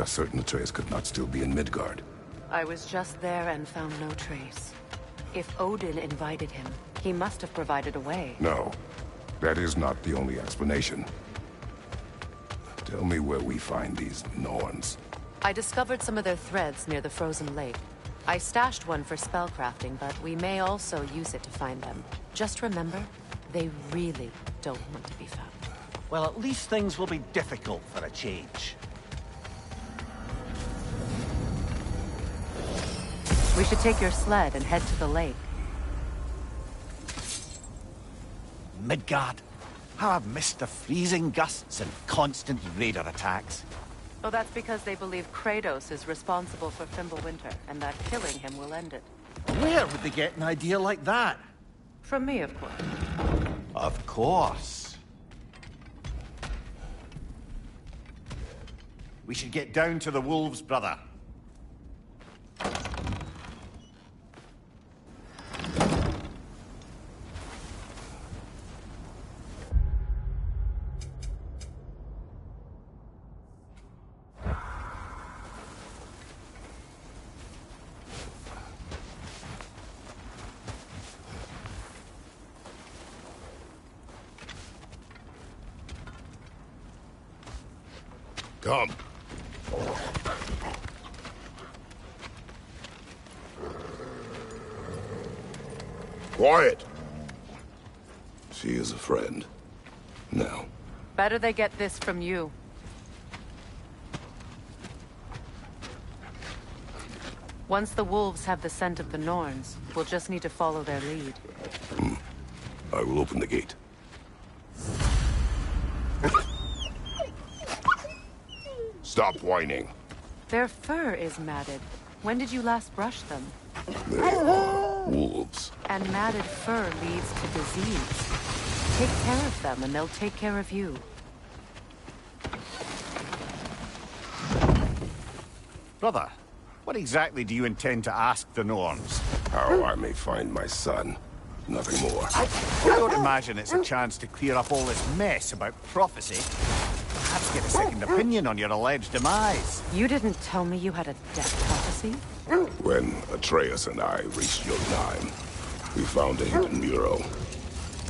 certain Atreus could not still be in Midgard. I was just there and found no trace. If Odin invited him, he must have provided a way. No, that is not the only explanation. Tell me where we find these Norns. I discovered some of their threads near the frozen lake. I stashed one for spellcrafting, but we may also use it to find them. Just remember, they really don't want to be found. Well, at least things will be difficult for a change. We should take your sled and head to the lake. Midgard. How I've missed the freezing gusts and constant raider attacks. Oh, that's because they believe Kratos is responsible for Fimbulwinter, and that killing him will end it. Where would they get an idea like that? From me, of course. Of course. We should get down to the wolves, brother. Come. Quiet. She is a friend. Now. Better they get this from you. Once the wolves have the scent of the Norns, we'll just need to follow their lead. I will open the gate. Stop whining. Their fur is matted. When did you last brush them? They are wolves. And matted fur leads to disease. Take care of them and they'll take care of you. Brother, what exactly do you intend to ask the Norns? How I may find my son. Nothing more. I don't imagine it's a chance to clear up all this mess about prophecy. Perhaps get a second opinion on your alleged demise. You didn't tell me you had a death prophecy? When Atreus and I reached Jotunheim, we found a hidden mural.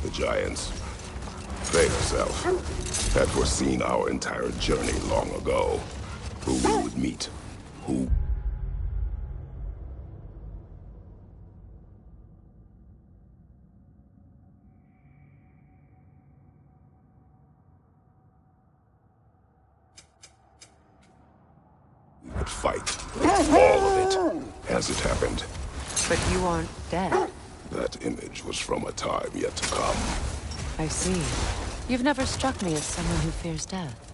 The giants, they herself, had foreseen our entire journey long ago. Who we would meet, who... we would fight. All of it, as it happened. But you aren't dead. That image was from a time yet to come. I see. You've never struck me as someone who fears death.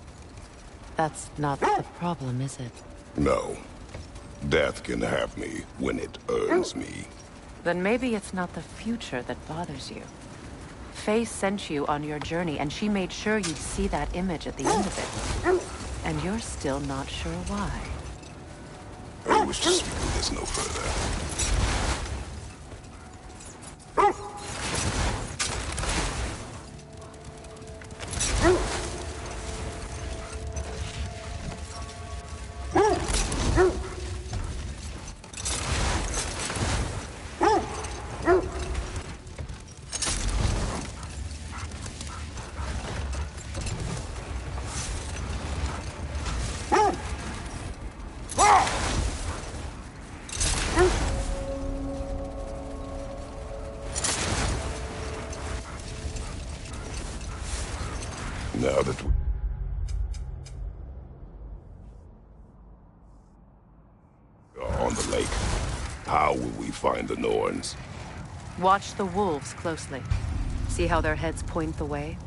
That's not the problem, is it? No. Death can have me when it earns me. Then maybe it's not the future that bothers you. Faye sent you on your journey, and she made sure you'd see that image at the end of it. And you're still not sure why. I wish to speak of this no further. Now that we... are on the lake, how will we find the Norns? Watch the wolves closely. See how their heads point the way?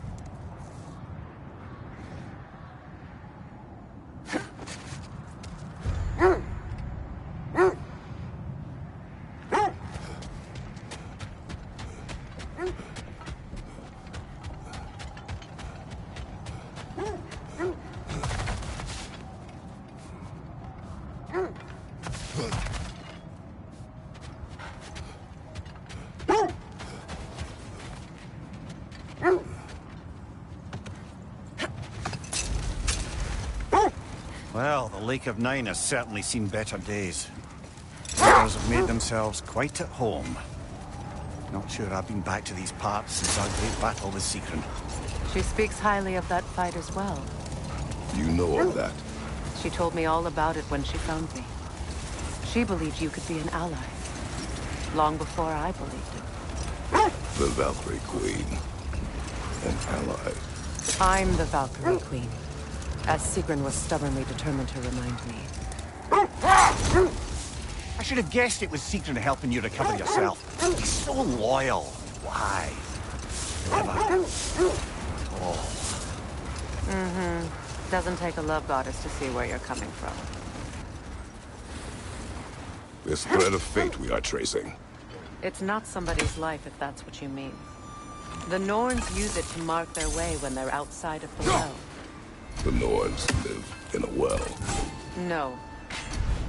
The Lake of Nine has certainly seen better days. Others have made themselves quite at home. Not sure I've been back to these parts since our great battle with Sigrun. She speaks highly of that fight as well. You know of that? She told me all about it when she found me. She believed you could be an ally. Long before I believed it. The Valkyrie Queen. An ally. I'm the Valkyrie Queen. As Sigrun was stubbornly determined to remind me. I should have guessed it was Sigrun helping you recover yourself. He's so loyal. Why? Clever. Oh. Doesn't take a love goddess to see where you're coming from. This thread of fate we are tracing. It's not somebody's life, if that's what you mean. The Norns use it to mark their way when they're outside of the well. The Norns live in a well. No.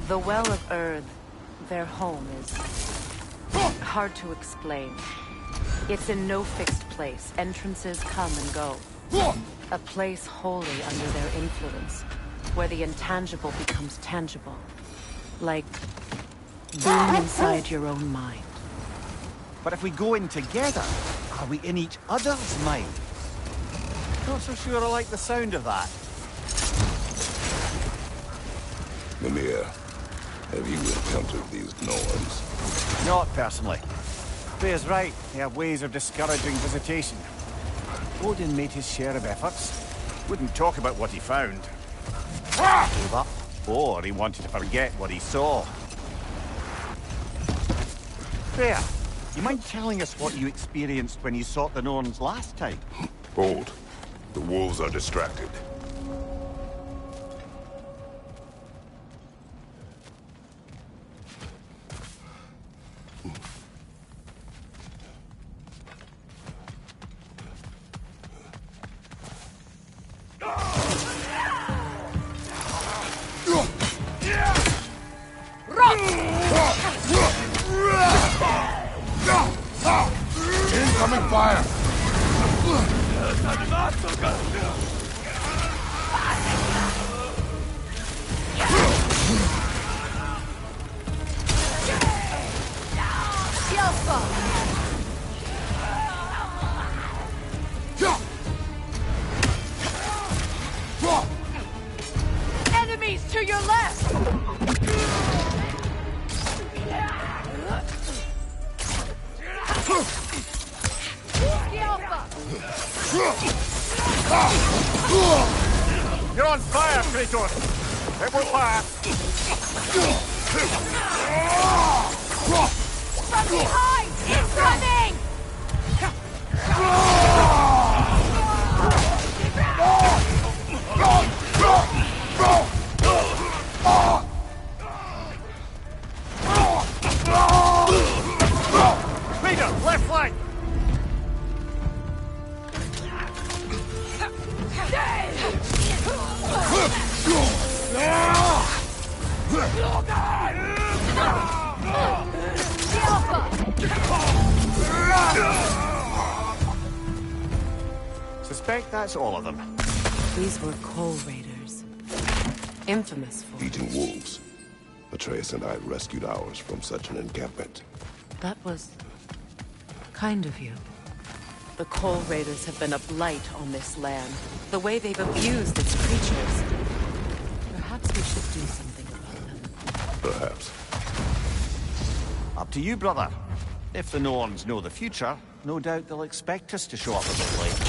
The Well of Earth, their home, is hard to explain. It's in no fixed place. Entrances come and go. A place wholly under their influence, where the intangible becomes tangible. Like being inside your own mind. But if we go in together, are we in each other's mind? Not so sure I like the sound of that. Mimir, have you encountered these Norns? Not personally. Freya's right. They have ways of discouraging visitation. Odin made his share of efforts. Wouldn't talk about what he found. Gave up. Or he wanted to forget what he saw. Freya, you mind telling us what you experienced when you sought the Norns last time? Hold. The wolves are distracted. Incoming fire! Enemies to your left! You're on fire, Kratos! It will fire! From behind! It's coming! Leader, left flank! Suspect that's all of them. These were coal raiders. Infamous for... Eating wolves. Atreus and I rescued ours from such an encampment. That was... kind of you. The coal raiders have been a blight on this land. The way they've abused its creatures. Perhaps we should do something about them. Perhaps. Up to you, brother. If the Norns know the future, no doubt they'll expect us to show up a bit late.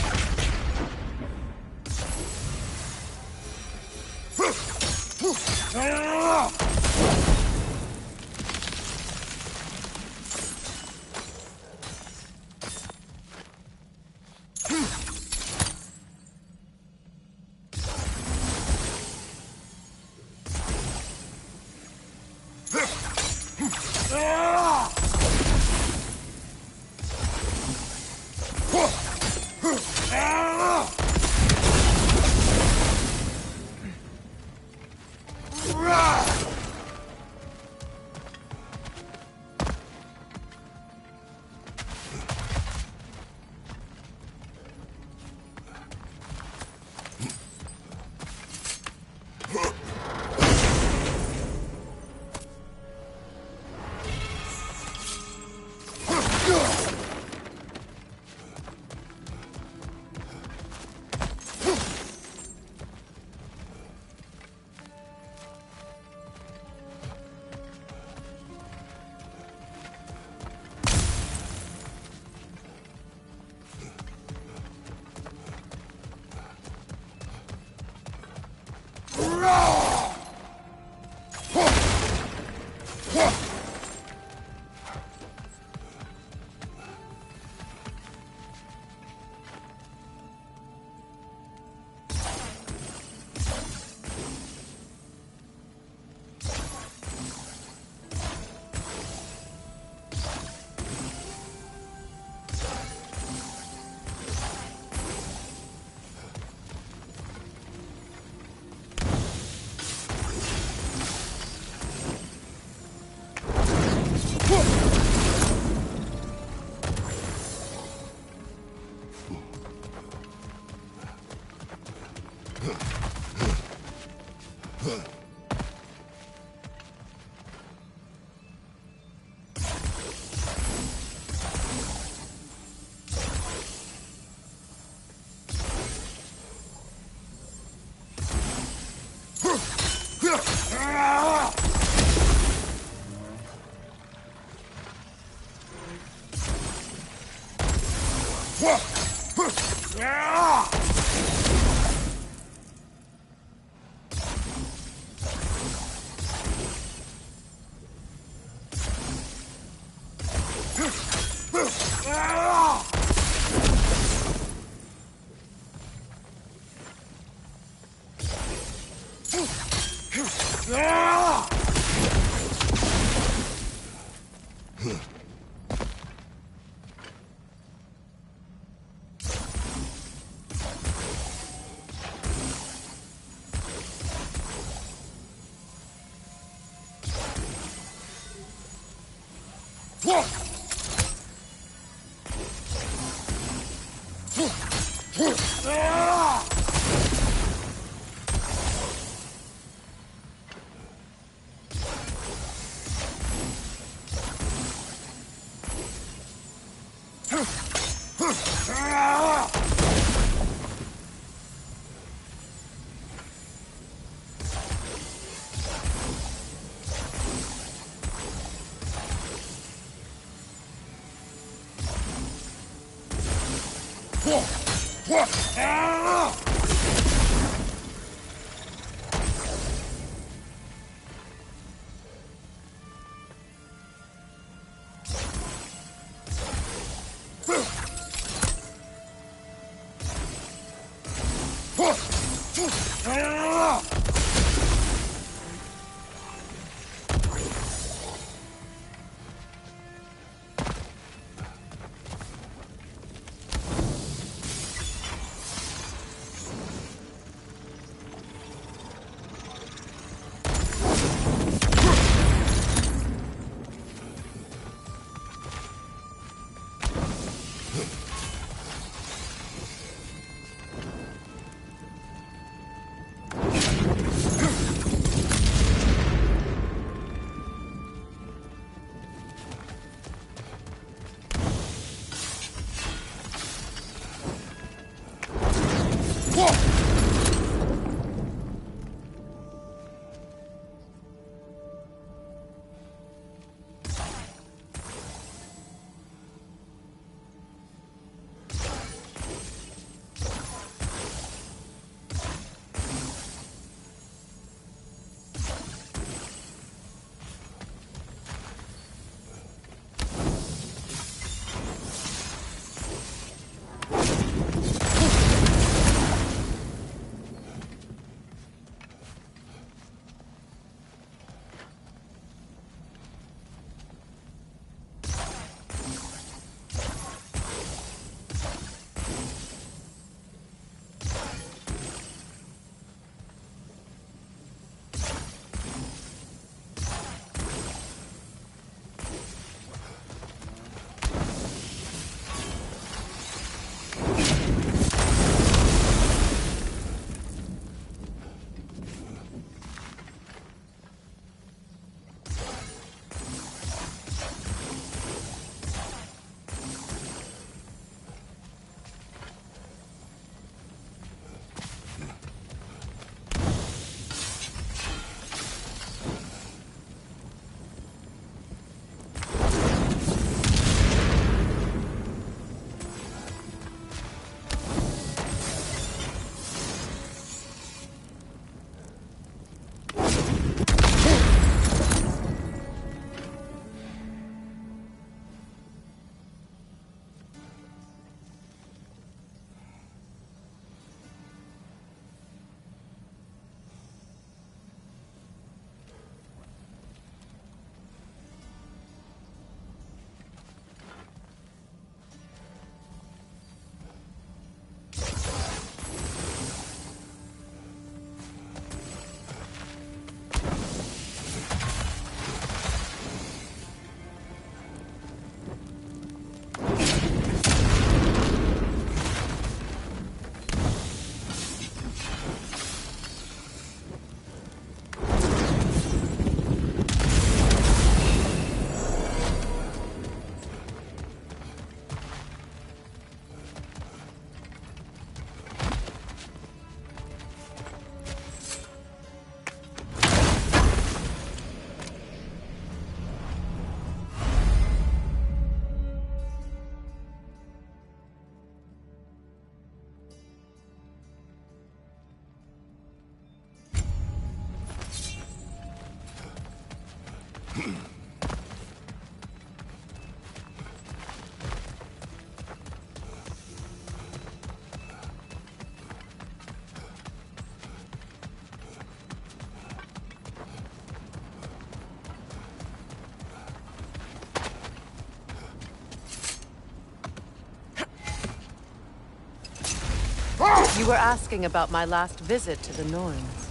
You were asking about my last visit to the Norns.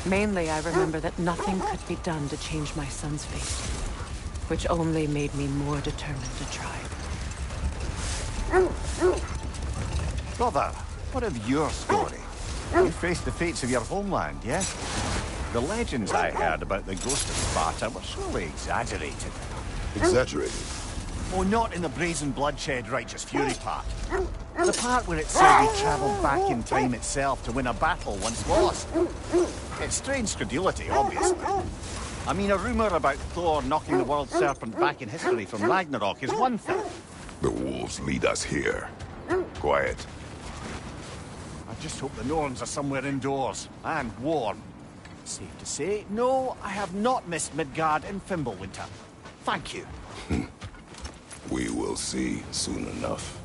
Mainly, I remember that nothing could be done to change my son's fate, which only made me more determined to try. Brother, what of your story? You faced the fates of your homeland, yes? The legends I heard about the ghost of Sparta were surely exaggerated. Exaggerated? Oh, not in the brazen bloodshed righteous fury part. The part where it said he travelled back in time itself to win a battle once lost. It's strange credulity, obviously. I mean, a rumour about Thor knocking the world serpent back in history from Ragnarok is one thing. The wolves lead us here. Quiet. I just hope the Norns are somewhere indoors, and warm. Safe to say, no, I have not missed Midgard in Fimbulwinter. Thank you. We will see soon enough.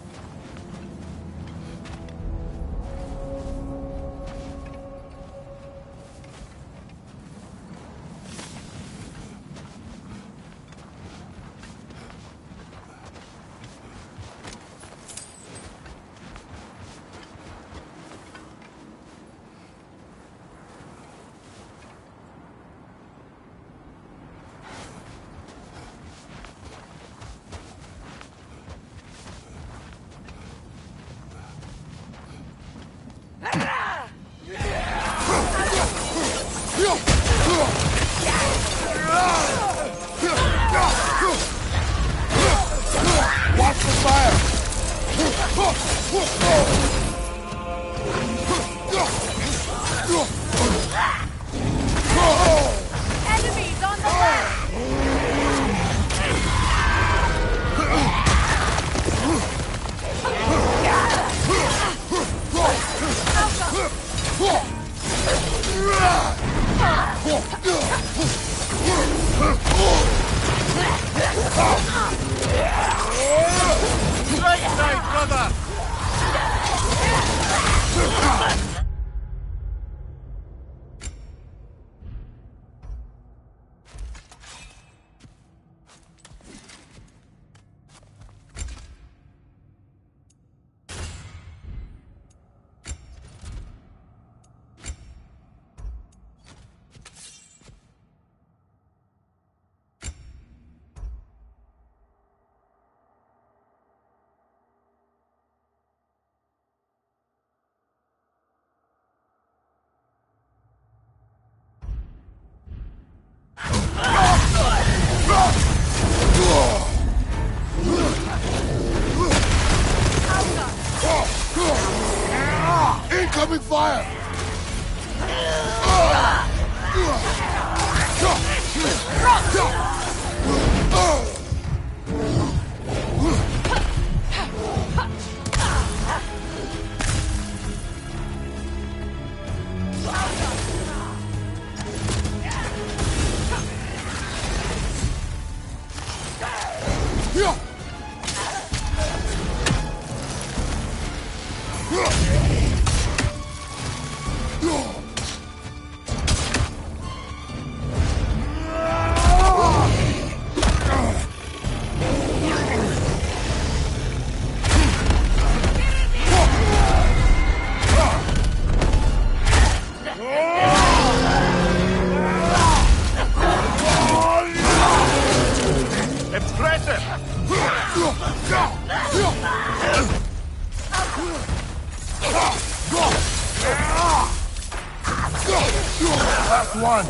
Watch the fire! Enemies on the left! Right side, brother! Incoming fire! Last one!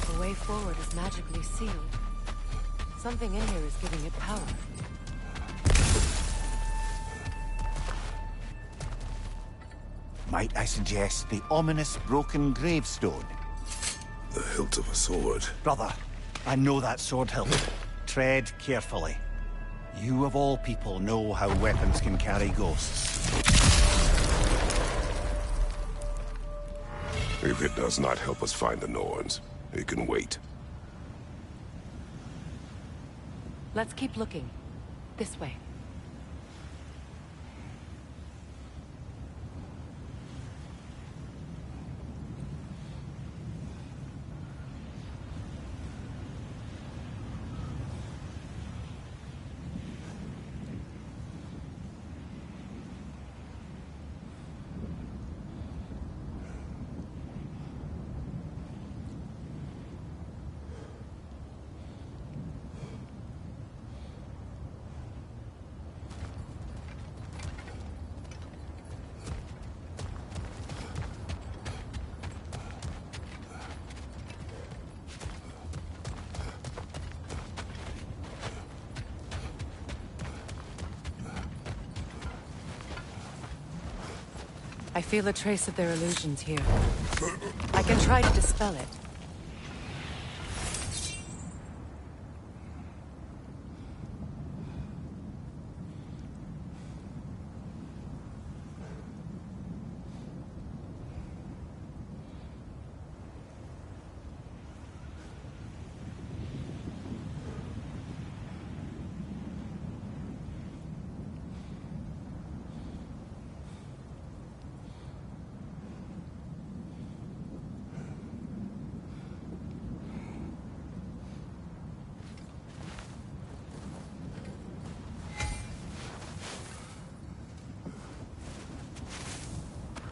The way forward is magically sealed. Something in here is giving it power. Might I suggest the ominous broken gravestone? The hilt of a sword. Brother, I know that sword hilt. Tread carefully. You of all people know how weapons can carry ghosts. If it does not help us find the Norns, it can wait. Let's keep looking. This way. I feel a trace of their illusions here. I can try to dispel it.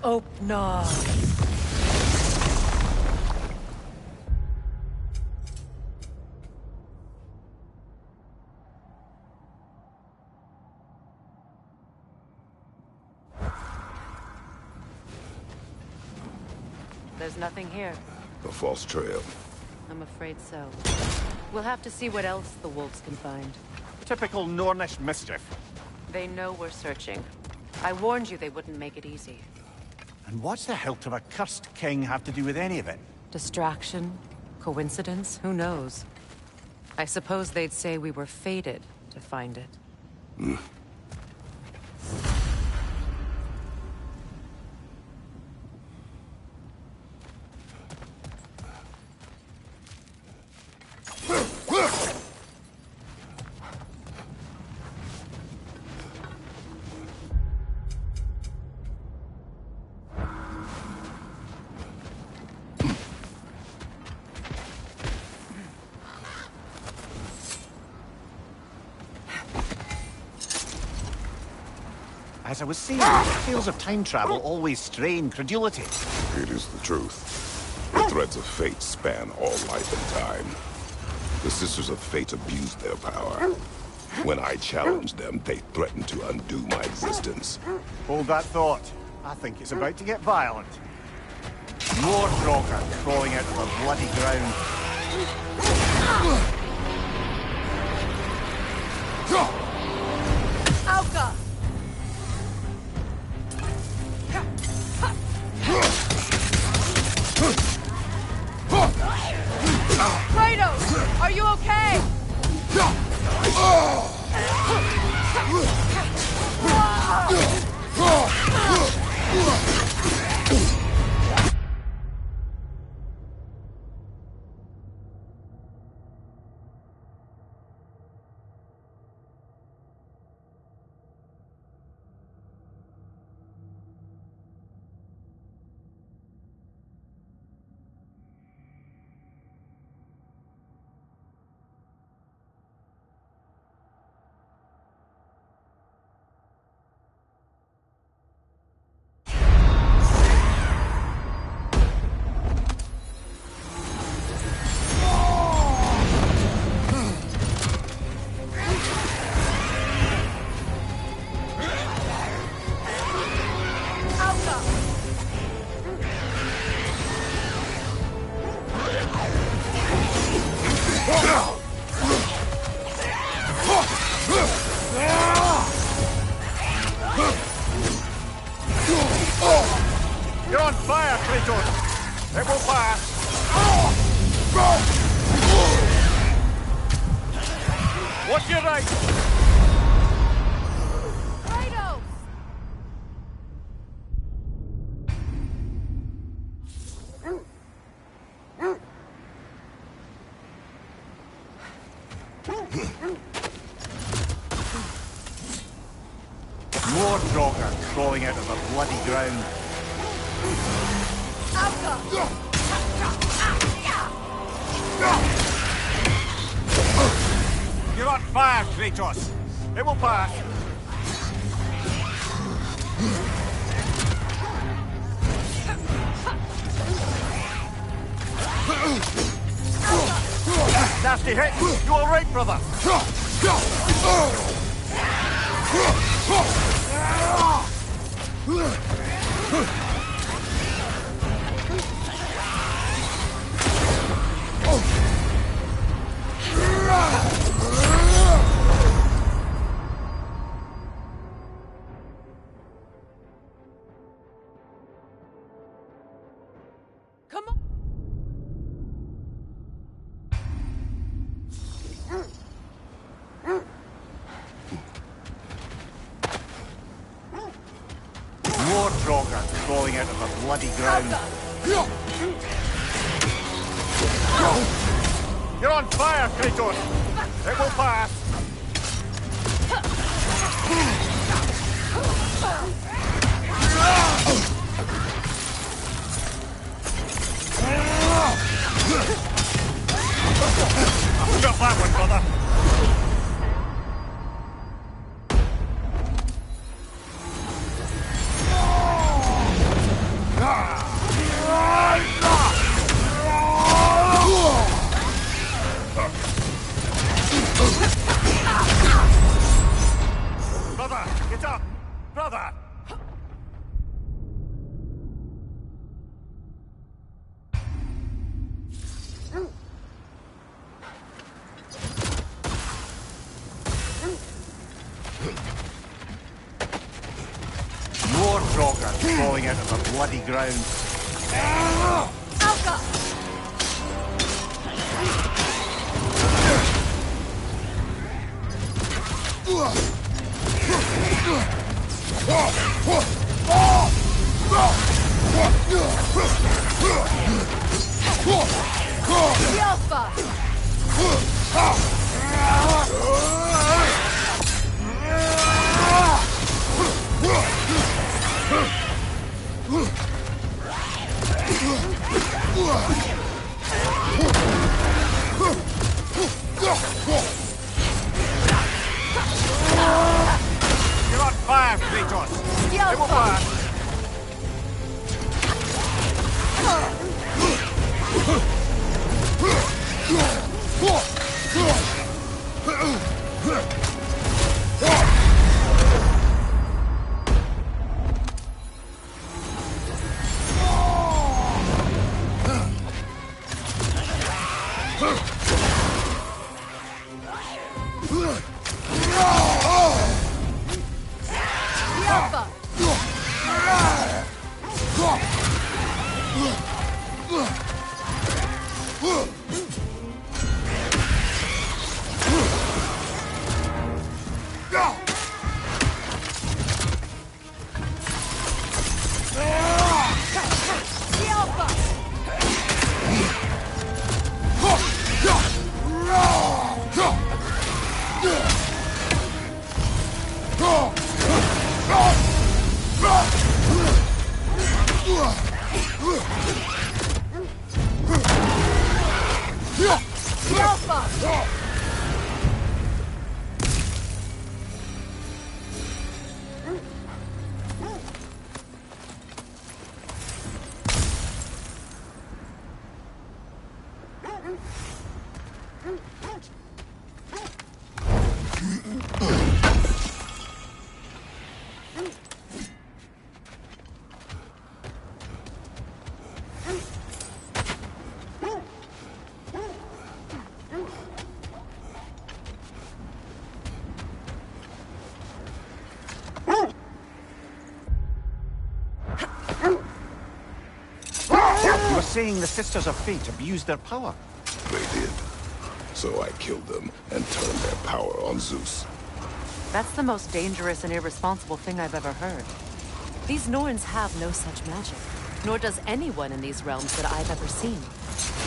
Open. There's nothing here. A false trail. I'm afraid so. We'll have to see what else the wolves can find. Typical Nornish mischief. They know we're searching. I warned you they wouldn't make it easy. And what's the hilt of a cursed king have to do with any of it? Distraction? Coincidence? Who knows? I suppose they'd say we were fated to find it. As I was saying, tales of time travel always strain credulity. It is the truth. The threads of fate span all life and time. The Sisters of Fate abused their power. When I challenged them, they threatened to undo my existence. Hold that thought. I think it's about to get violent. More Draugr crawling out of the bloody ground. Alka! Kratos! Are you okay? You're on fire, Kratos! It will pass! Watch your right! Kratos! More Draugr crawling out of the bloody ground. You're on fire, Kratos! It will pass! Nasty hit! You alright, brother? More Draugr crawling out of the bloody ground. You're on fire, Kratos! It will pass! I've got that one, brother! Brother, get up! Brother! More Draugr crawling out of the bloody ground. Alpha! The Alpha! You're on fire, Kratos! The It will Alpha! pass! The Alpha! The Alpha! The Alpha! You were saying the Sisters of Fate abused their power. They did. So I killed them and turned their power on Zeus. That's the most dangerous and irresponsible thing I've ever heard. These Norns have no such magic, nor does anyone in these realms that I've ever seen.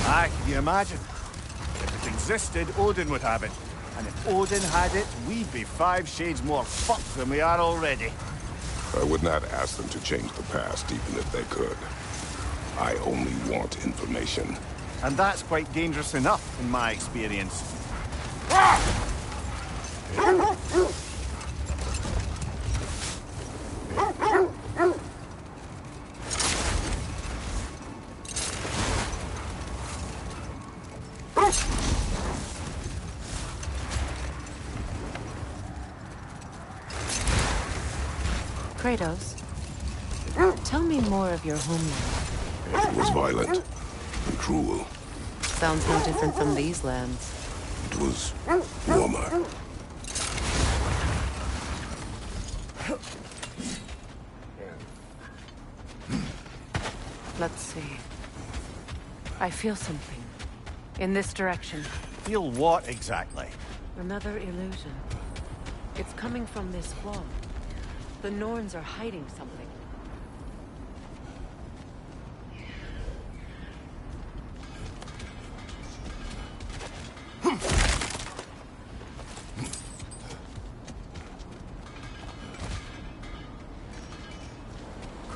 Aye, can you imagine? If it existed, Odin would have it. And if Odin had it, we'd be 5 shades more fucked than we are already. I would not ask them to change the past, even if they could. I only want information. And that's quite dangerous enough, in my experience. Kratos, tell me more of your homeland. It was violent and cruel. Sounds no different from these lands. It was warmer. Let's see. I feel something. In this direction. Feel what exactly? Another illusion. It's coming from this wall. The Norns are hiding something.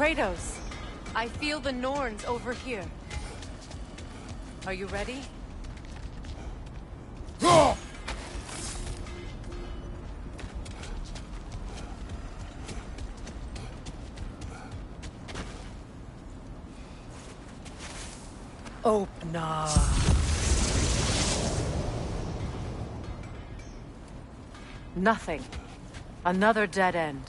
Kratos, I feel the Norns over here. Are you ready? Open up. Nothing. Another dead end.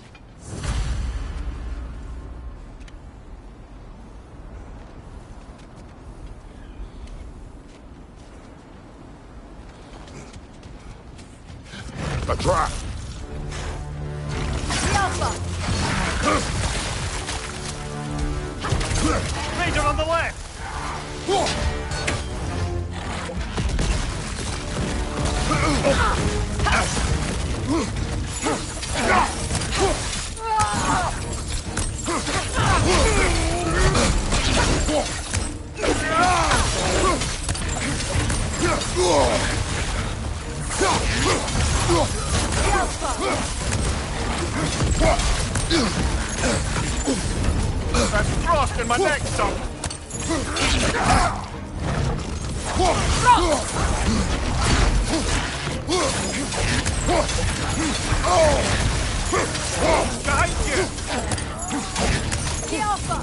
A trap! The Alpha! Raider on the left! That's frost in my neck, son! Behind you! The Alpha!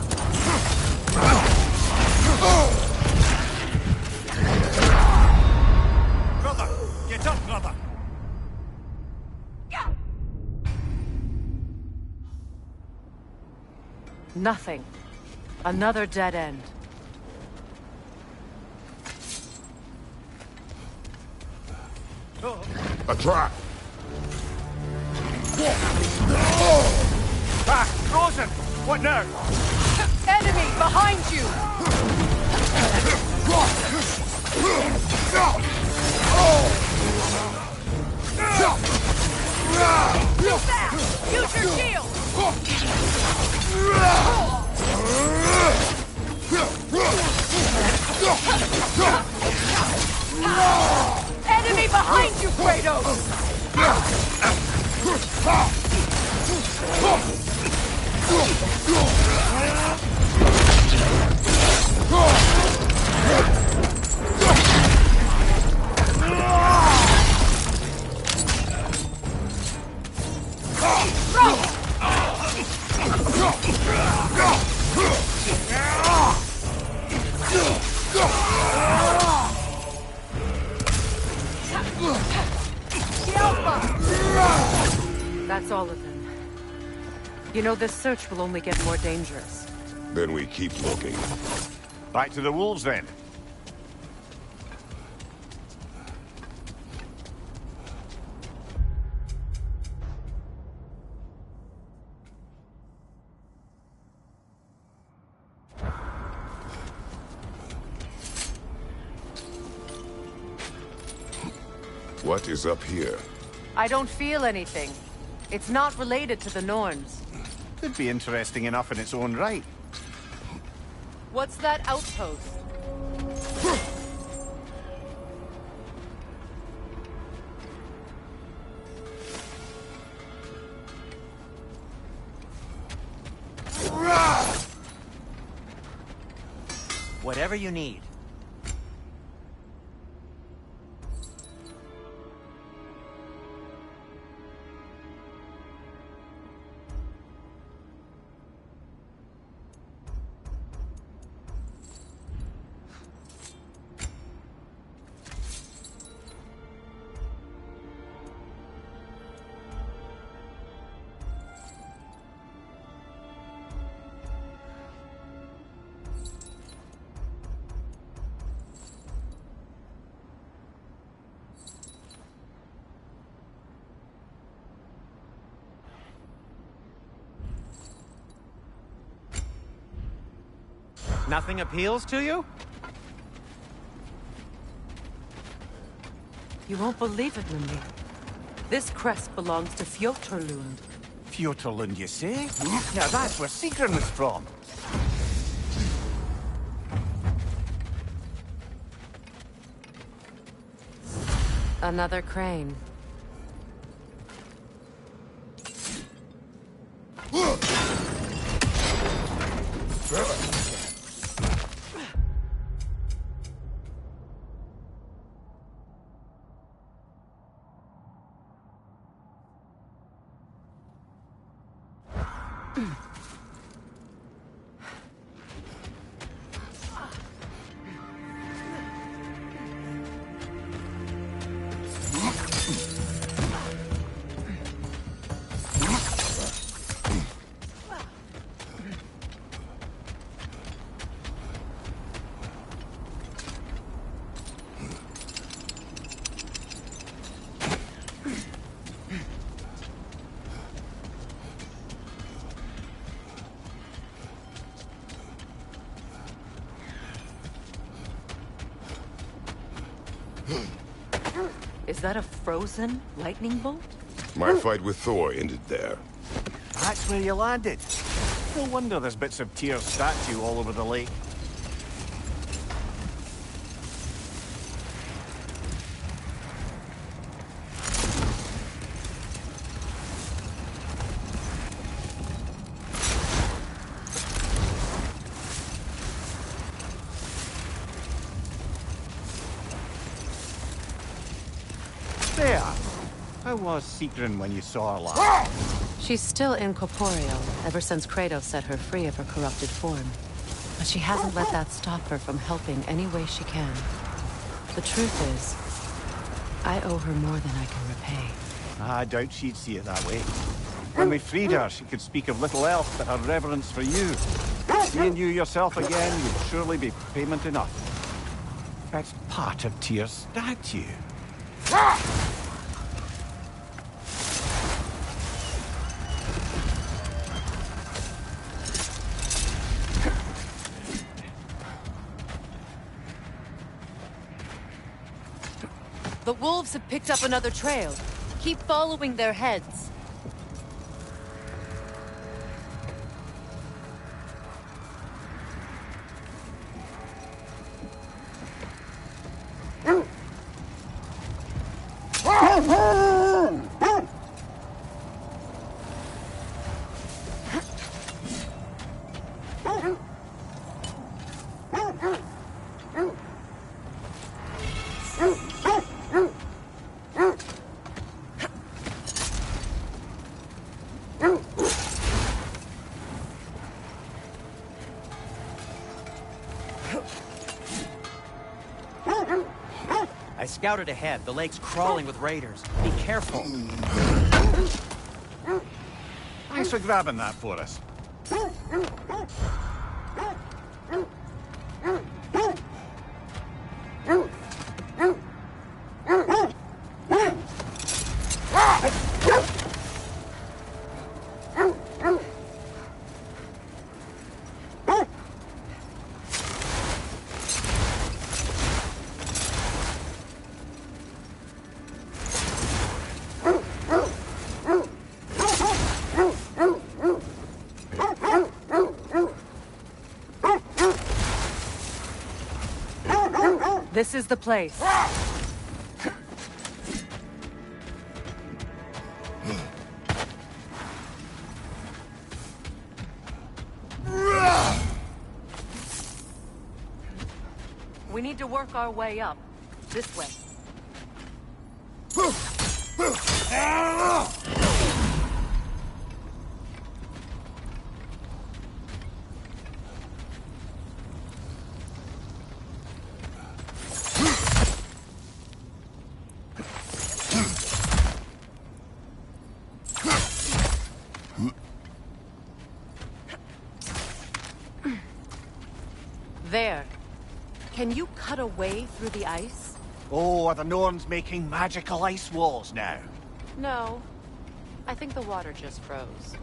Brother! Get up, brother! Nothing. Another dead end. A trap! Ah! Frozen! What now? Enemy behind you! Use your shield! Enemy behind you, Kratos! The Alpha! That's all of them. You know, this search will only get more dangerous. Then we keep looking. Back to the wolves, then. What is up here? I don't feel anything. It's not related to the Norns. Could be interesting enough in its own right. What's that outpost? Whatever you need. Nothing appeals to you? You won't believe it, Lindy. This crest belongs to Fjotorlund. Fjotorlund, you say? Now that's where Sigrun was from. Another crane. Is that a frozen lightning bolt? My fight with Thor ended there. That's where you landed. No wonder there's bits of Tyr's statue all over the lake. There! How was Sigrun when you saw her last? She's still incorporeal, ever since Kratos set her free of her corrupted form. But she hasn't let that stop her from helping any way she can. The truth is, I owe her more than I can repay. I doubt she'd see it that way. When we freed her, she could speak of little else but her reverence for you. Seeing you yourself again would surely be payment enough. That's part of Tyr's statue. The wolves have picked up another trail. Keep following their heads. I scouted ahead. The lake's crawling with raiders. Be careful. Thanks for grabbing that for us. This is the place. We need to work our way up. This way. There. Can you cut a way through the ice? Oh, are the Norns making magical ice walls now? No. I think the water just froze.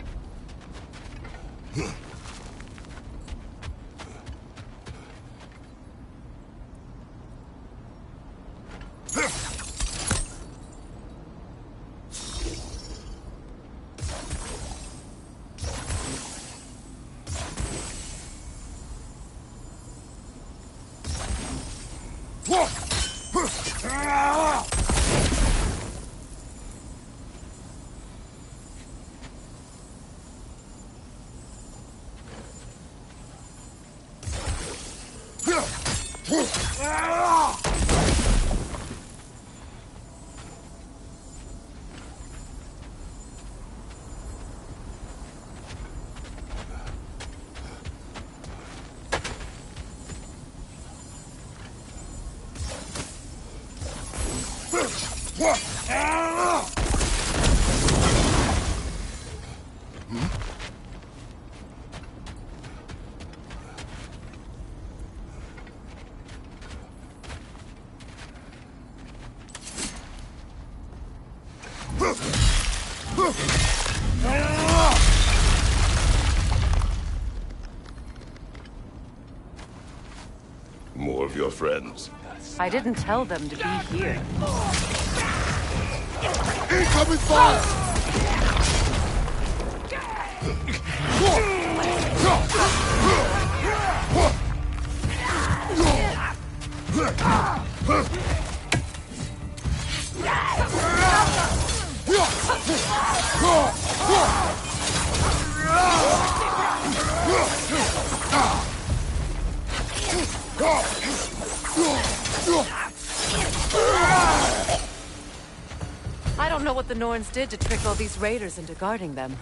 More of your friends. I didn't tell them to be here. Incoming fire! I don't know what the Norns did to trick all these raiders into guarding them.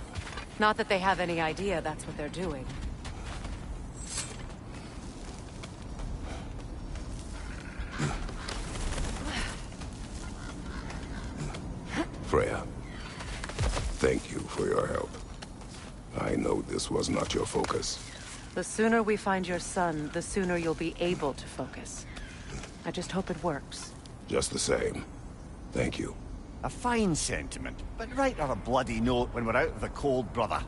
Not that they have any idea that's what they're doing. Freya, thank you for your help. I know this was not your focus. The sooner we find your son, the sooner you'll be able to focus. I just hope it works. Just the same. Thank you. A fine sentiment, but write her a bloody note when we're out of the cold, brother.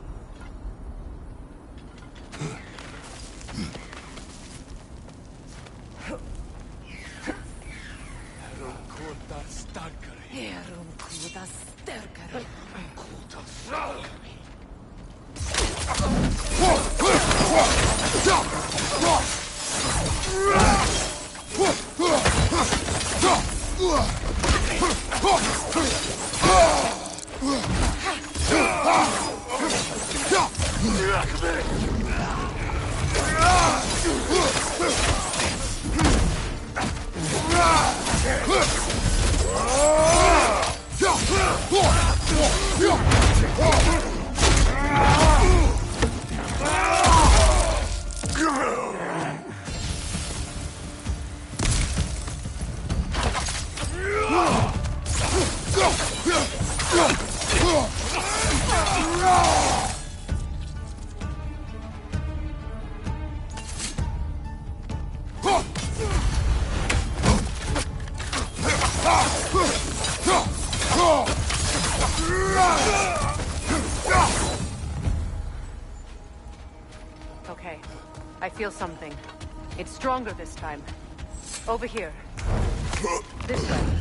Okay, I feel something. It's stronger this time. Over here. This way.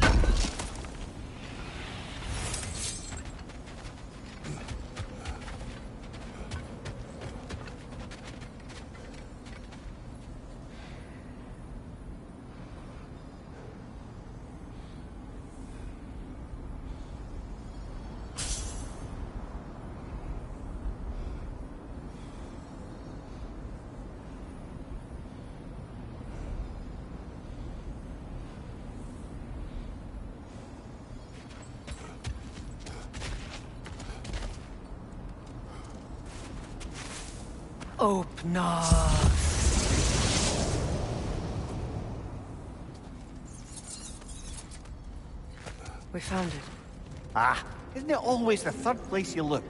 Open up. We found it. Ah, isn't it always the third place you look?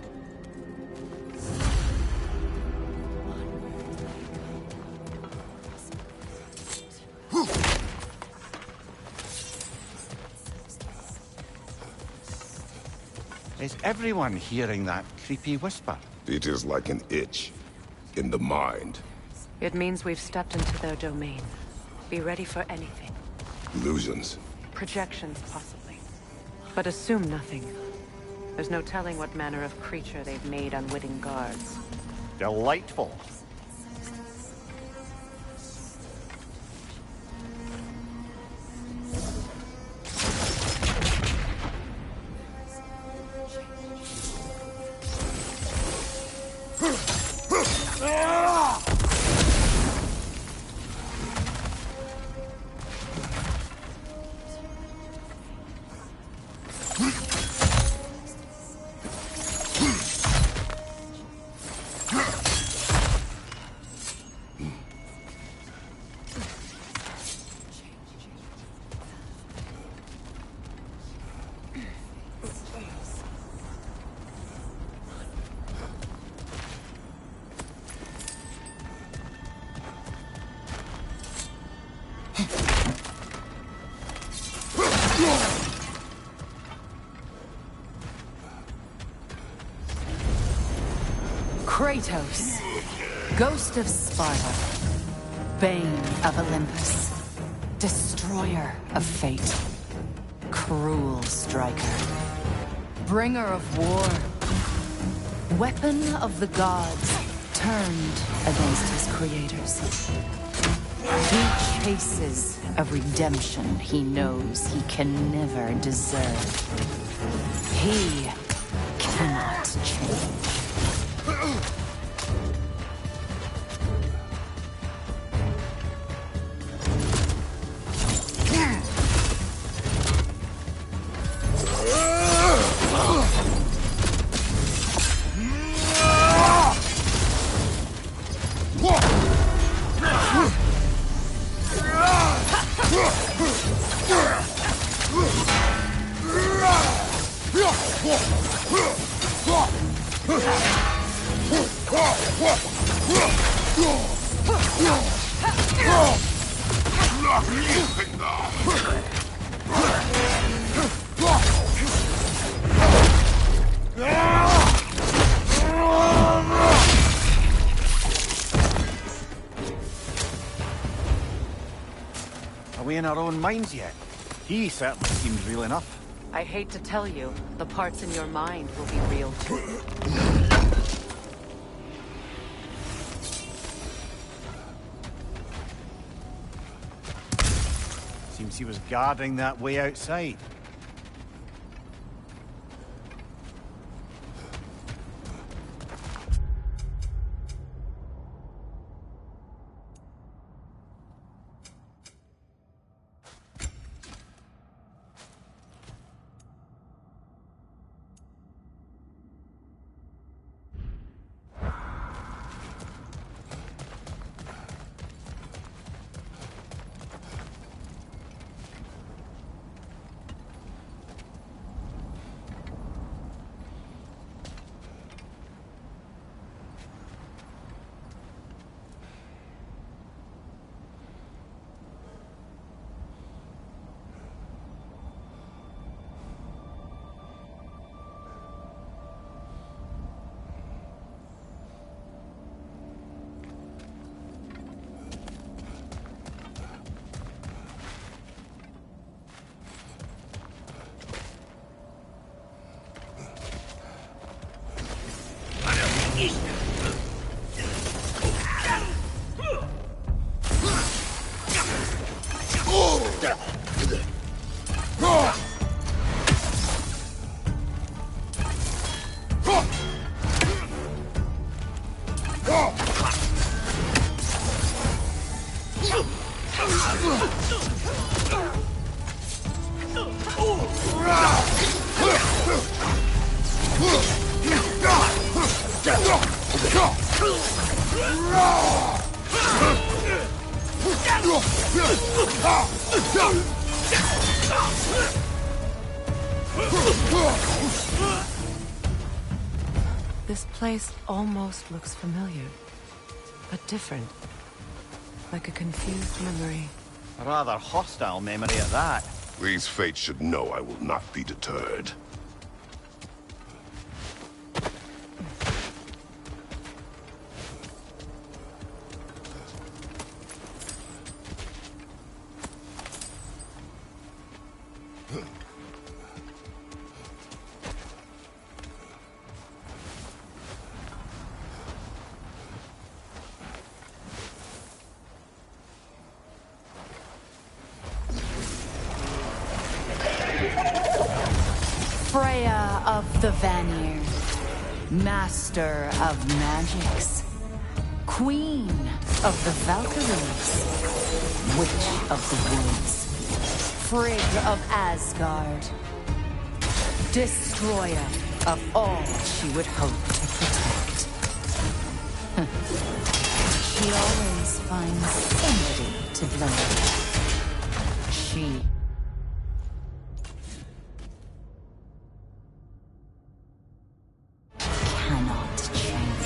Is everyone hearing that creepy whisper? It is like an itch in the mind. It means we've stepped into their domain. Be ready for anything. Illusions. Projections, possibly. But assume nothing. There's no telling what manner of creature they've made unwitting guards. Delightful. Kratos, ghost of Sparta, bane of Olympus, destroyer of fate, cruel striker, bringer of war, weapon of the gods turned against his creators. He chases a redemption he knows he can never deserve. He cannot change. Are we in our own minds yet? He certainly seems real enough. I hate to tell you, the parts in your mind will be real too. Seems he was guarding that way outside. This place almost looks familiar, but different. Like a confused memory. A rather hostile memory at that. These fates should know I will not be deterred. Freya of the Vanir, master of magics, queen of the Valkyries, witch of the woods, Frigg of Asgard, destroyer of all she would hope to protect. She always finds somebody to blame. She cannot change.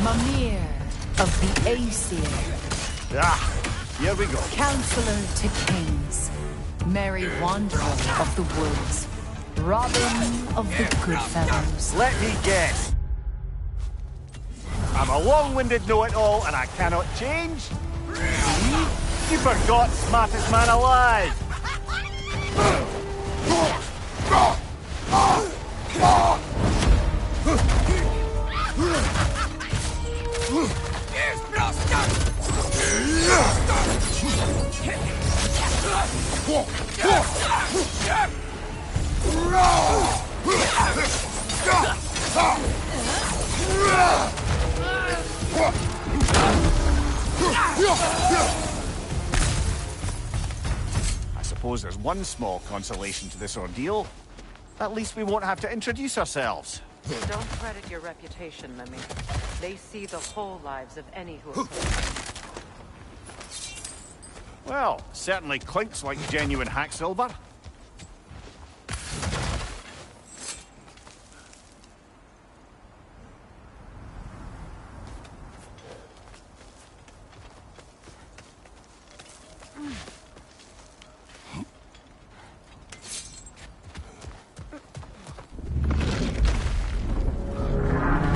Mimir of the Aesir. Ah, here we go. Counselor to kings. Merry wanderer of the woods. Robin of the Goodfellows. Let me guess. I'm a long-winded know-it-all and I cannot change? See? You forgot smartest man alive. I suppose there's one small consolation to this ordeal. At least we won't have to introduce ourselves. Don't credit your reputation, Mimir. They see the whole lives of any who approach. Well, certainly clinks like genuine hack silver.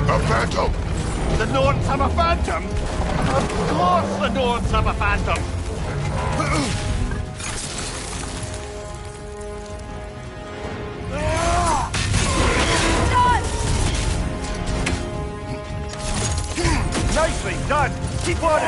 A phantom! The Nords have a phantom? Of course the Nords have a phantom! Nicely done! Keep on it!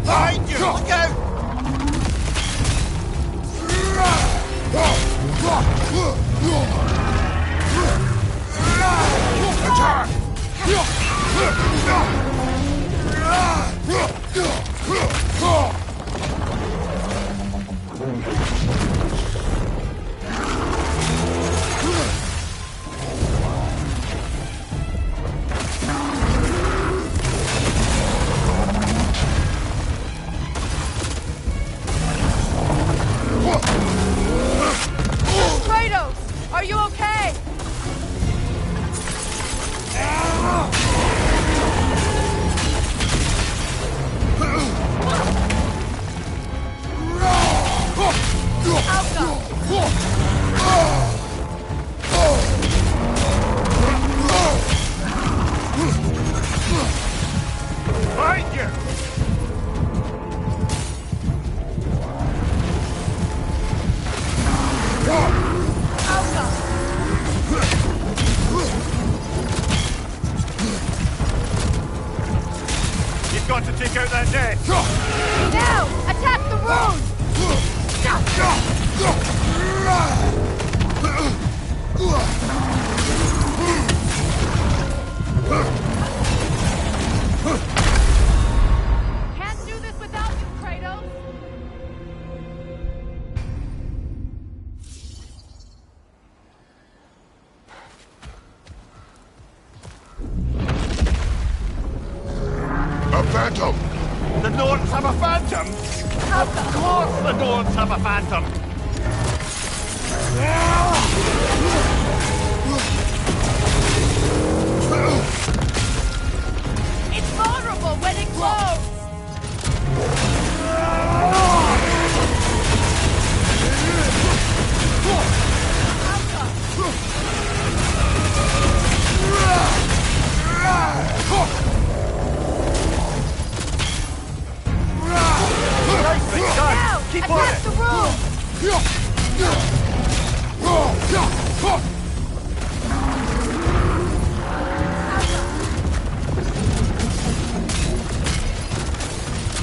Behind you! Look out! Kratos! Are you okay? Behind you! You've got to take out that dead! Now! Attack the rune! A phantom! The Norse have a phantom? Of course the Norse have a phantom! It's vulnerable when it glows! Nicely done! Keep on Attack it! the room!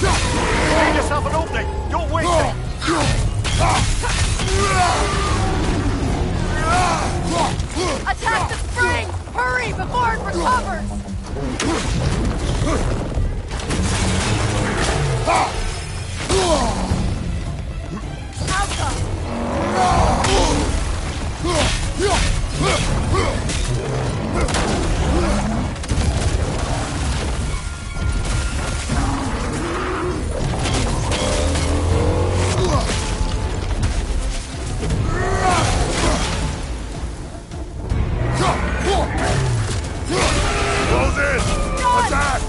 Make yourself an opening! Don't waste it! Attack the spring! Hurry before it recovers! Close in! Attack!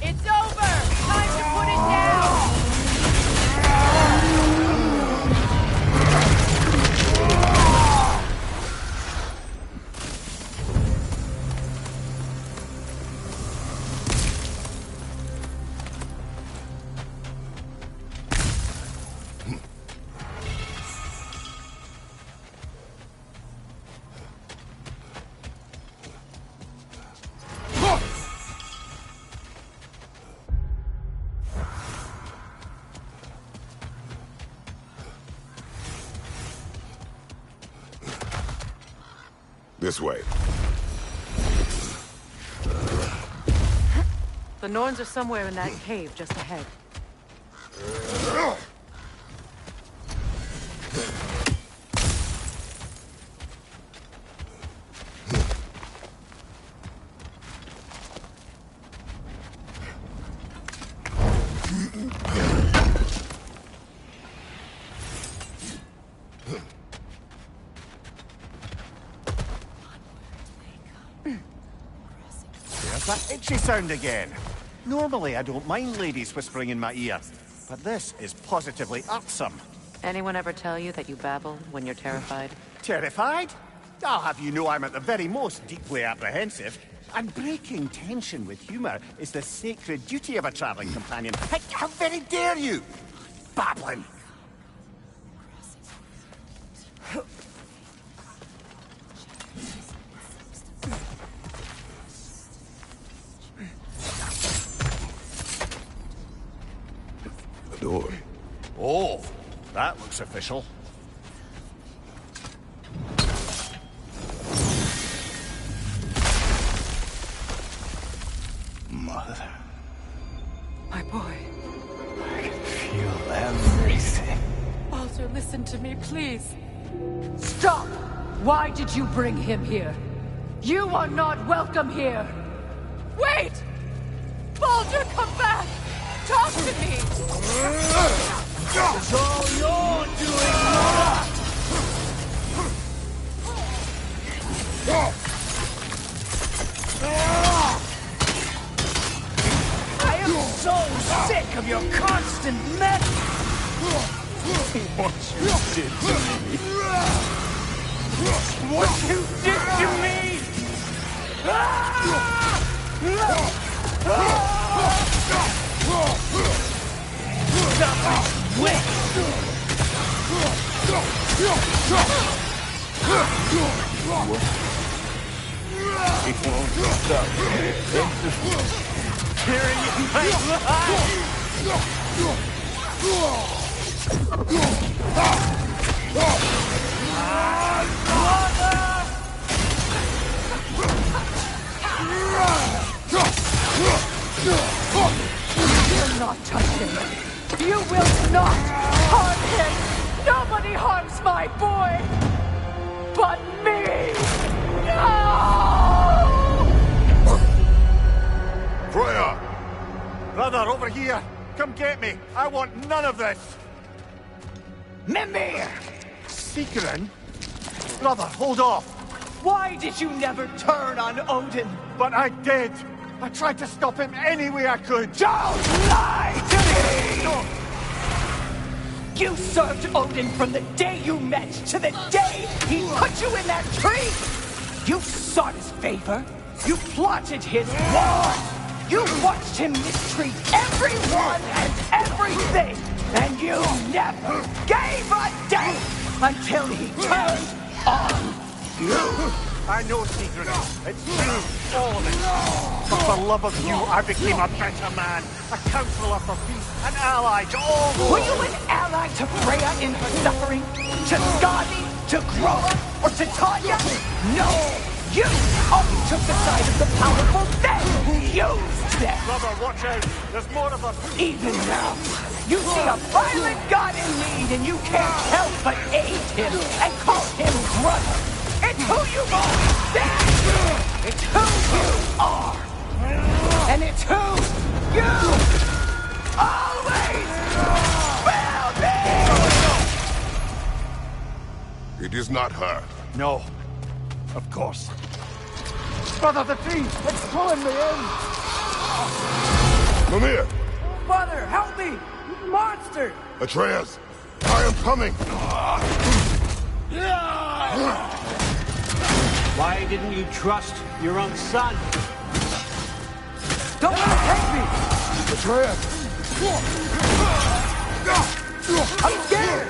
It's over! Time to put it down! This way. The Norns are somewhere in that cave just ahead. There's that itchy sound again. Normally I don't mind ladies whispering in my ear, but this is positively irksome. Anyone ever tell you that you babble when you're terrified? Terrified? I'll have you know I'm at the very most deeply apprehensive. And breaking tension with humour is the sacred duty of a travelling companion. How very dare you! Babbling! The door. Oh, that looks official. Mother, My boy. I can feel everything. Baldur, listen to me, please. Stop! Why did you bring him here? You are not welcome here! Wait! Baldur, come back! Talk to me! It's all you're doing, brother! of your constant mess! What you did to me! What you did to me! Stop it, witch! It won't stop. Tearing in my life! You'll not touch him. You will not harm him. Nobody harms my boy, but me. No! Freya! Brother, over here! Come get me! I want none of this! Mimir! Secret? Brother, hold off! Why did you never turn on Odin? But I did! I tried to stop him any way I could! Don't lie to me! You served Odin from the day you met to the day he put you in that tree! You sought his favor. You plotted his war. You watched him mistreat everyone and everything. And you never gave a damn until he turned on you. I know, Secret. It's true. All of it. But for love of you, I became a better man. A counselor for peace. An ally to all those. Were you an ally to Freya in her suffering? To Skadi? To Groa? Or to Tanya? No! You only took the side of the powerful then who used them! Brother, watch out. There's more of us. Even now, you see a violent god in need and you can't help but aid him and call him brother. It's who you've always been! It's who you are! And it's who you always will be! It is not her. No. Of course. Brother, the tree! It's pulling me in! Mimir! Father, help me! Monster! Atreus! I am coming! Why didn't you trust your own son? Don't let him take me! Atreus! I'm scared!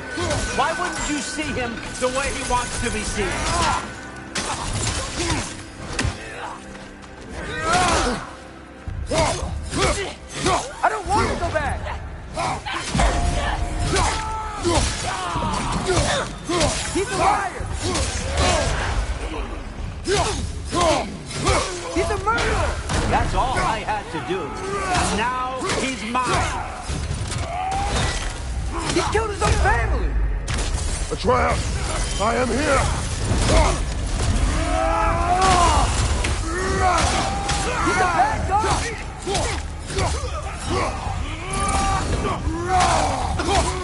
Why wouldn't you see him the way he wants to be seen? I don't want to go back! He's a liar! He's a murderer! That's all I had to do. And now he's mine. He killed his own family! Atreus! I am here! He's a bad guy!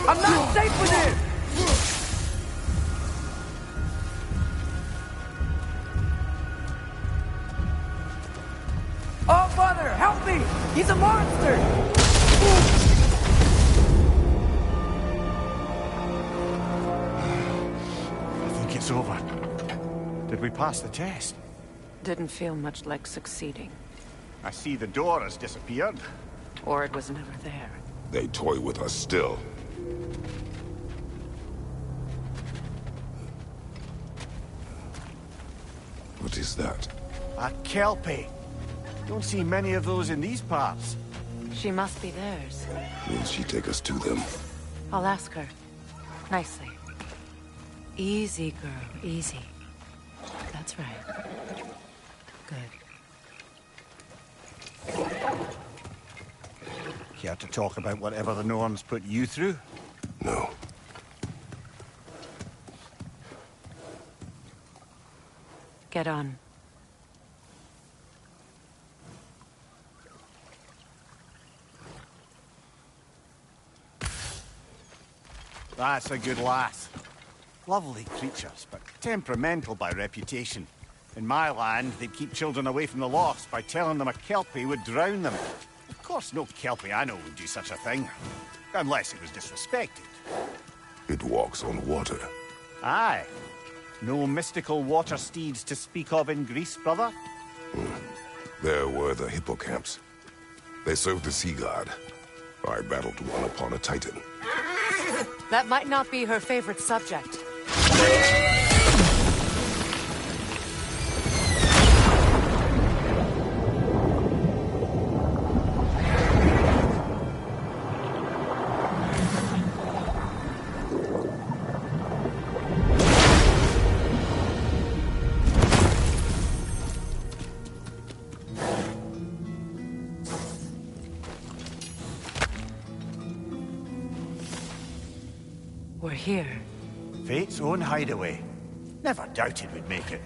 I'm not safe with him! Oh, Father, help me! He's a monster! I think it's over. Did we pass the test? Didn't feel much like succeeding. I see the door has disappeared. Or it was never there. They toy with us still. What is that? A Kelpie. Don't see many of those in these parts. She must be theirs. Will she take us to them? I'll ask her. Nicely. Easy, girl. Easy. That's right. Good. Care to talk about whatever the Norns put you through? No. Get on. That's a good lass. Lovely creatures, but temperamental by reputation. In my land, they'd keep children away from the lochs by telling them a Kelpie would drown them. Of course no Kelpie I know would do such a thing. Unless it was disrespected. It walks on water. Aye. No mystical water steeds to speak of in Greece, brother? There were the hippocamps. They served the sea god. I battled one upon a titan. That might not be her favorite subject. We're here. Fate's own hideaway. Never doubted we'd make it.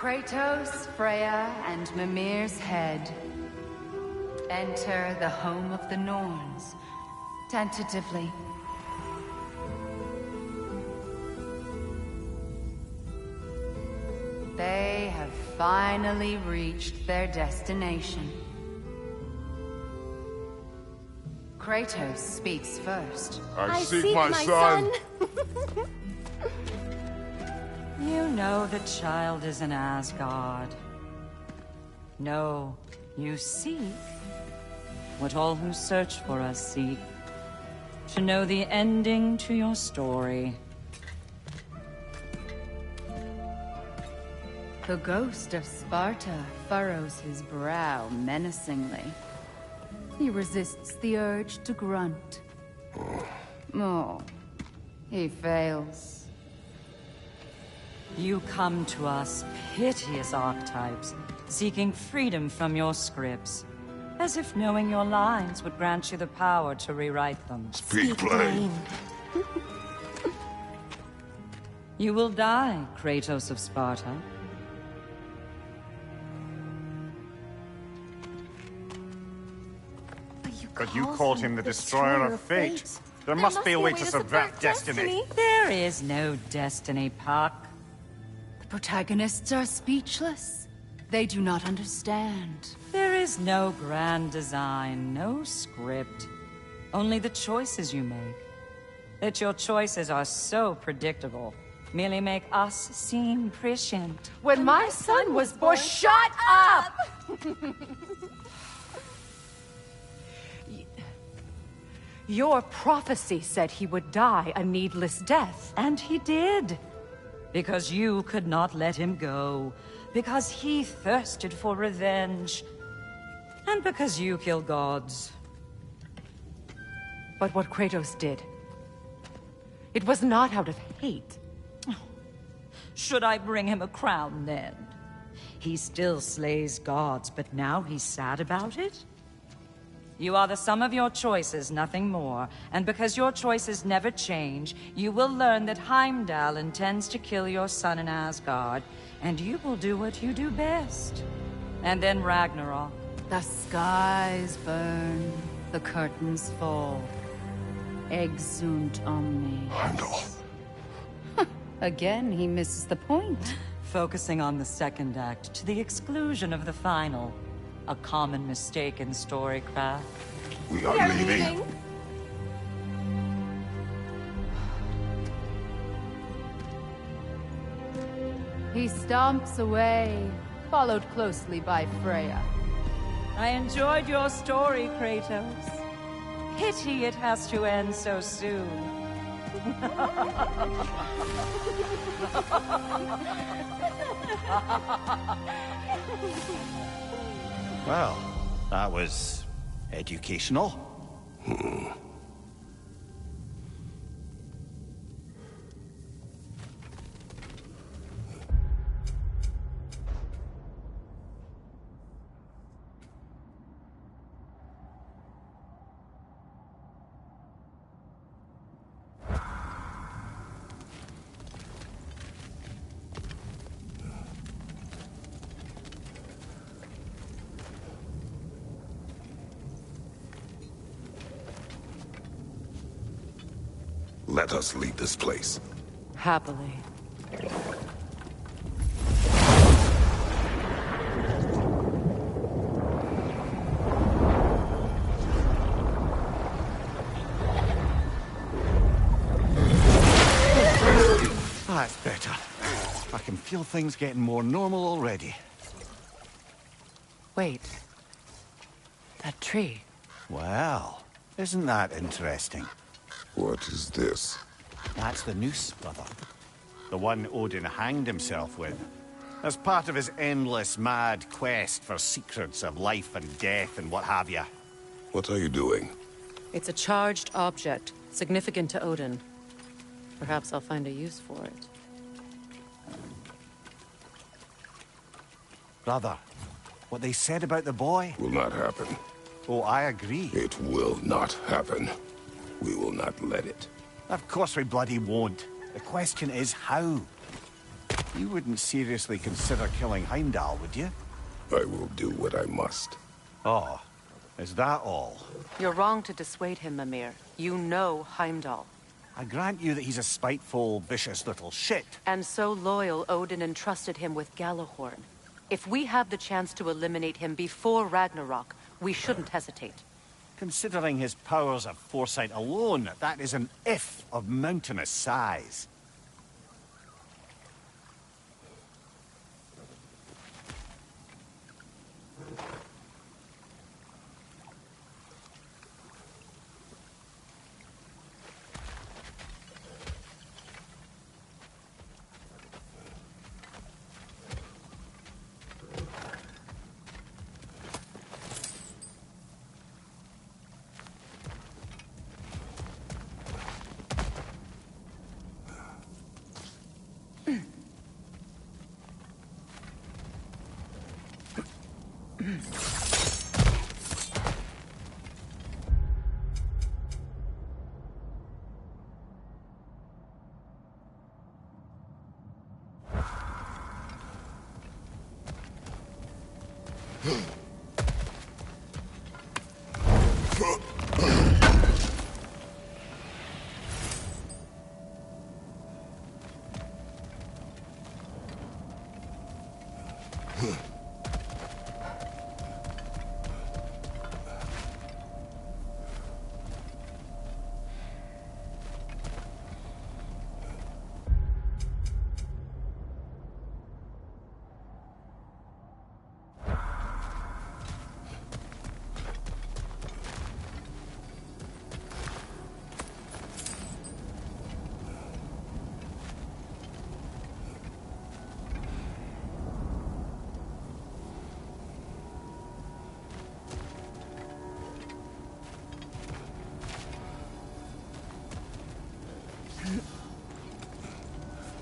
Kratos, Freya, and Mimir's head. Enter the home of the Norns, tentatively. They have finally reached their destination. Kratos speaks first. I seek my son. You know the child is in Asgard. No, you seek what all who search for us seek. To know the ending to your story. The ghost of Sparta furrows his brow menacingly. He resists the urge to grunt. Oh, he fails. You come to us, piteous archetypes, seeking freedom from your scripts. As if knowing your lines would grant you the power to rewrite them. Speak plain. You will die, Kratos of Sparta. But you called him the Destroyer of Fate. There must be a way to subvert destiny. There is no destiny, Puck. The protagonists are speechless. They do not understand. There is no grand design, no script. Only the choices you make. That your choices are so predictable, merely make us seem prescient. When my son was born, shut up! Your prophecy said he would die a needless death. And he did. Because you could not let him go. Because he thirsted for revenge. And because you kill gods. But what Kratos did, it was not out of hate. Should I bring him a crown then? He still slays gods, but now he's sad about it? You are the sum of your choices, nothing more. And because your choices never change, you will learn that Heimdall intends to kill your son in Asgard, and you will do what you do best. And then Ragnarok. The skies burn, the curtains fall. Exunt omnes. Heimdall. Again, he misses the point. Focusing on the second act to the exclusion of the final. A common mistake in storycraft. We are leaving. He stomps away, followed closely by Freya. I enjoyed your story, Kratos. Pity it has to end so soon. Well, that was educational. Let us leave this place. Happily. That's better. I can feel things getting more normal already. Wait. That tree. Well, isn't that interesting? What is this? That's the noose, brother. The one Odin hanged himself with. As part of his endless, mad quest for secrets of life and death and what have you. What are you doing? It's a charged object, significant to Odin. Perhaps I'll find a use for it. Brother, what they said about the boy? Will not happen. Oh, I agree. It will not happen. We will not let it. Of course we bloody won't. The question is how. You wouldn't seriously consider killing Heimdall, would you? I will do what I must. Oh, is that all? You're wrong to dissuade him, Mimir. You know Heimdall. I grant you that he's a spiteful, vicious little shit. And so loyal, Odin entrusted him with Galahorn. If we have the chance to eliminate him before Ragnarok, we shouldn't hesitate. Considering his powers of foresight alone, that is an if of mountainous size.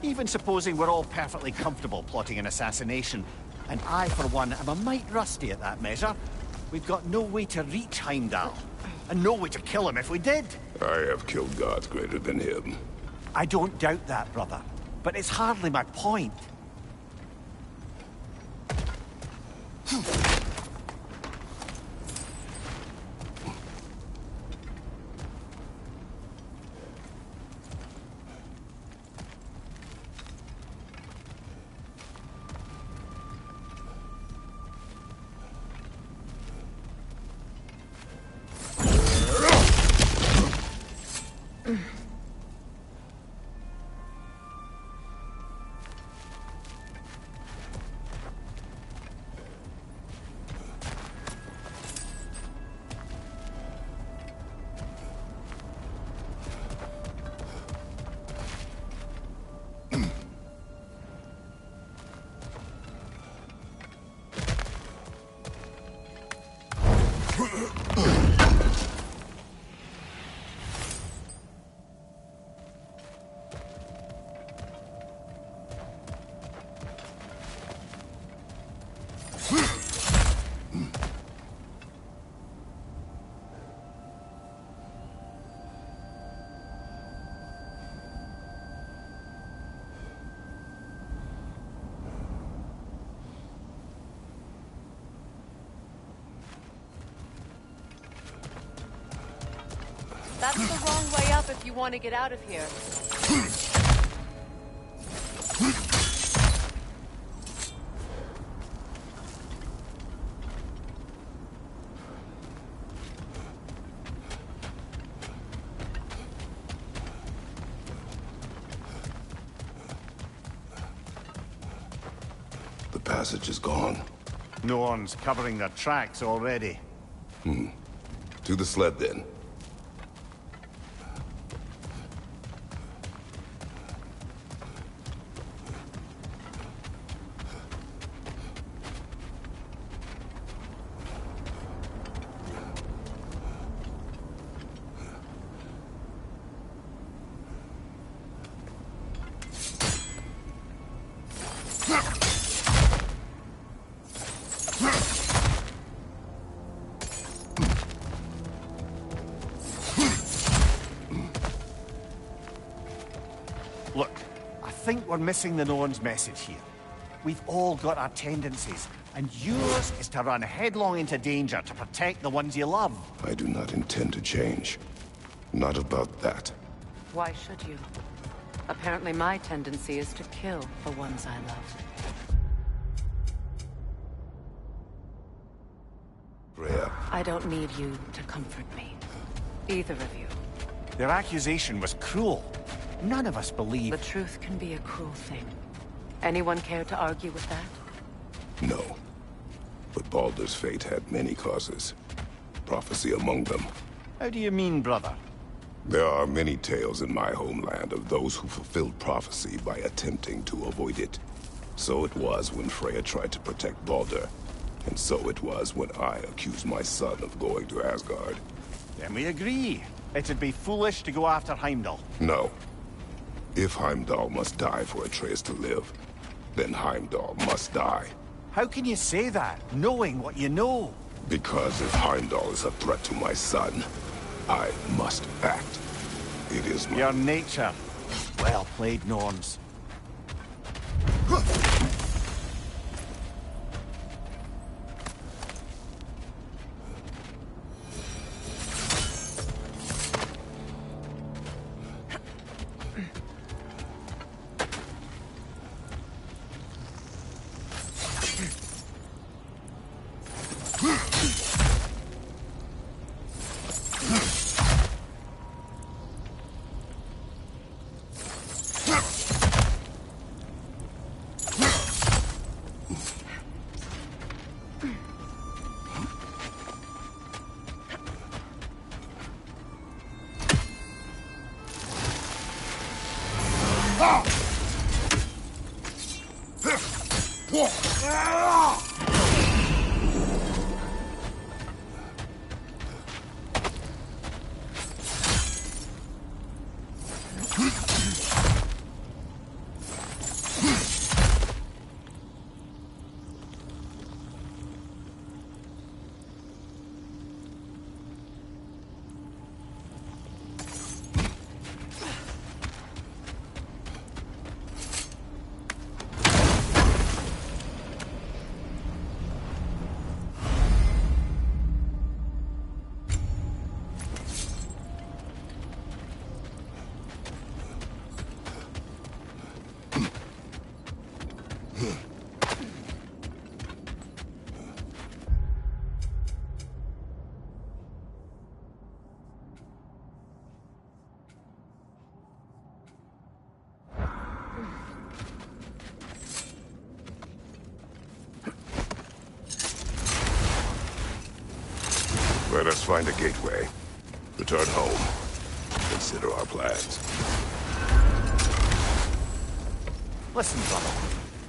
Even supposing we're all perfectly comfortable plotting an assassination, and I, for one, am a mite rusty at that measure, we've got no way to reach Heimdall, and no way to kill him if we did. I have killed gods greater than him. I don't doubt that, brother, but it's hardly my point. That's the wrong way up if you want to get out of here. The passage is gone. No one's covering their tracks already. To the sled, then. Look, I think we're missing the Norns' message here. We've all got our tendencies, and yours is to run headlong into danger to protect the ones you love. I do not intend to change. Not about that. Why should you? Apparently my tendency is to kill the ones I love. Freya. I don't need you to comfort me. Either of you. Their accusation was cruel. None of us believe... The truth can be a cruel thing. Anyone care to argue with that? No. But Baldur's fate had many causes. Prophecy among them. How do you mean, brother? There are many tales in my homeland of those who fulfilled prophecy by attempting to avoid it. So it was when Freya tried to protect Baldur. And so it was when I accused my son of going to Asgard. Then we agree. It'd be foolish to go after Heimdall. No. If Heimdall must die for Atreus to live, then Heimdall must die. How can you say that, knowing what you know? Because if Heimdall is a threat to my son, I must act. It is my... Your nature. Well played, Norns. Let us find a gateway. Return home. Consider our plans. Listen, brother.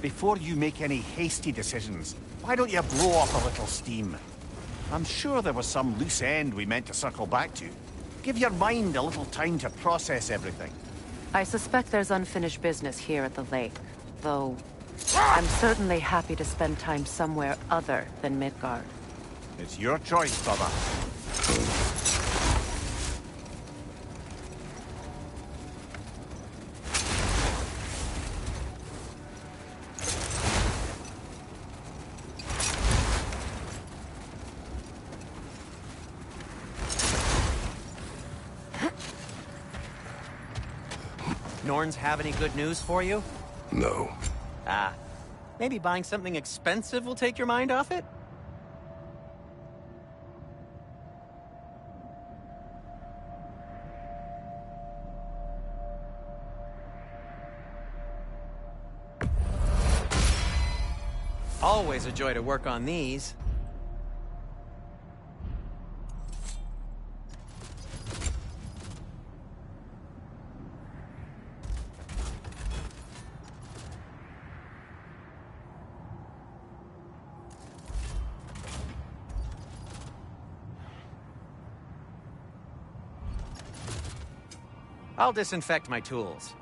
Before you make any hasty decisions, why don't you blow off a little steam? I'm sure there was some loose end we meant to circle back to. Give your mind a little time to process everything. I suspect there's unfinished business here at the lake, though I'm certainly happy to spend time somewhere other than Midgard. It's your choice, brother. Norns have any good news for you? No. Ah, maybe buying something expensive will take your mind off it? Always a joy to work on these. I'll disinfect my tools.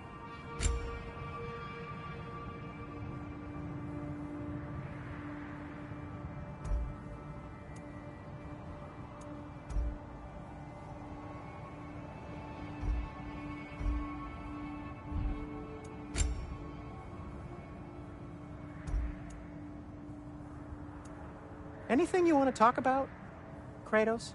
Anything you want to talk about, Kratos?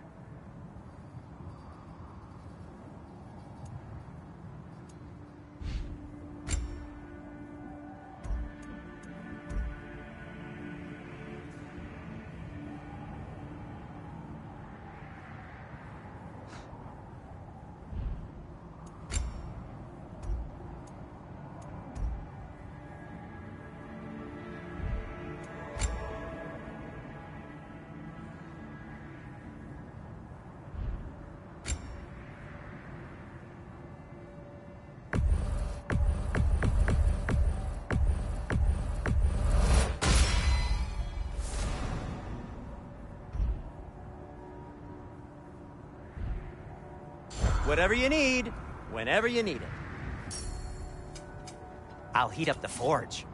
Whatever you need, whenever you need it. I'll heat up the forge.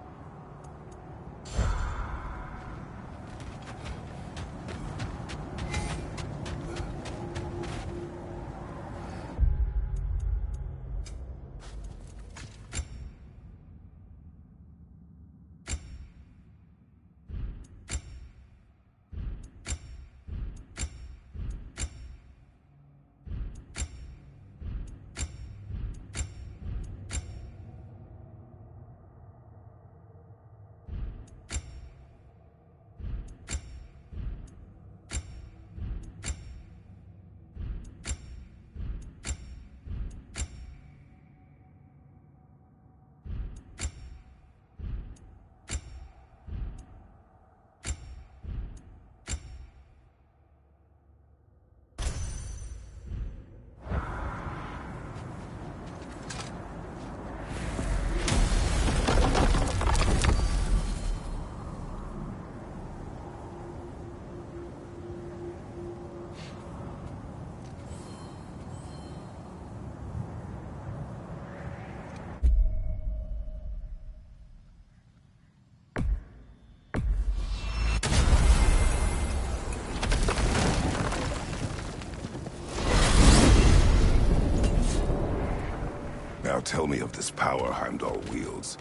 Now tell me of this power Heimdall wields.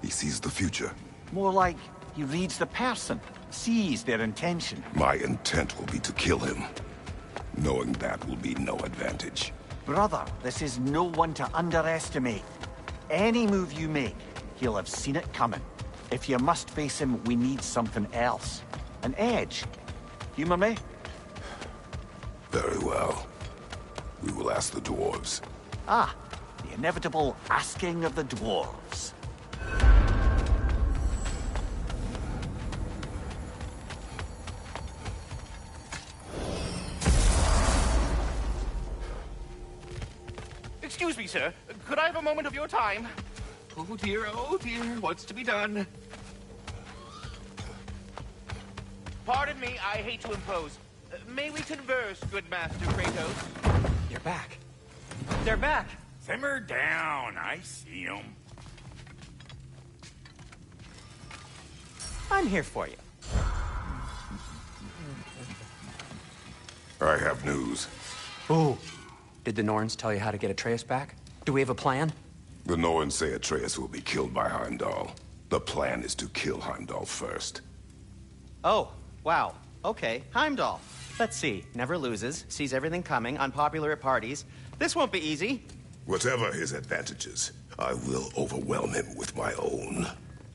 He sees the future. More like he reads the person, sees their intention. My intent will be to kill him. Knowing that will be no advantage. Brother, this is no one to underestimate. Any move you make, he'll have seen it coming. If you must face him, we need something else. An edge. Humor me? Very well. We will ask the dwarves. Ah, the inevitable asking of the dwarves. Excuse me, sir. Could I have a moment of your time? Oh dear, what's to be done? Pardon me, I hate to impose. May we converse, good Master Kratos? You're back. They're back. Simmer down. I see them. I'm here for you. I have news. Ooh. Did the Norns tell you how to get Atreus back? Do we have a plan? The Norns say Atreus will be killed by Heimdall. The plan is to kill Heimdall first. Oh, wow. Okay, Heimdall. Let's see. Never loses, sees everything coming, unpopular at parties. This won't be easy. Whatever his advantages, I will overwhelm him with my own.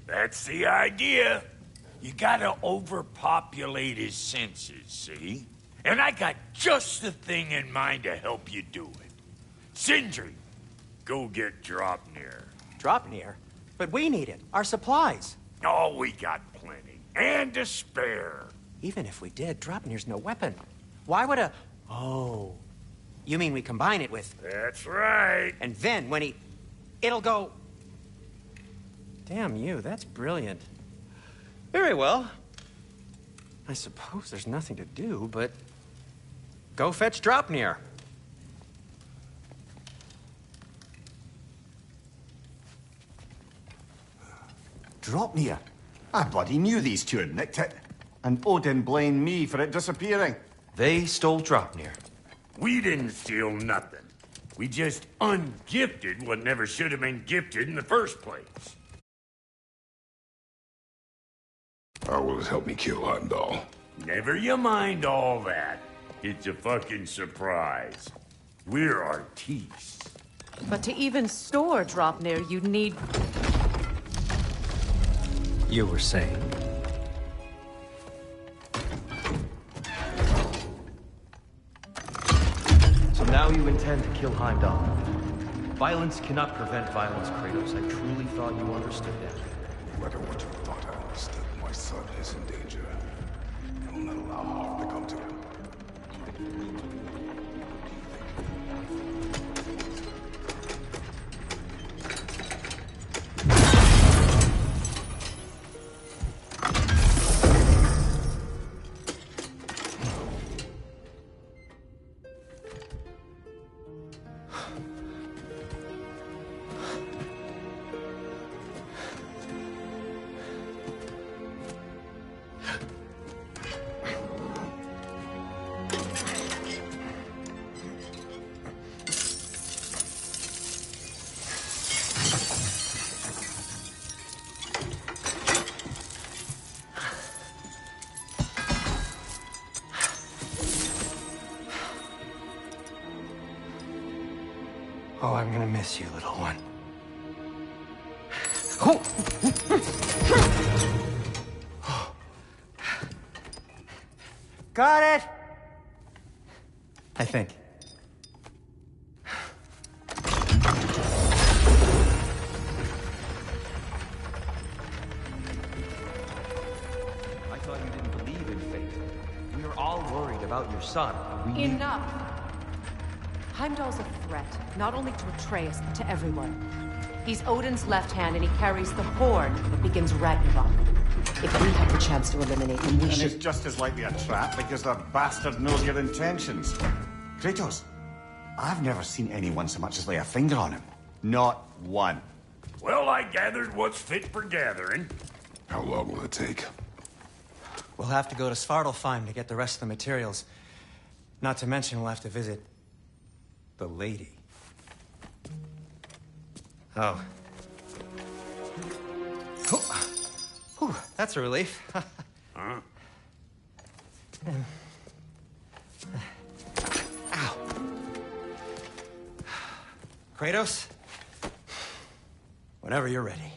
That's the idea. You gotta overpopulate his senses, see? And I got just the thing in mind to help you do it. Sindri, go get Draupnir. Draupnir? But we need it. Our supplies. Oh, we got plenty. And to spare. Even if we did, Draupnir's no weapon. Why would a... Oh. You mean we combine it with... That's right. And then when he... It'll go... Damn you, that's brilliant. Very well. I suppose there's nothing to do, but... Go fetch Draupnir. Draupnir? I bloody knew these two had nicked it. And Odin blamed me for it disappearing. They stole Draupnir. We didn't steal nothing. We just ungifted what never should have been gifted in the first place. How will it help me kill Heimdall? Never you mind all that. It's a fucking surprise. We're artistes. But to even store Draupnir, you'd need... You were saying? So now you intend to kill Heimdall. Violence cannot prevent violence, Kratos. I truly thought you understood that. No matter what you thought I understood, my son is in danger. I will not allow harm to come to him. Oh, I'm gonna miss you, little one. Got it! I think. I thought you didn't believe in fate. We were all worried about your son. Enough! Heimdall's a threat, not only to Atreus, but to everyone. He's Odin's left hand, and he carries the horn that begins Ragnarok. If we have the chance to eliminate him, we should... And it's just as likely a trap because the bastard knows your intentions. Kratos, I've never seen anyone so much as lay a finger on him. Not one. Well, I gathered what's fit for gathering. How long will it take? We'll have to go to Svartalfheim to get the rest of the materials. Not to mention we'll have to visit... the lady. Oh. Whew, that's a relief. Huh? Ow. Kratos? Whenever you're ready.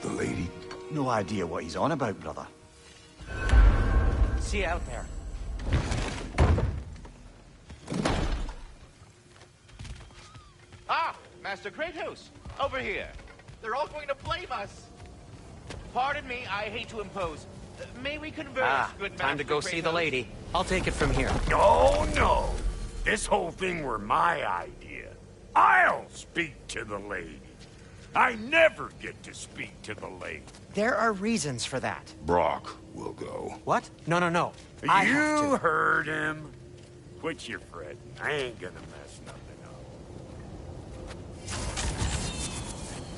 The lady? No idea what he's on about, brother. See you out there. Ah, Master Kratos, over here. They're all going to blame us. Pardon me, I hate to impose. May we converse, good Master time to go Kratos? see the lady. I'll take it from here. Oh, no. This whole thing were my idea. I'll speak to the lady. I never get to speak to the lady. There are reasons for that. Brock will go. What? No, no, no. I have You to. heard him. Quit your fretting. I ain't gonna mess nothing up.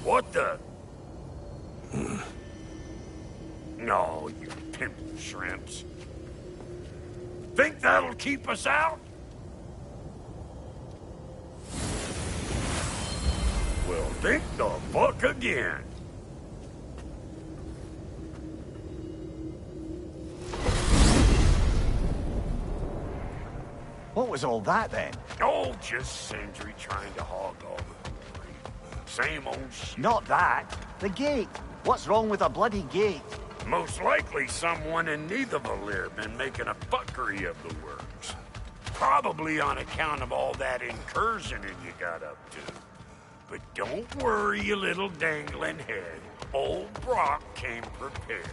What the? No, you pimp shrimps. Think that'll keep us out? Well, think the fuck again. What was all that then? Oh, just Sindri trying to hog all the glory. Same old shit. Not that. The gate. What's wrong with a bloody gate? Most likely someone in Nidavellir been making a fuckery of the works. Probably on account of all that incursioning you got up to. But don't worry, you little dangling head. Old Brock came prepared.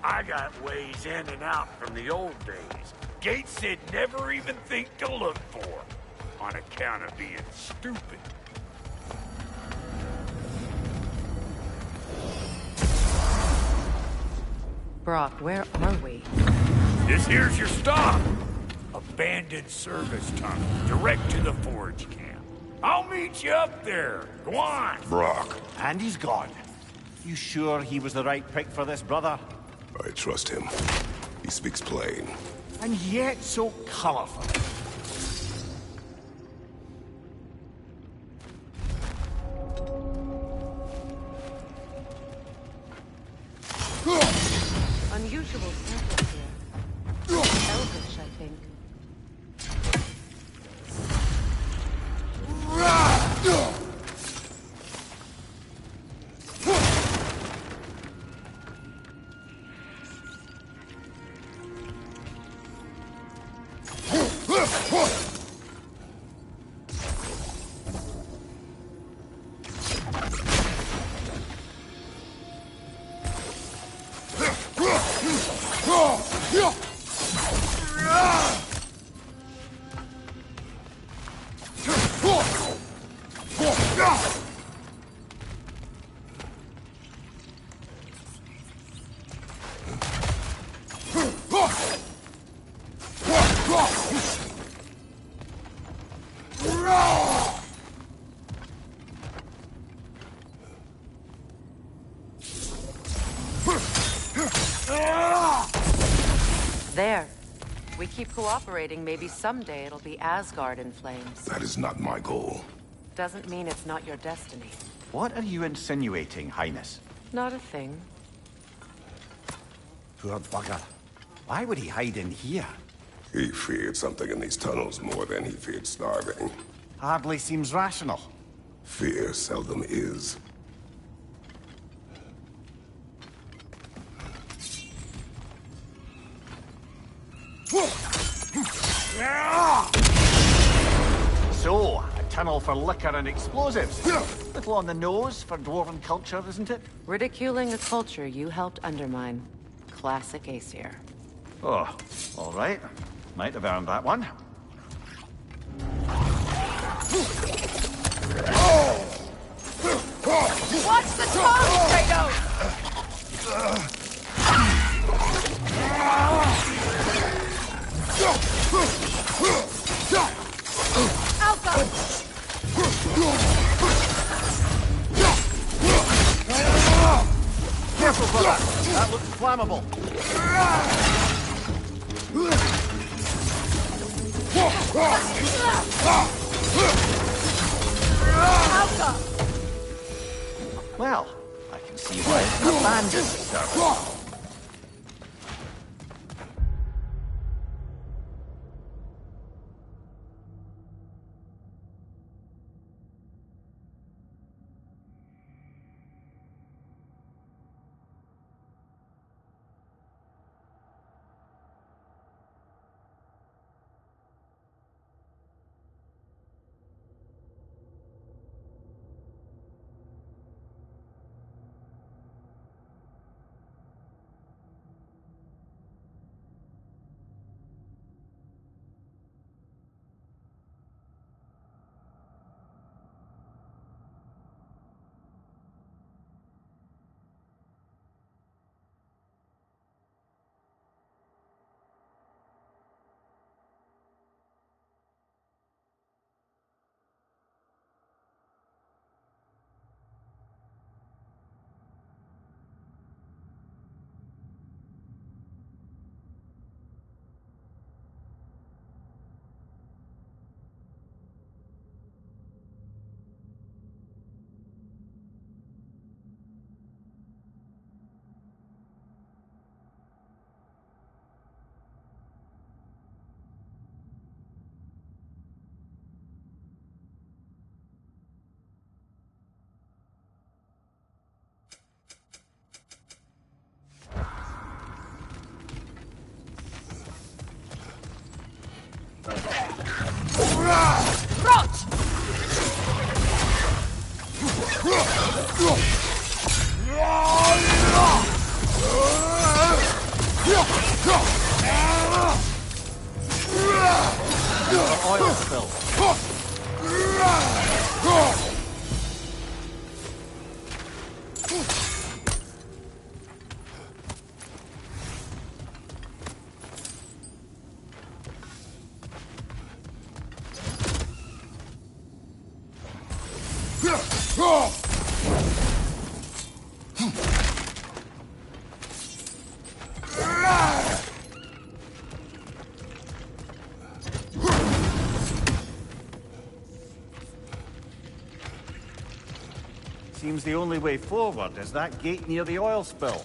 I got ways in and out from the old days. Gates they'd never even think to look for, on account of being stupid. Brock, where are we? This here's your stop. Abandoned service tunnel, direct to the forge camp. I'll meet you up there. Go on. Brock. And he's gone. You sure he was the right pick for this, brother? I trust him. He speaks plain. And yet so colorful. Unusual samples here. Elvish, I think. There. We keep cooperating, maybe someday it'll be Asgard in flames. That is not my goal. Doesn't mean it's not your destiny. What are you insinuating, Highness? Not a thing. Poor bugger. Why would he hide in here? He feared something in these tunnels more than he feared starving. Hardly seems rational. Fear seldom is. So, a tunnel for liquor and explosives. Little on the nose for dwarven culture, isn't it? Ridiculing a culture you helped undermine. Classic Aesir. Oh, all right. Might have earned that one. Watch the tongue, Kratos! Alpha! Careful, brother. That looks flammable. Alpha! Well, I can see why it's abandoned the service. Oil spill. Seems the only way forward is that gate near the oil spill.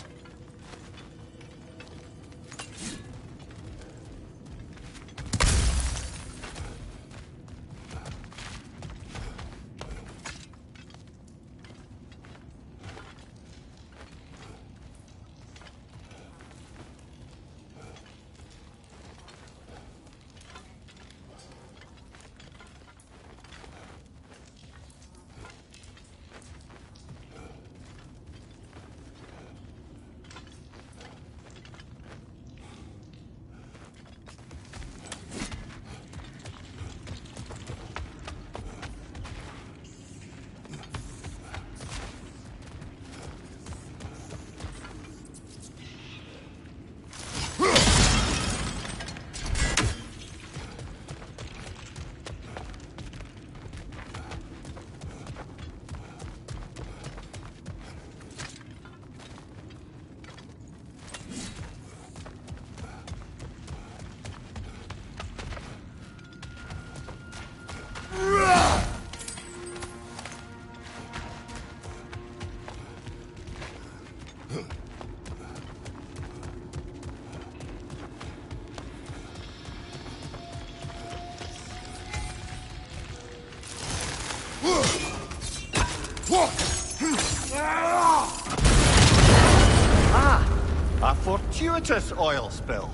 Fortuitous oil spill.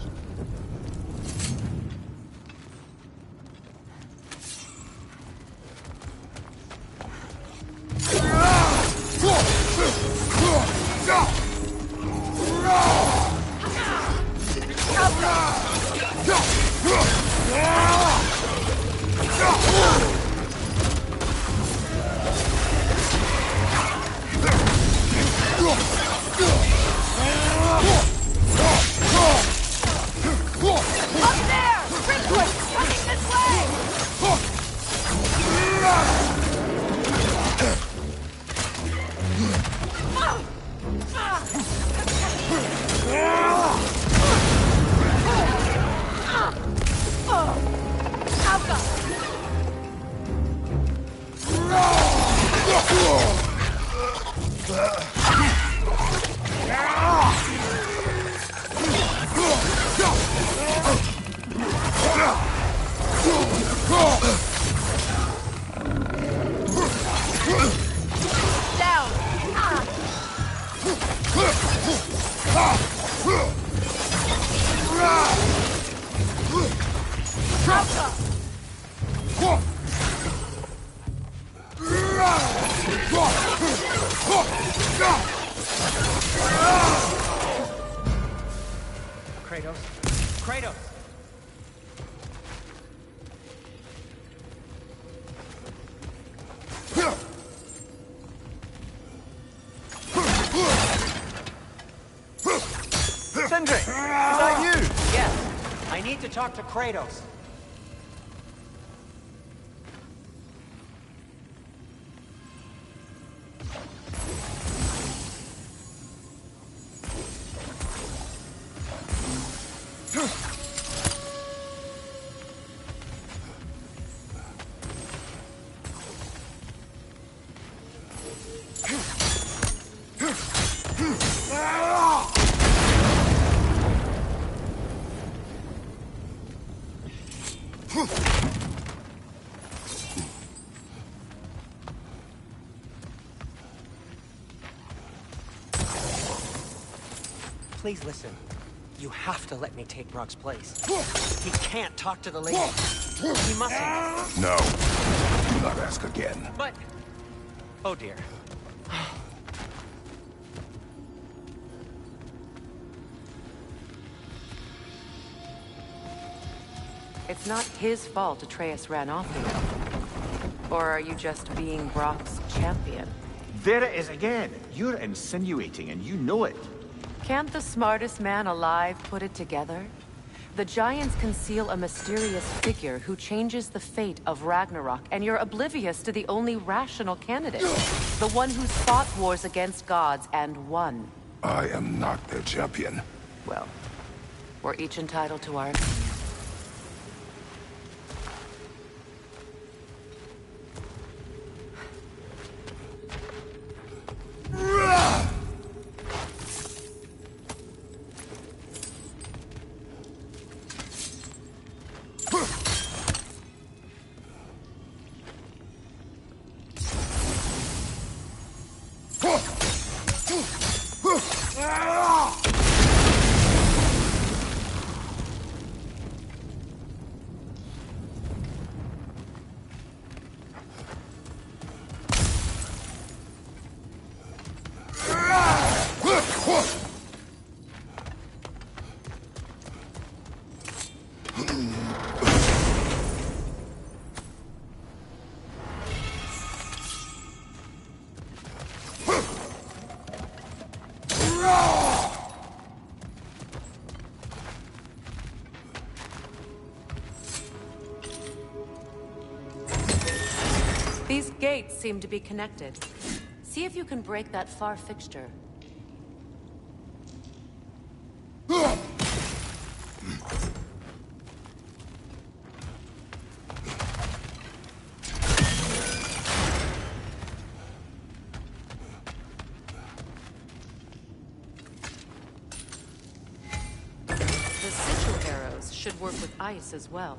Kratos! Sindri, is that you? Yes, I need to talk to Kratos. Please listen. You have to let me take Brock's place. He can't talk to the lady. He mustn't. No. Do not ask again. But... Oh dear. It's not his fault Atreus ran off here. Or are you just being Brock's champion? There it is again. You're insinuating and you know it. Can't the smartest man alive put it together? The Giants conceal a mysterious figure who changes the fate of Ragnarok, and you're oblivious to the only rational candidate. The one who's fought wars against gods and won. I am not their champion. Well, we're each entitled to our opinion. These gates seem to be connected. See if you can break that far fixture. The sigil arrows should work with ice as well.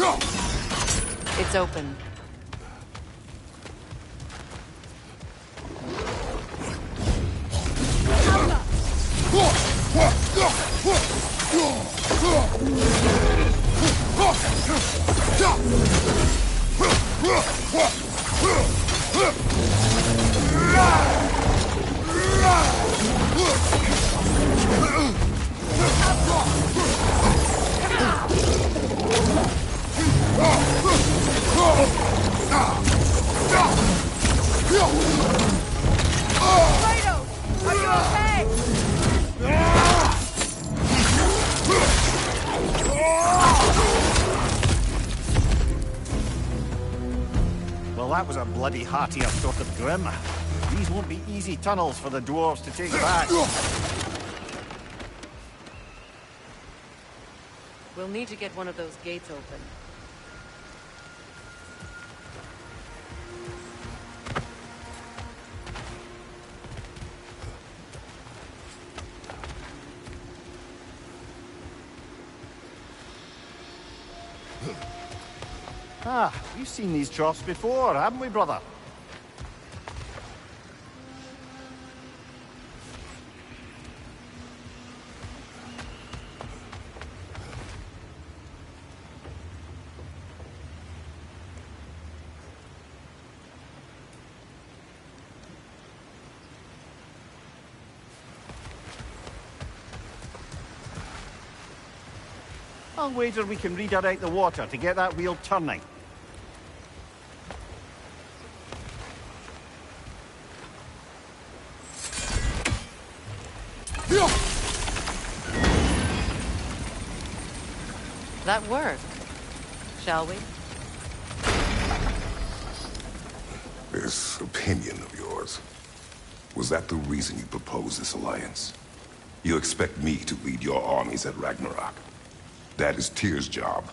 It's open. Kratos, are you okay? Well, that was a bloody heartier sort of grim. These won't be easy tunnels for the dwarves to take back. We'll need to get one of those gates open. Ah, we've seen these troughs before, haven't we, brother? I'll wager we can redirect the water to get that wheel turning. That work, shall we? This opinion of yours, was that the reason you proposed this alliance? You expect me to lead your armies at Ragnarok? That is Tyr's job,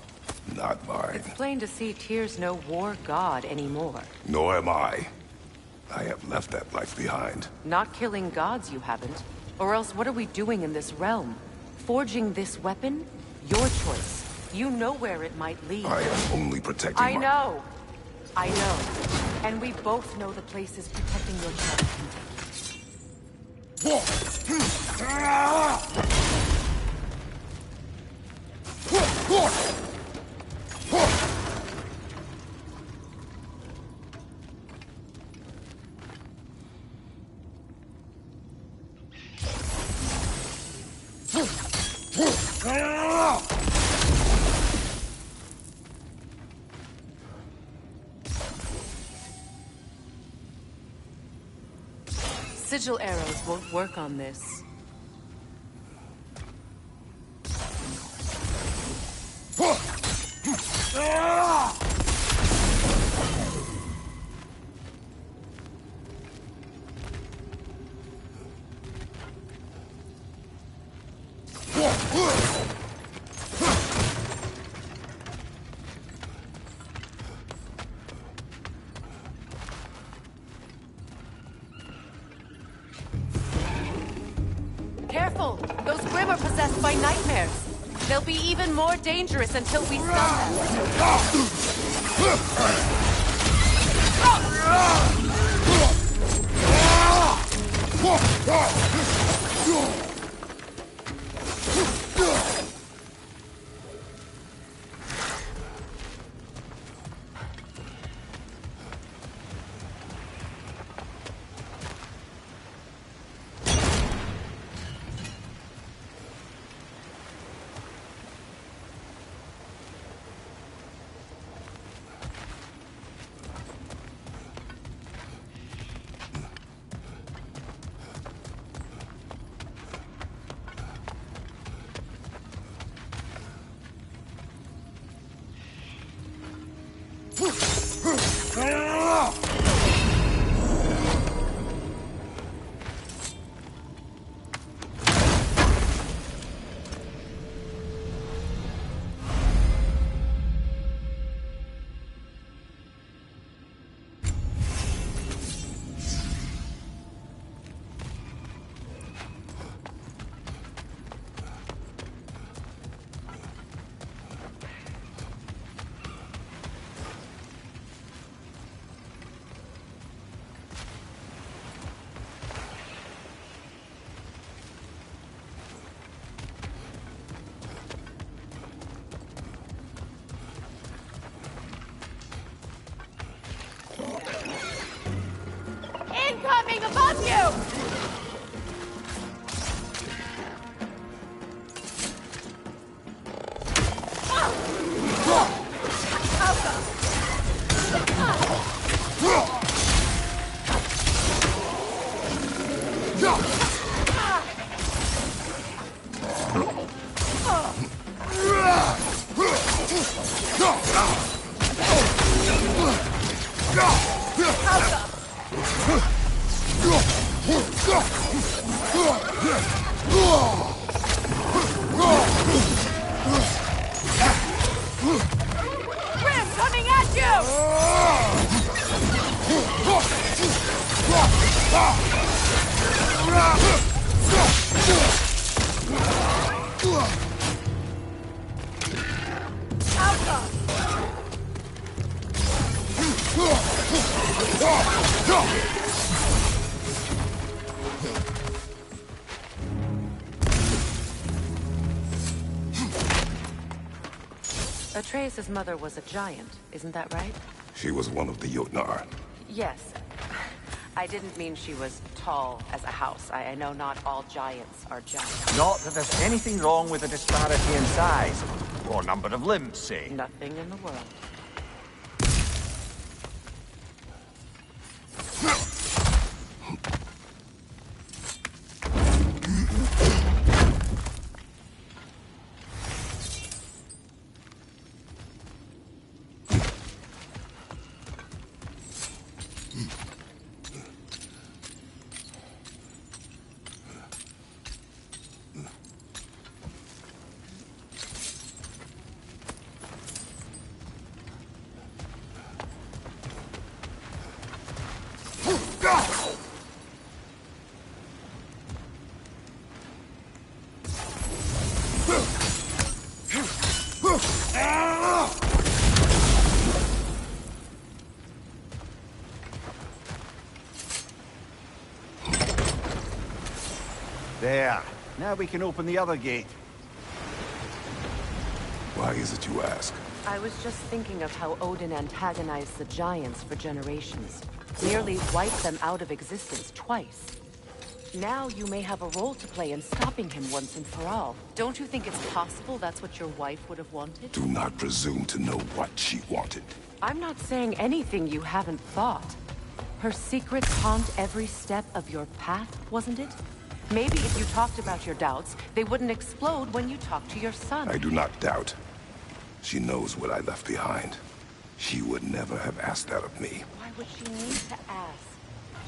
not mine. It's plain to see Tyr's no war god anymore. Nor am I. I have left that life behind. Not killing gods, you haven't. Or else what are we doing in this realm? Forging this weapon? Your choice. You know where it might lead. I am only protecting I know. I know. And we both know the place is protecting your Sigil arrows won't work on this. Careful! Those Grim are possessed by nightmares. They'll be even more dangerous until we stun them. above you! Grim coming at you! Atreus' mother was a giant, isn't that right? She was one of the Jotnar. Yes. I didn't mean she was tall as a house. I know not all giants are giants. Not that there's anything wrong with the disparity in size, or number of limbs, say. Nothing in the world. There. Now we can open the other gate. Why is it you ask? I was just thinking of how Odin antagonized the giants for generations. Nearly wiped them out of existence twice. Now you may have a role to play in stopping him once and for all. Don't you think it's possible that's what your wife would have wanted? Do not presume to know what she wanted. I'm not saying anything you haven't thought. Her secrets haunt every step of your path, wasn't it? Maybe if you talked about your doubts, they wouldn't explode when you talked to your son. I do not doubt. She knows what I left behind. She would never have asked that of me. Why would she need to ask?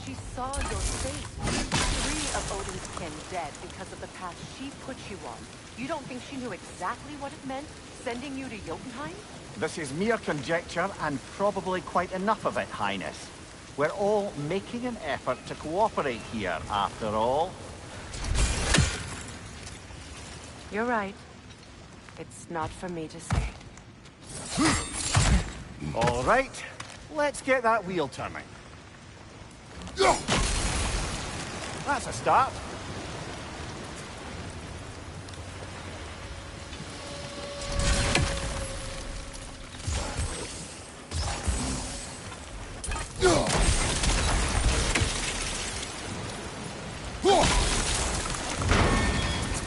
She saw your fate. 3 of Odin's kin dead because of the path she put you on. You don't think she knew exactly what it meant, sending you to Jotunheim? This is mere conjecture, and probably quite enough of it, Highness. We're all making an effort to cooperate here, after all. You're right. It's not for me to say. All right, let's get that wheel turning. That's a start.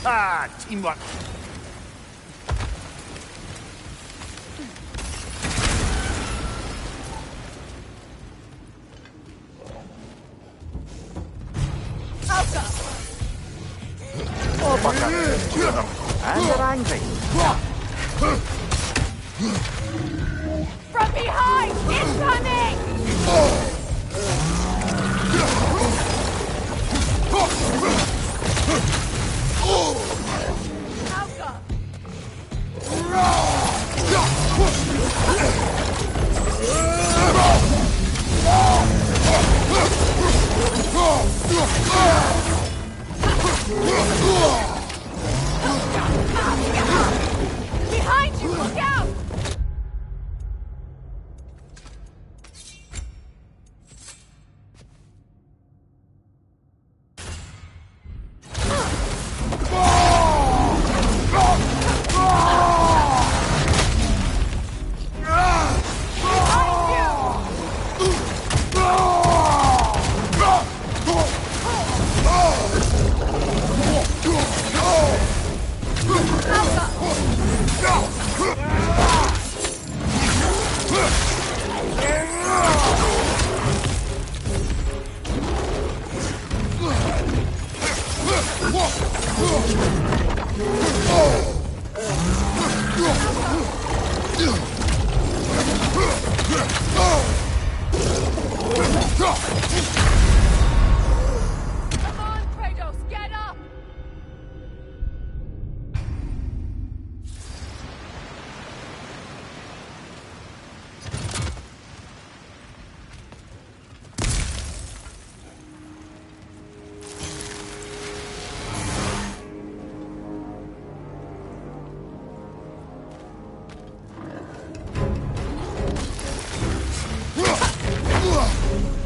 Ah, teamwork. Oh, bugger. There's 2 of them. And they're angry. From behind! Incoming! Behind you! Look out! on, Kratos, get up!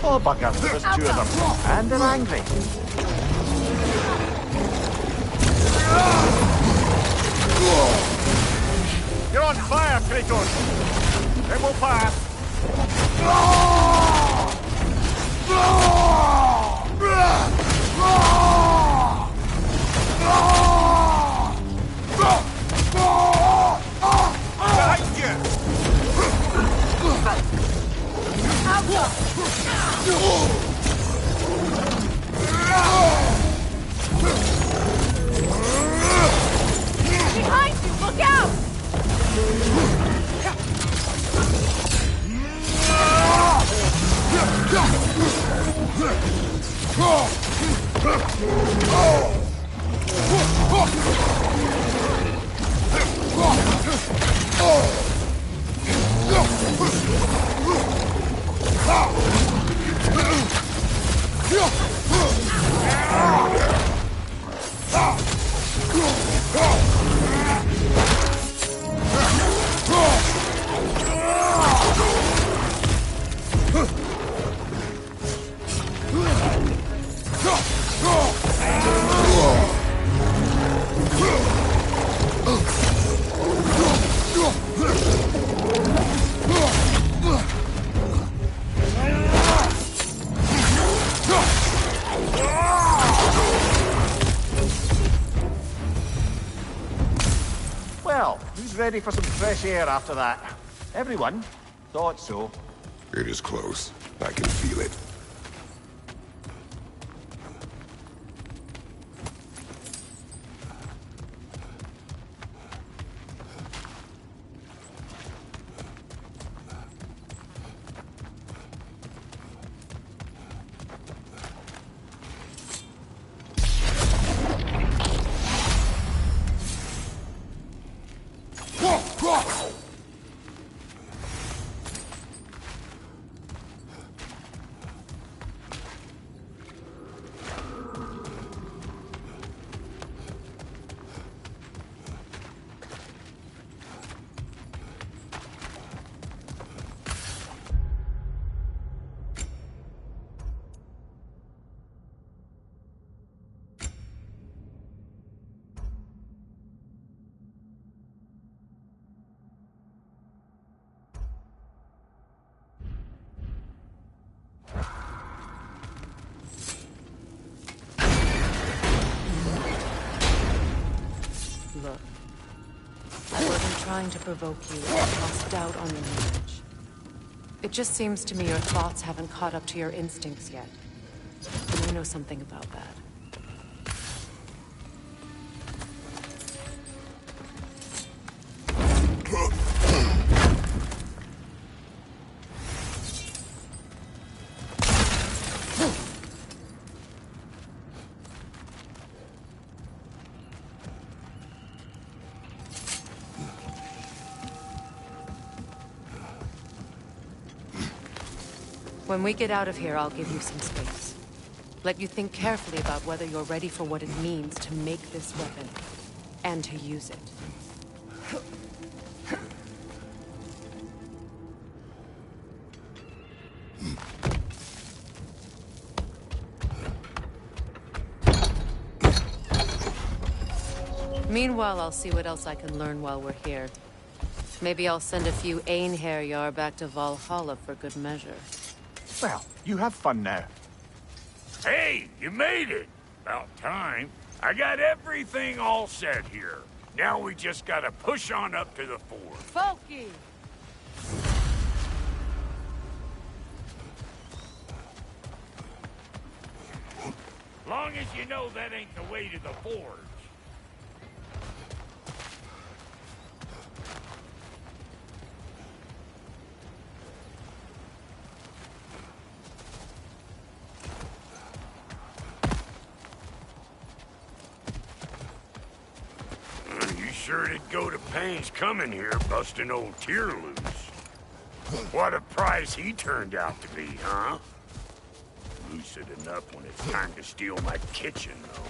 Oh, bugger, there's two of them. And they're angry. You're on fire, Kratos! It will pass. Behind you! Behind you, look out! Well, who's ready for some fresh air after that? Everyone? Thought so. It is close. I can feel it. Look, I wasn't trying to provoke you or cast doubt on your knowledge. It just seems to me your thoughts haven't caught up to your instincts yet. And I know something about that. When we get out of here, I'll give you some space. Let you think carefully about whether you're ready for what it means to make this weapon, and to use it. Meanwhile, I'll see what else I can learn while we're here. Maybe I'll send a few Einherjar back to Valhalla for good measure. Well, you have fun now. Hey, you made it! About time. I got everything all set here. Now we just gotta push on up to the fort. Folky! Long as you know that ain't the way to the forge. sure it'd go to pains coming here, busting old Tyr loose. What a prize he turned out to be, huh? Lucid enough when it's time to steal my kitchen, though.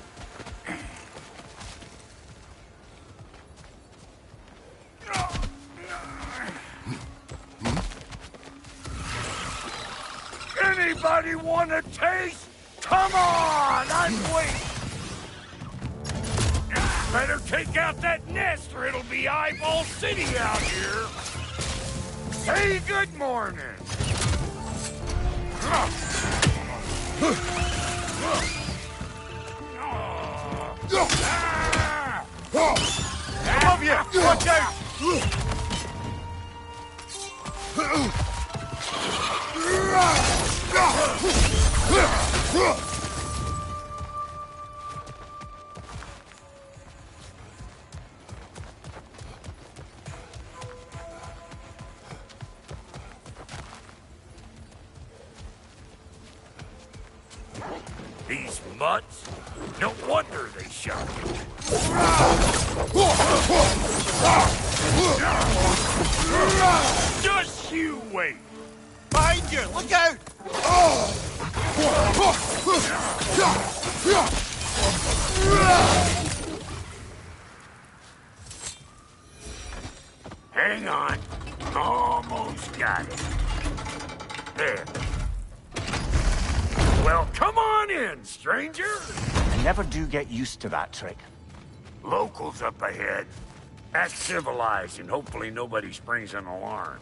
Anybody want a taste? Come on! I'm waiting! Better take out that nest or it'll be Eyeball City out here! Hey, good morning! Above you! Watch out! These mutts? No wonder they shot you. Just you wait! Behind you! Look out! Hang on. Almost got it. There. Well, come on in, stranger! I never do get used to that trick. Locals up ahead. Act civilized, and hopefully nobody springs an alarm.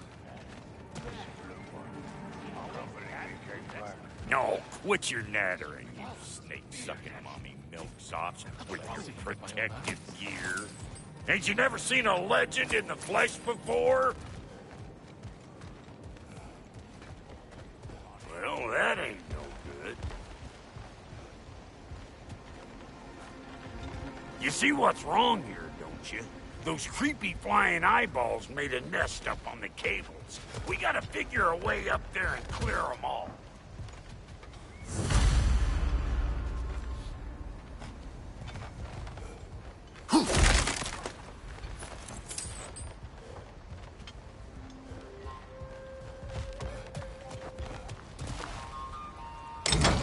No, quit your nattering, you snake-sucking mommy milksops with your protective gear. Ain't you never seen a legend in the flesh before? Well, that ain't no good. You see what's wrong here, don't you? Those creepy flying eyeballs made a nest up on the cables. We gotta figure a way up there and clear them all.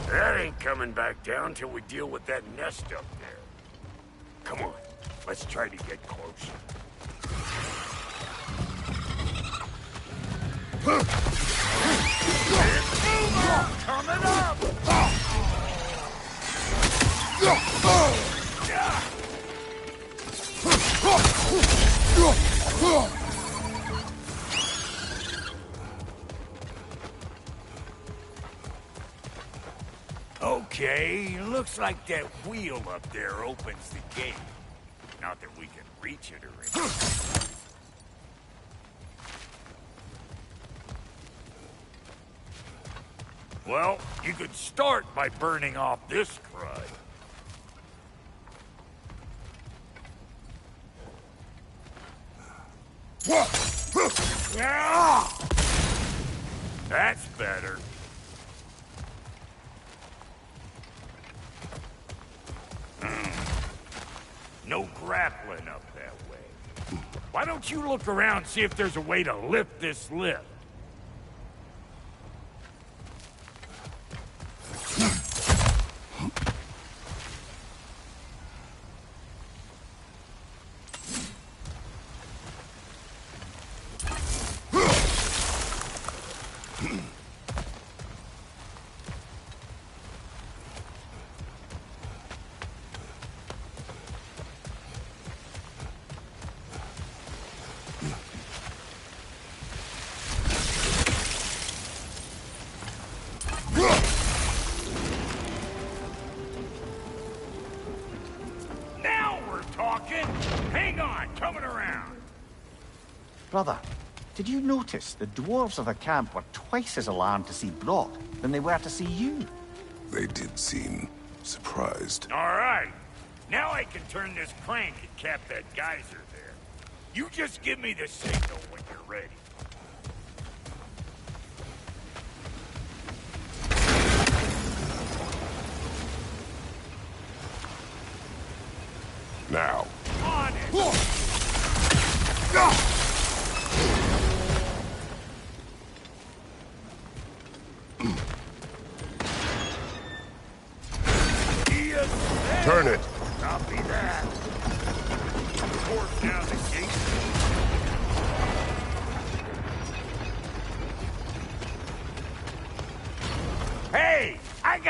That ain't coming back down till we deal with that nest up there. Come on, let's try to get closer. Coming up! Okay, looks like that wheel up there opens the gate. Not that we can reach it or anything. Well, you could start by burning off this crud. That's better. No grappling up that way. Why don't you look around and see if there's a way to lift this lift? Brother, did you notice the dwarves of the camp were twice as alarmed to see Brock than they were to see you? They did seem surprised. All right. Now I can turn this crank and cap that geyser there. You just give me the signal when you're ready. Now. On it!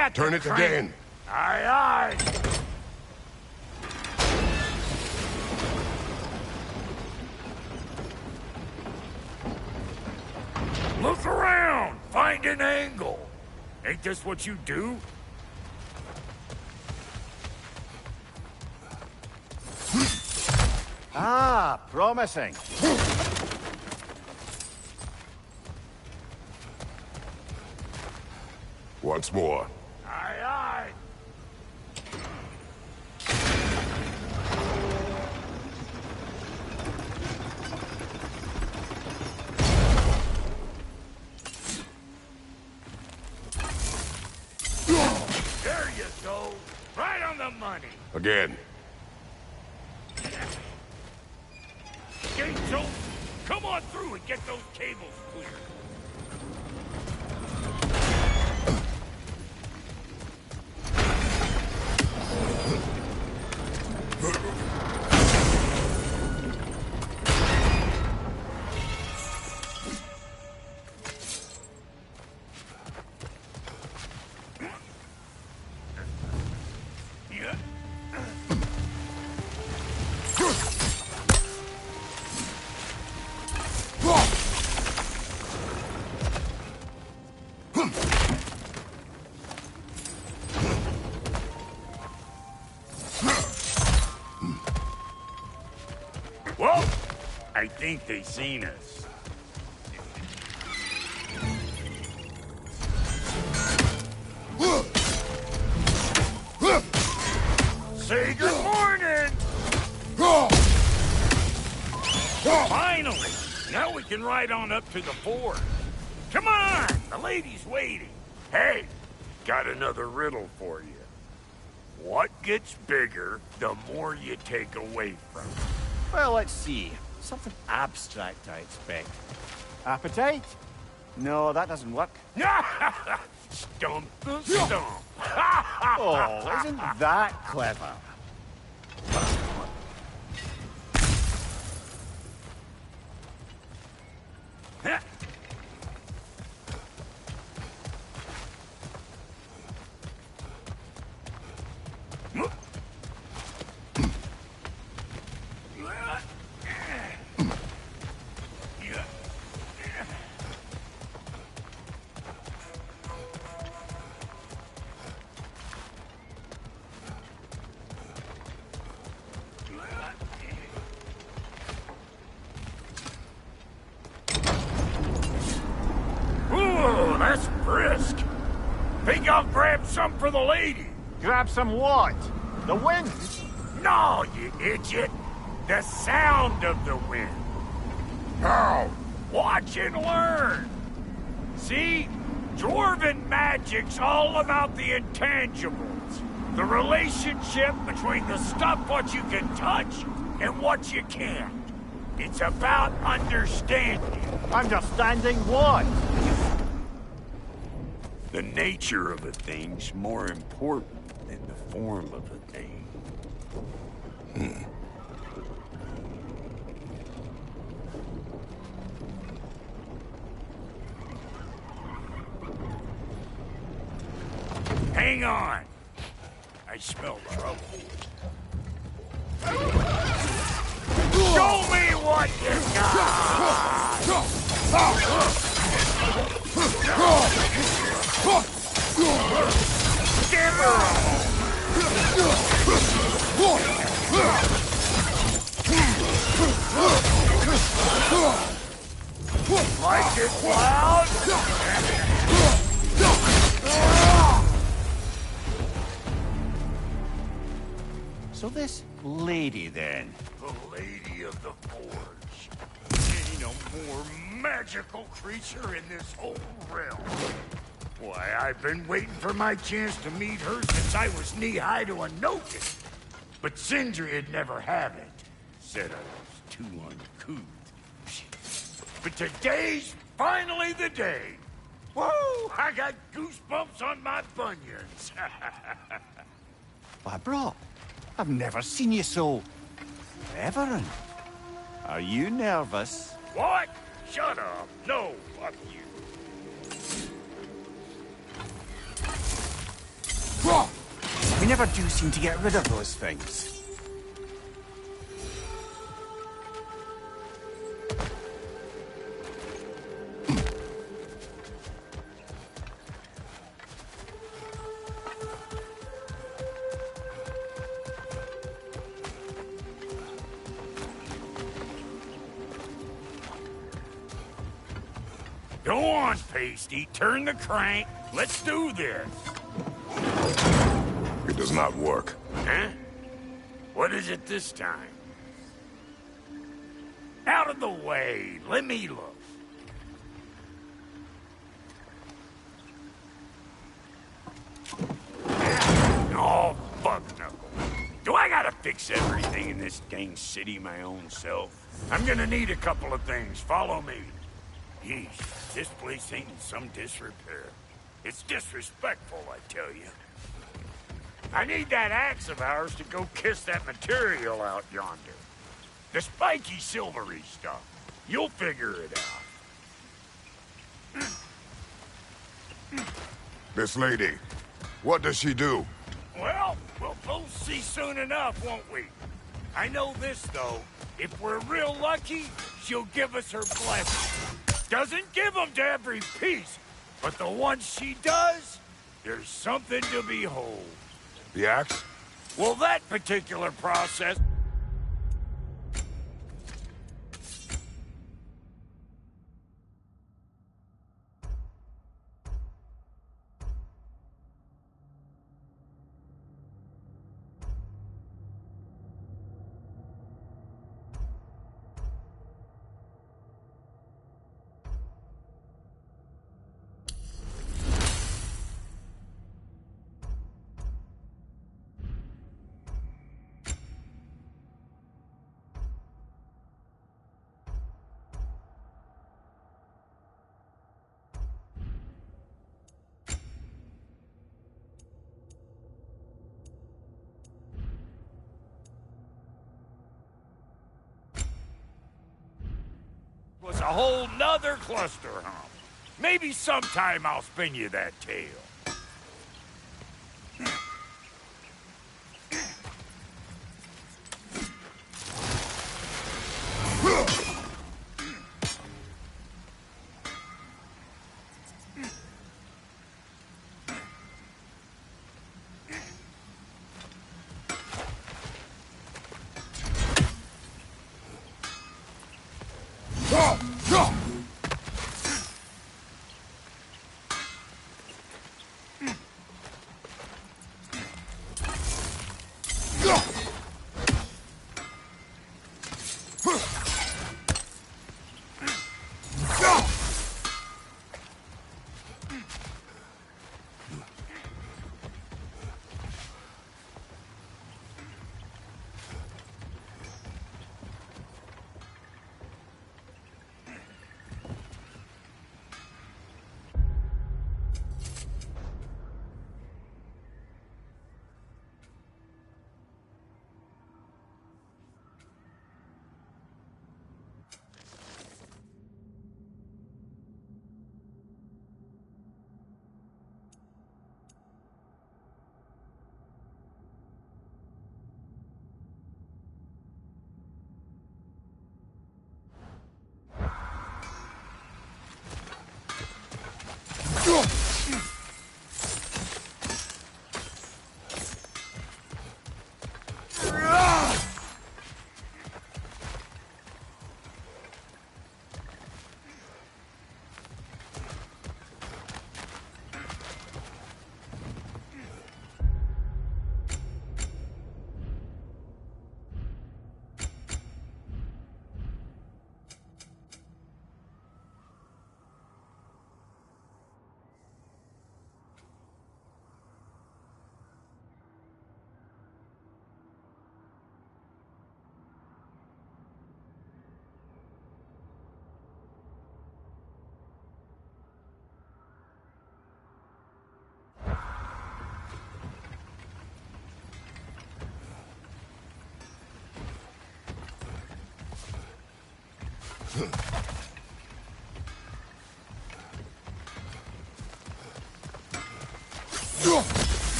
got Turn the it crank. again. Aye, aye. Look around. Find an angle. Ain't this what you do? Ah, promising. Once more. Aye, aye. There you go. Right on the money. Again. Gates open. Come on through and get those cables clear. Well, I think they seen us. Say good morning! Finally! Now we can ride on up to the fort. Come on! The lady's waiting. Hey, got another riddle for you. What gets bigger the more you take away from it? Well, let's see. Something abstract, I expect. Appetite? No, that doesn't work. Stump the stump. Oh, isn't that clever? Ooh, that's brisk. Think I'll grab some for the lady. Grab some what? The wind? No, you idiot. The sound of the wind. How? Watch and learn. See? Dwarven magic's all about the intangibles. The relationship between the stuff what you can touch and what you can't. It's about understanding. Understanding what? The nature of a thing's more important than the form of a thing. Hang on. I smell trouble. Show me what you got! Give like it loud? So this lady, then? The Lady of the Forge. Ain't no more magical creature in this whole realm. Why, I've been waiting for my chance to meet her since I was knee-high to a notice. But Sindri'd never have it. Said I was too uncouth. But today's finally the day. Woo! I got goosebumps on my bunions. Why, bro, I've never seen you so... reverent. Are you nervous? What? Shut up. No, fuck you. We never do seem to get rid of those things. Go on, Pasty. Turn the crank. Let's do this. It does not work. Huh? What is it this time? Out of the way. Let me look. Oh, fuck no. Do I gotta fix everything in this dang city my own self? I'm gonna need a couple of things. Follow me. Yeesh, this place ain't in some disrepair. It's disrespectful, I tell you. I need that axe of ours to go kiss that material out yonder. The spiky, silvery stuff. You'll figure it out. This lady, what does she do? Well, we'll both see soon enough, won't we? I know this, though. If we're real lucky, she'll give us her blessing. Doesn't give them to every piece, but the ones she does, there's something to behold. The axe? Well, that particular process... was a whole nother cluster hump. Maybe sometime I'll spin you that tale.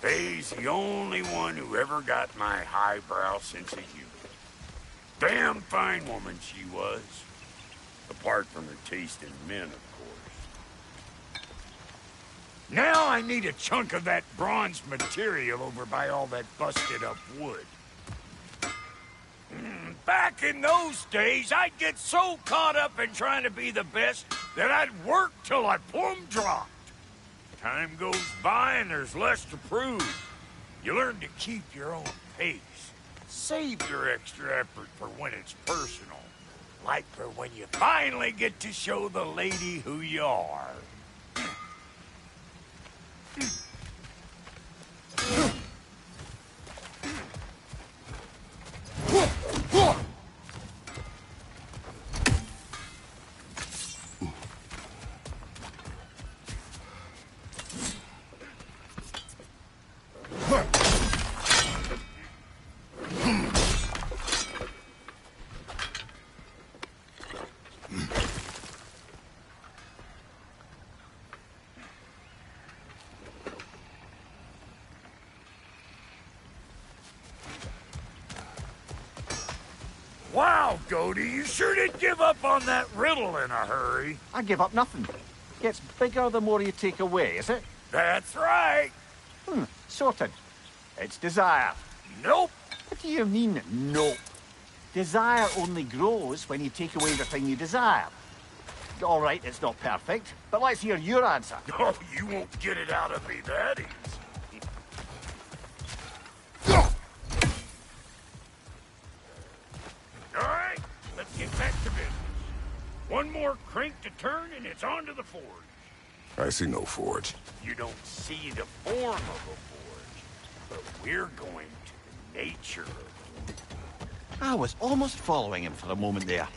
Faye's the only one who ever got my highbrow sense of humor. Damn fine woman she was. Apart from her taste in men, of course. Now I need a chunk of that bronze material over by all that busted up wood. Back in those days, I'd get so caught up in trying to be the best that I'd work till I plumb dropped. Time goes by and there's less to prove. You learn to keep your own pace. Save your extra effort for when it's personal. Like for when you finally get to show the lady who you are. Wow, Goaty, you sure did give up on that riddle in a hurry. I give up nothing. Gets bigger the more you take away, is it? That's right. Sorted. It's desire. Nope. What do you mean, nope? Desire only grows when you take away the thing you desire. All right, it's not perfect, but let's hear your answer. Oh, you won't get it out of me that easy. All right, let's get back to business. One more crank to turn and it's on to the forge. I see no forge. You don't see the form of a forge, but we're going to the nature of it. I was almost following him for a moment there.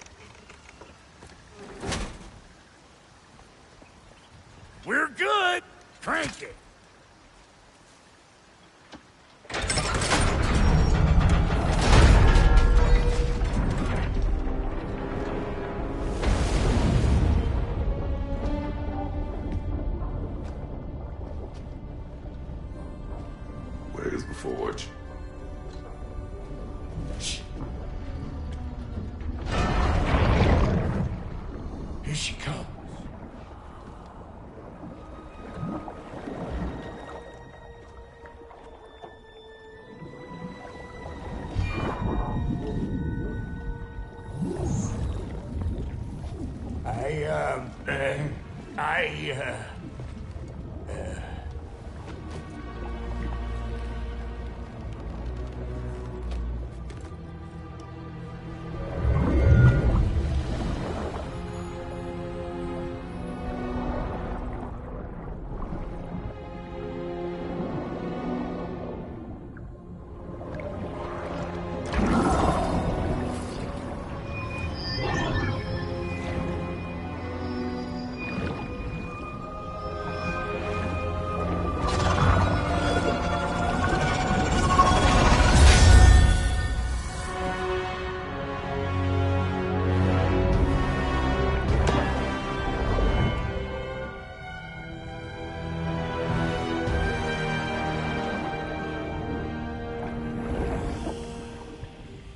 We're good. Crank it. Where's the forge? Here she comes.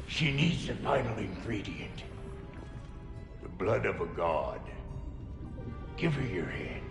She needs the final ingredient. The blood of a god. Give her your hand.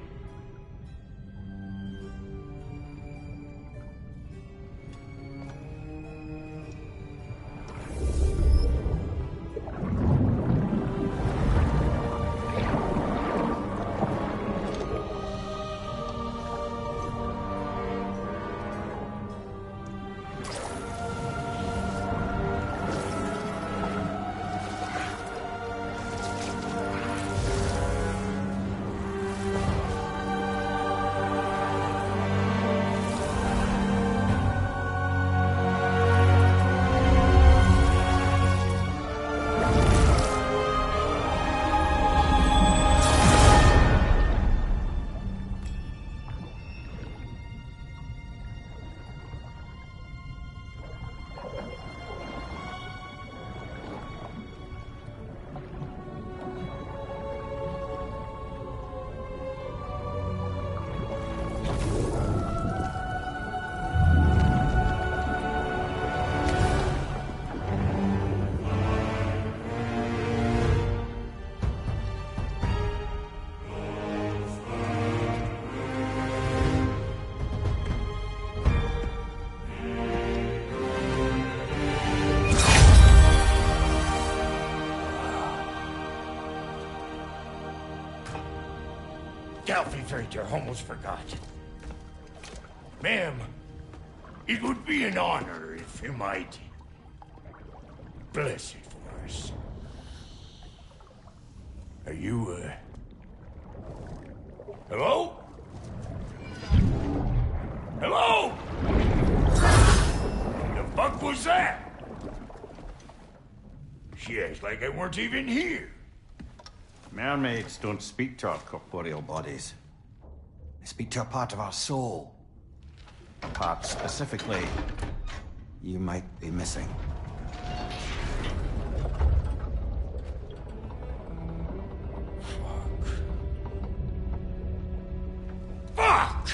selfie traitor, almost forgot. Ma'am, it would be an honor if you might bless it for us. Are you, hello? Hello? The fuck was that? She acts like I weren't even here. Mermaids don't speak to our corporeal bodies. They speak to a part of our soul. A part specifically you might be missing. Fuck!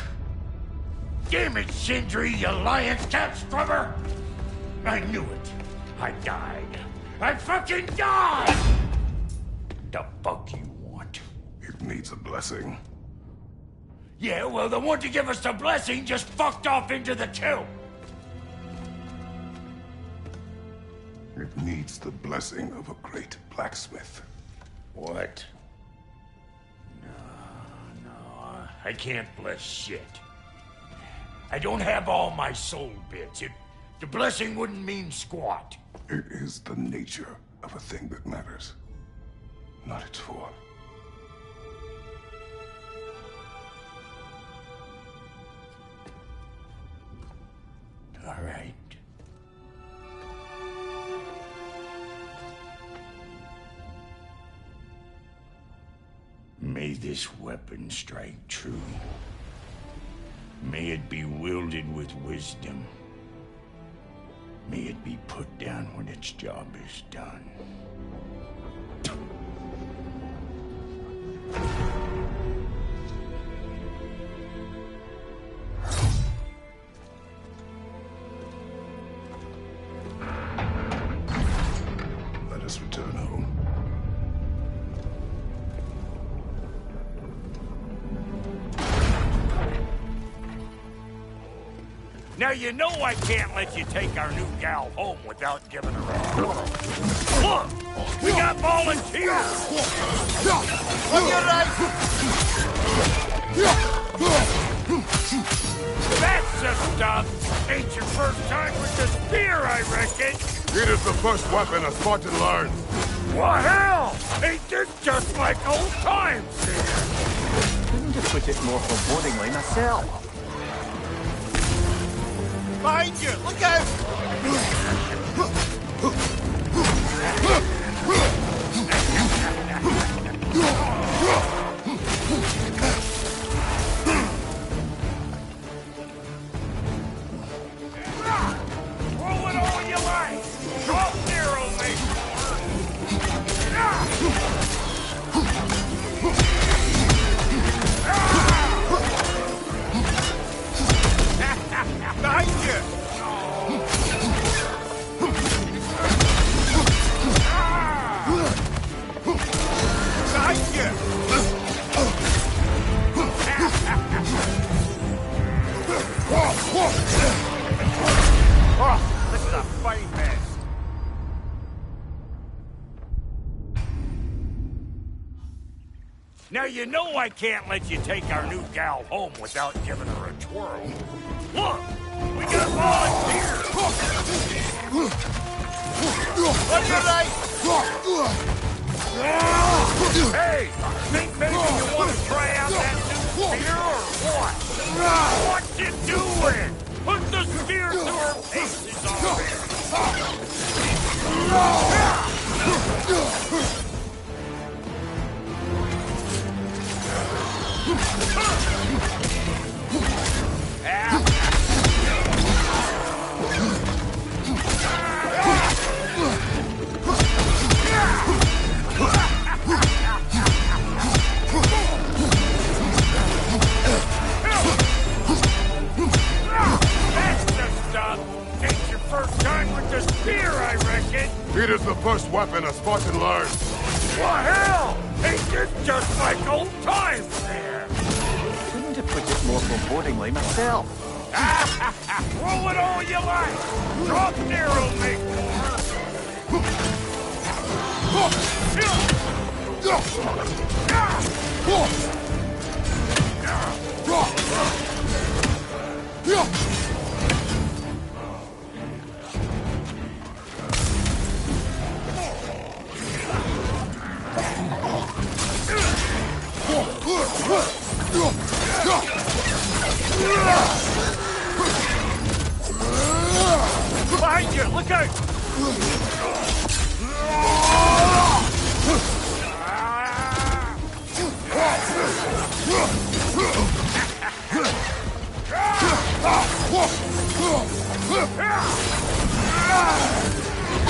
Damn it, Sindri, you lying cat scrubber! I knew it. I died. I fucking died! The fuck you want? It needs a blessing. Yeah, well, the one to give us the blessing just fucked off into the tomb. It needs the blessing of a great blacksmith. What? No, I can't bless shit. I don't have all my soul bits. The blessing wouldn't mean squat. It is the nature of a thing that matters, not its form. All right. May this weapon strike true. May it be wielded with wisdom. May it be put down when its job is done. Let us return home. Now you know I can't let you take our new gal home without giving her a twirl. Look! We got volunteers! On your right! That's the stuff! Ain't your first time with the spear, I reckon! It is the first weapon a Spartan learns. What hell? Ain't this just like old times here? Couldn't have put it more forebodingly myself. Behind you! Look out! Roll it all you like! Drop narrow, mate! Behind you! Behind you! Oh, this is a fine mess. Now you know I can't let you take our new gal home without giving her a twirl. Look! We got volunteers! On your right! Hey! Think maybe you want to try out that new spear or what? What you doing? Put the spear to her paces already! It is the first weapon a Spartan learns. What hell? Ain't this just like old times there? Couldn't have put it more forebodingly myself. Roll it all you like. Drop narrow, mate. Behind you! Look out!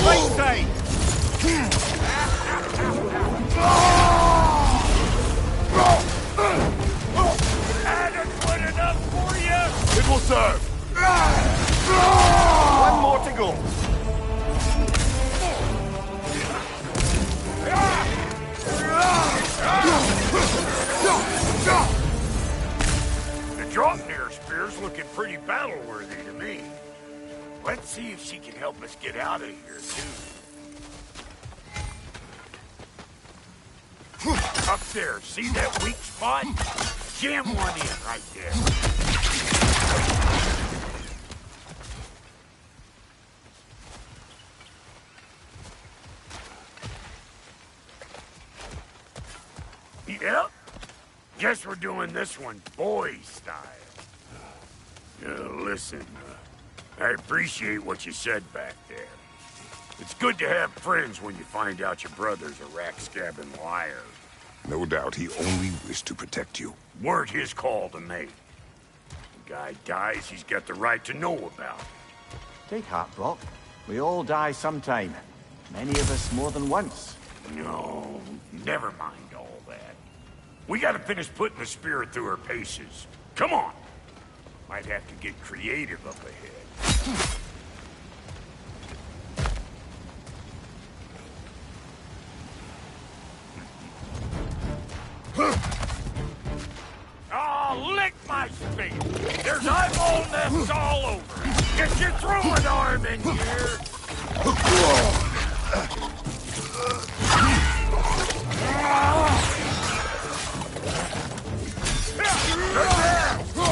Right side! Adequate enough for you? It will serve. One more to go. The Draupnir spear's looking pretty battle-worthy to me. Let's see if she can help us get out of here, too. Up there, see that weak spot? Jam one in right there. Yep. Guess we're doing this one boy style. Listen, I appreciate what you said back there. It's good to have friends when you find out your brother's a rack-scabbing liar. No doubt he only wished to protect you. Weren't his call to make. The guy dies, he's got the right to know about it. Take heart, Brock. We all die sometime. Many of us more than once. No, never mind all that. We gotta finish putting the spirit through her paces. Come on! Might have to get creative up ahead. Oh, lick my face! There's eyeball nests all over! Get your throwing arm in here!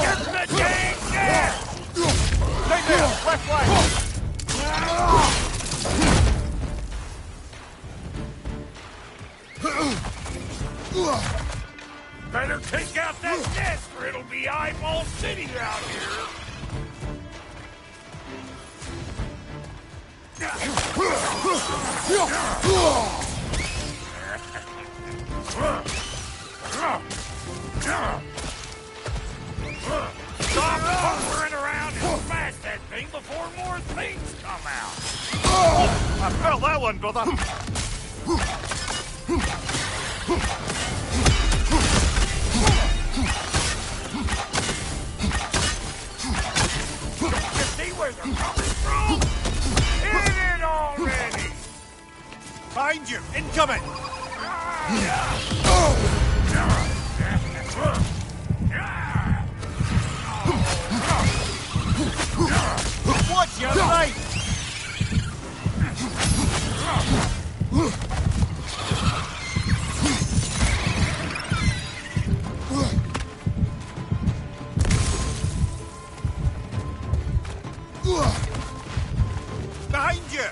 Get the dang net! Right there! Left line! Better take out that nest or it'll be eyeball city out here! Stop hovering around and smash that thing before more things come out! I felt that one, brother! Don't you see where they're coming from? Hit it already! Behind you! Incoming! Watch your right! Behind you!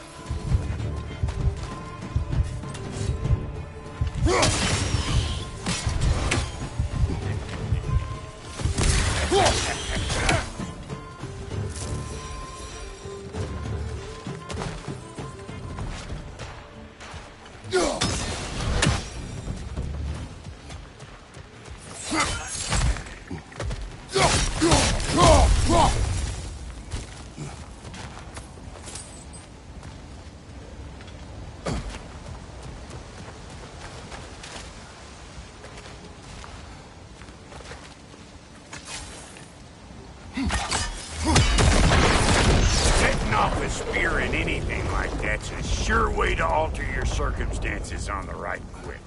Circumstances on the right quick.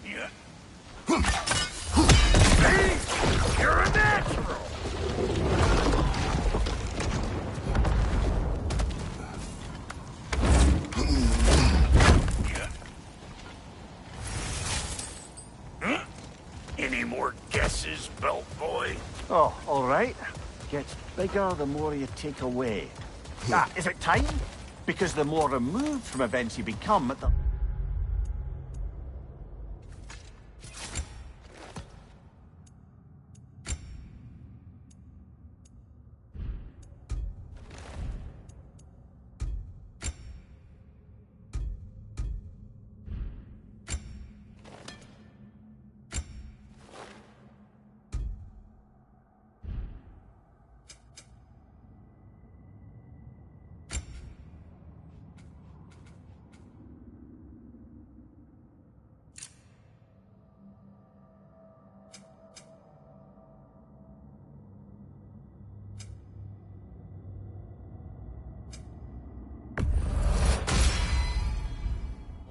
Yeah. See? You're a natural! Huh? Any more guesses, belt boy? Oh, all right. Gets bigger the more you take away. Ah, is it time? Because the more removed from events you become,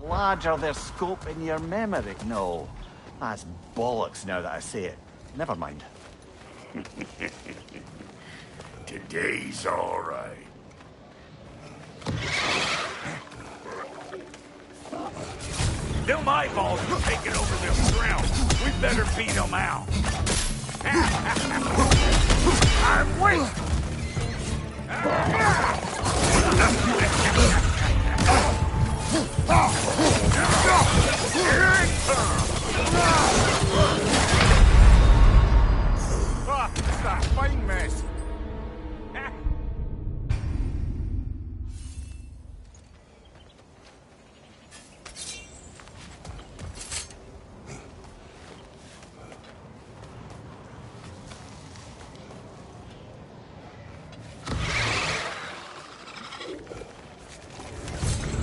Larger their scope in your memory. No, that's bollocks now that I say it. Never mind. Today's all right. Them eyeballs are taking over this ground. We better beat them out. I'm weak! Here it comes! Stop fighting mess.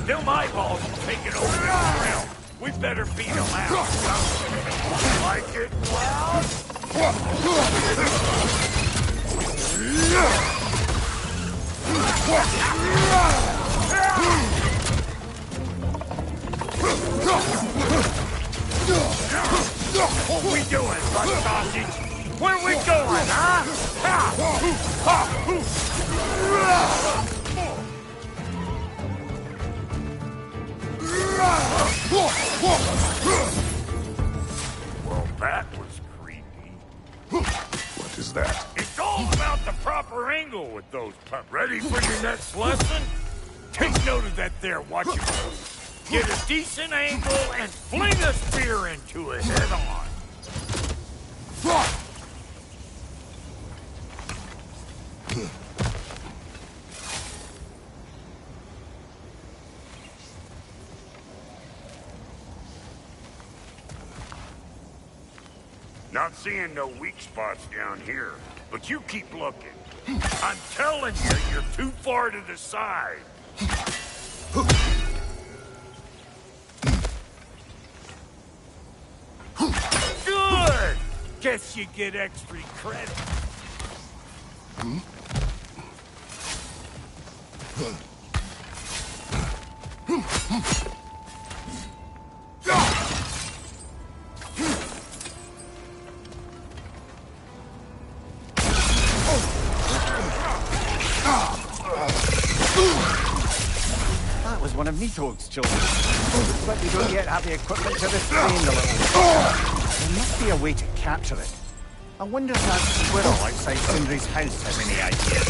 Them eyeballs are taking over this ground. We better beat them out. Like it loud? What we doing, butt sausage? Where we going, huh? Well, that was creepy. What is that? It's all about the proper angle with those pups. Ready for your next lesson? Take note of that there, watch it move. Get a decent angle and fling a spear into it head on. Not seeing no weak spots down here, but you keep looking. I'm telling you, you're too far to the side. Good! Guess you get extra credit. That was one of Nito's children. But we don't yet have the equipment to restrain the little... There must be a way to capture it. I wonder if that squirrel outside Sindri's house has any ideas.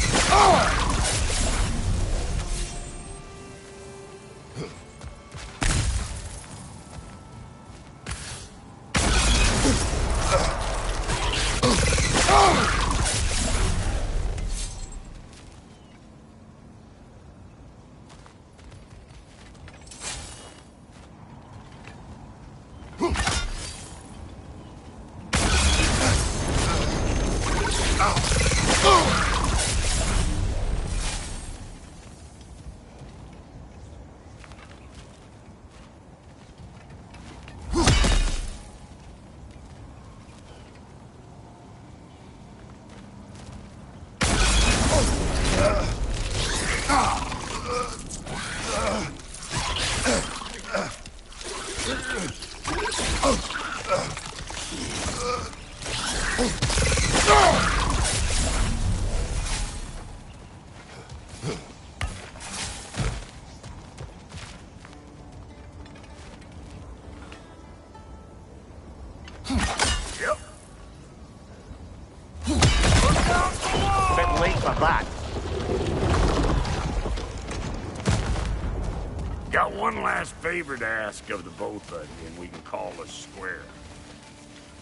Got one last favor to ask of the both of you, and we can call us square.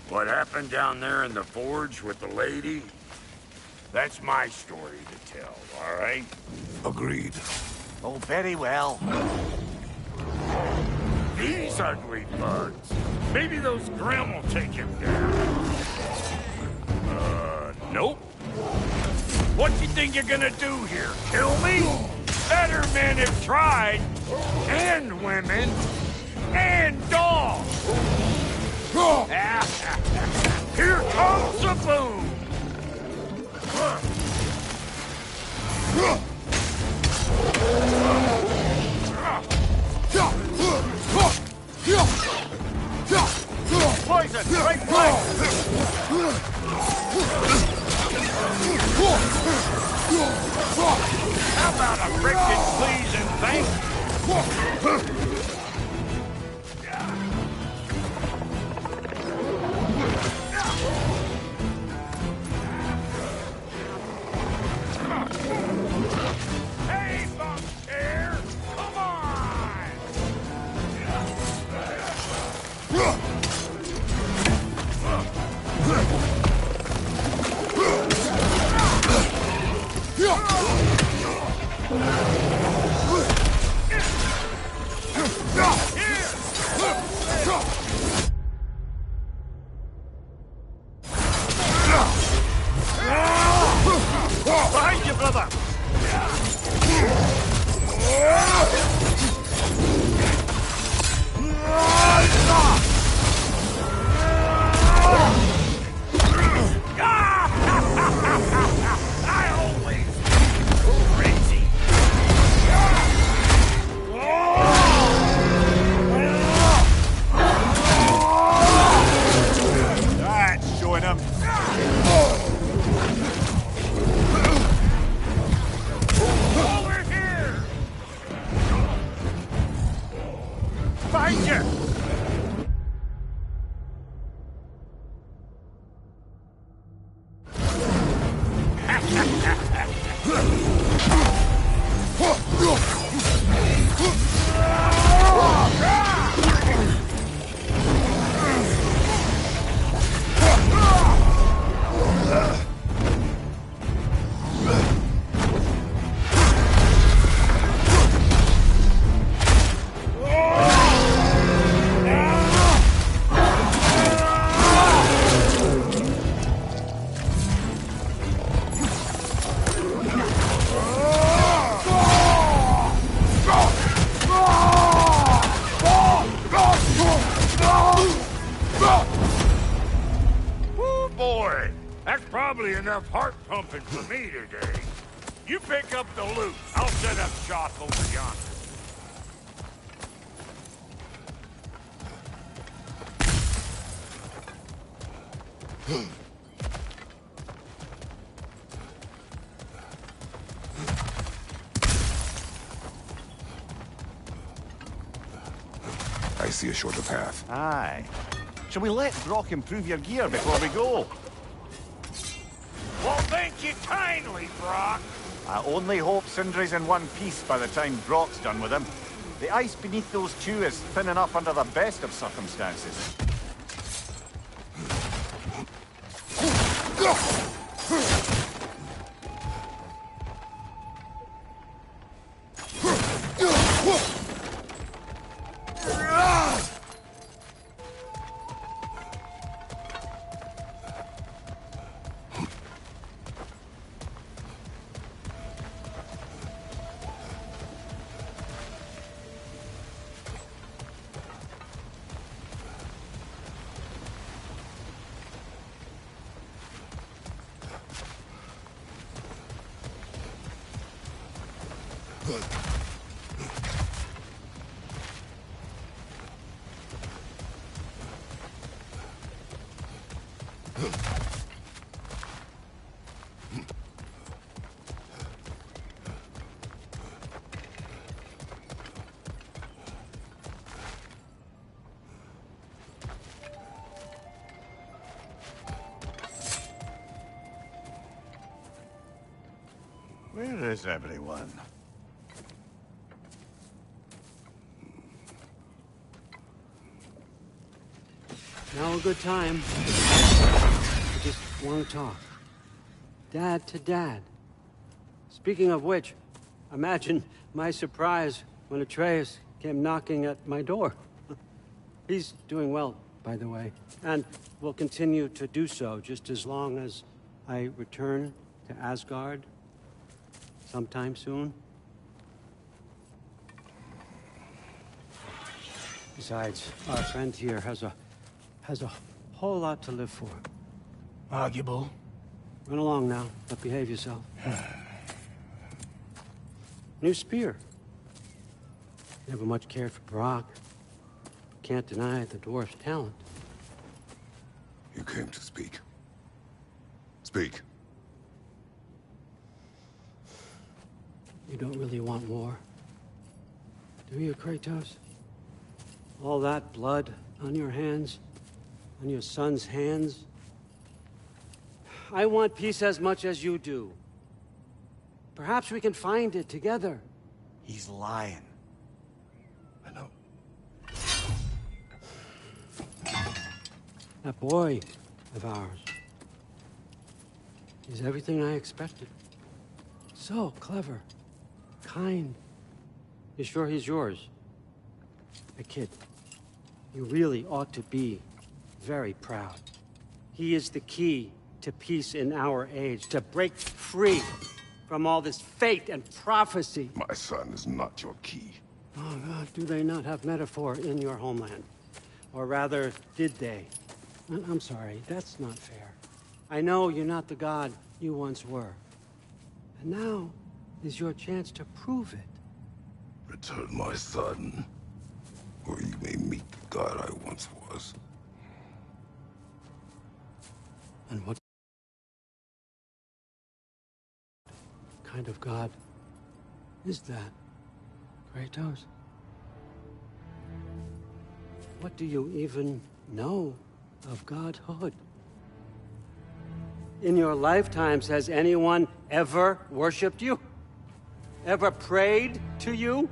What happened down there in the forge with the lady? That's my story to tell, all right? Agreed. Oh, very well. These ugly bugs. Maybe those Grim will take him down. Nope. What you think you're gonna do here? Kill me? Better men have tried. And women. And dogs. Here comes the boom. immersion! Right flank! How about a frickin' please and thank? Hey, bunk chair! Come on! Behind you, brother! I always crazy. That's showing him. Over here! Behind you! Woo, boy! That's probably enough heart pumping for me today. You pick up the loot. I'll set up shop over yonder. I see a shorter path. Aye. Shall we let Brock improve your gear before we go? Well, thank you kindly, Brock. I only hope Sindri's in one piece by the time Brock's done with him. The ice beneath those two is thin enough under the best of circumstances. Where is everyone? Now a good time. I just want to talk. Dad to Dad. Speaking of which, imagine my surprise when Atreus came knocking at my door. He's doing well, by the way, and will continue to do so just as long as I return to Asgard sometime soon. Besides, our friend here has a whole lot to live for. Arguable. Run along now, but behave yourself. New spear. Never much cared for Brock. Can't deny the dwarf's talent. You came to speak. Speak. You don't really want war, do you, Kratos? All that blood on your hands, on your son's hands. I want peace as much as you do. Perhaps we can find it together. He's lying. I know. That boy of ours. He's everything I expected. So clever. Kind. You sure he's yours? A kid. You really ought to be very proud. He is the key to peace in our age, to break free from all this fate and prophecy. My son is not your key. Oh, God, do they not have metaphor in your homeland? Or rather, did they? I'm sorry, that's not fair. I know you're not the god you once were. And now is your chance to prove it. Return my son, or you may meet the god I once was. And what kind of god is that, Kratos? What do you even know of godhood? In your lifetimes, has anyone ever worshipped you? Ever prayed to you?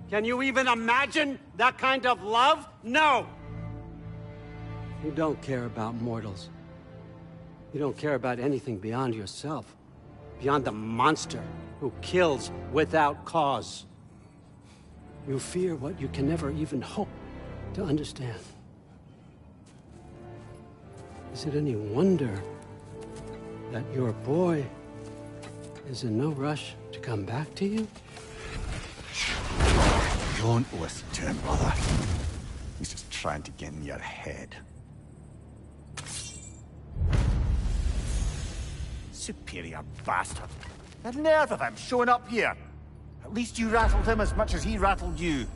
Can you even imagine that kind of love? No! You don't care about mortals. You don't care about anything beyond yourself. Beyond the monster who kills without cause. You fear what you can never even hope to understand. Is it any wonder that your boy is in no rush to come back to you? Don't listen to him, brother. He's just trying to get in your head. Superior bastard. The nerve of him showing up here. At least you rattled him as much as he rattled you.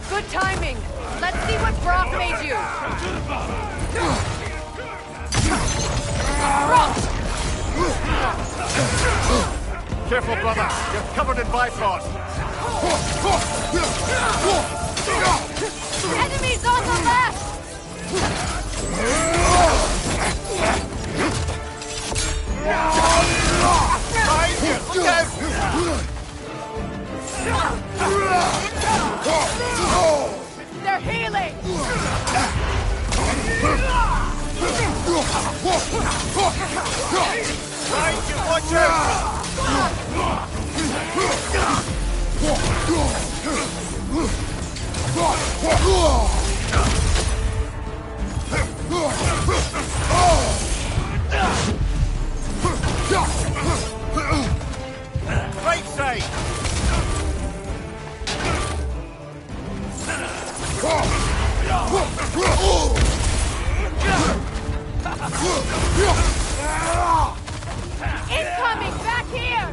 Good timing. Let's see what Brock made you. Careful, brother. You're covered in Bifrost. Enemies on the left! They're healing! Watch out! Right side! Incoming! Back here!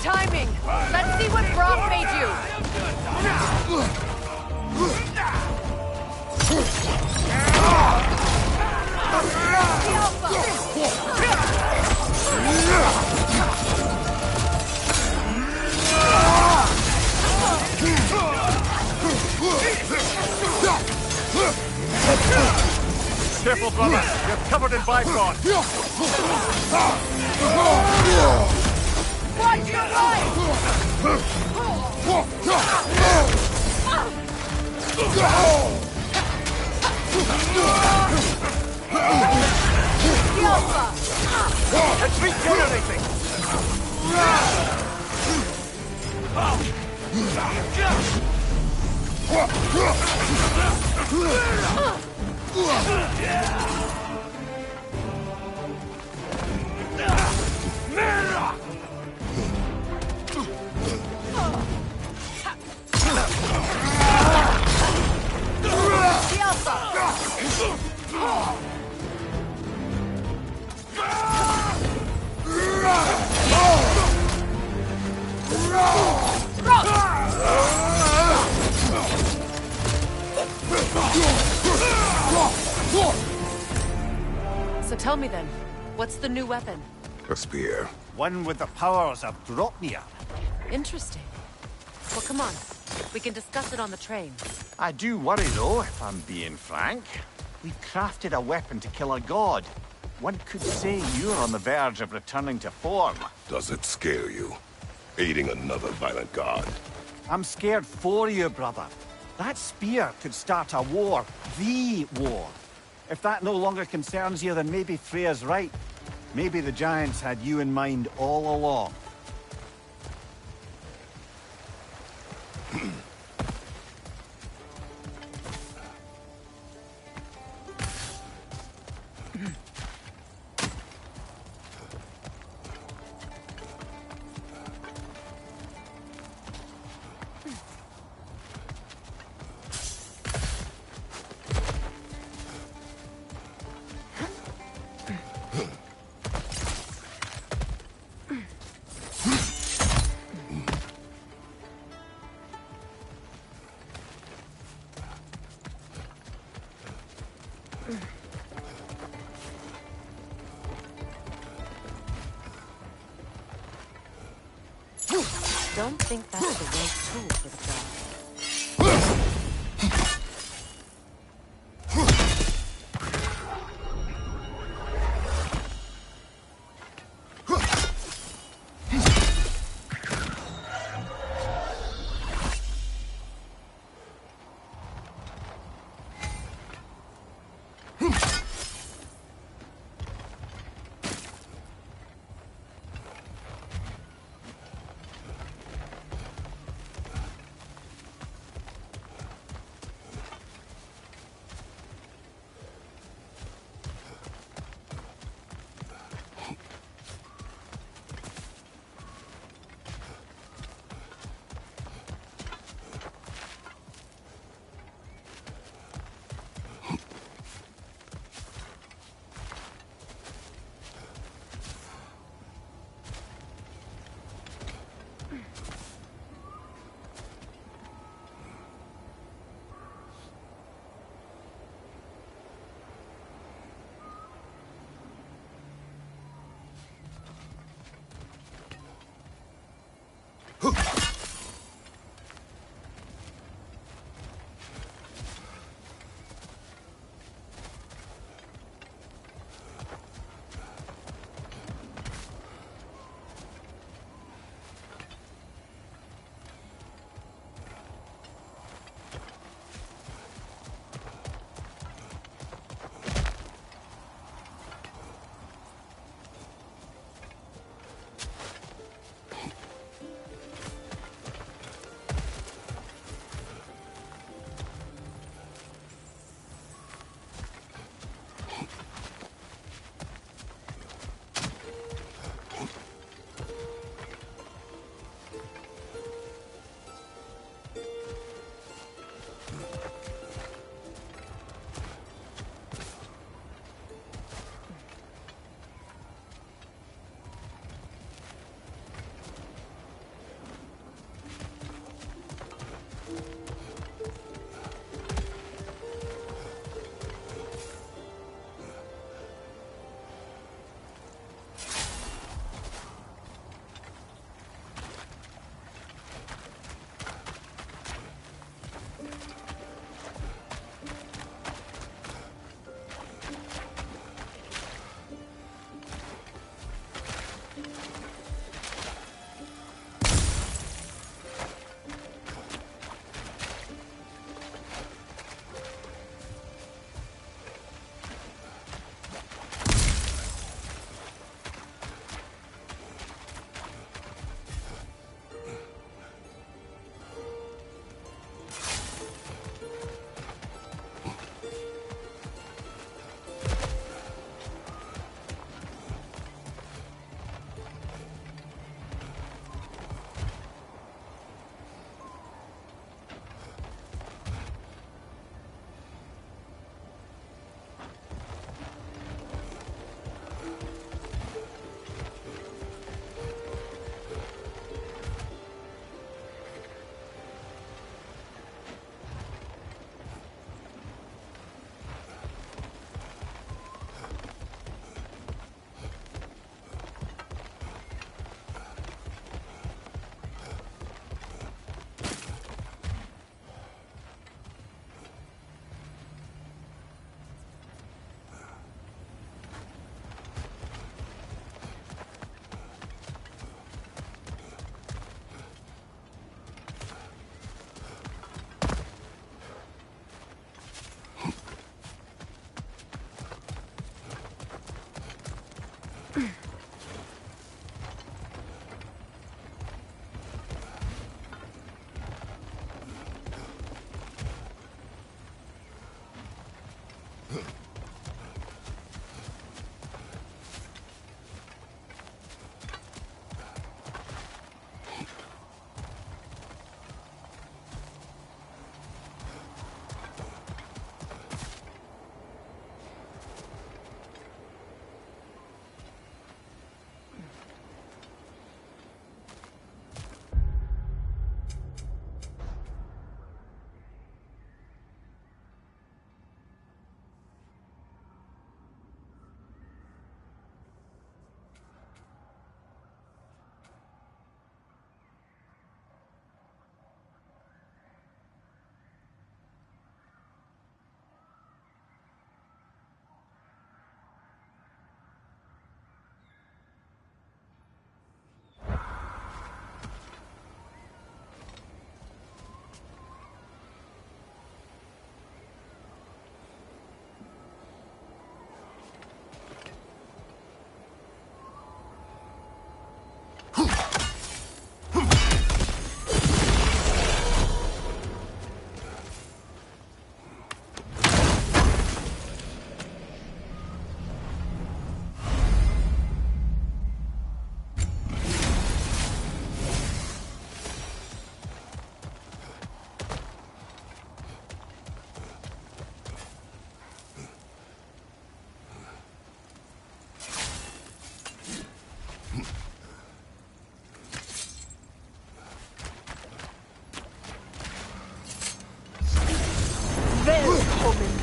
timing. Let's see what Brock made you. Careful, brother. You're covered in bifrost. Watch your right! It's regenerating! So tell me then, what's the new weapon? A spear. One with the powers of Dropnir. Interesting. Well, come on. We can discuss it on the train. I do worry, though, if I'm being frank. We crafted a weapon to kill a god. One could say you're on the verge of returning to form. Does it scare you? Aiding another violent god? I'm scared for you, brother. That spear could start a war. The war. If that no longer concerns you, then maybe Freya's right. Maybe the Giants had you in mind all along. Don't think that's the right tool for the job.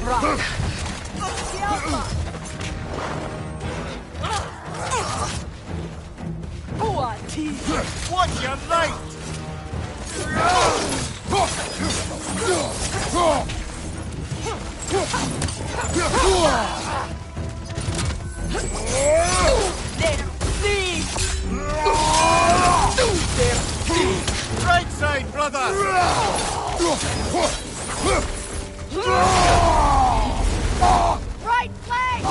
rock. What's your light? Right side, brother! Right flank!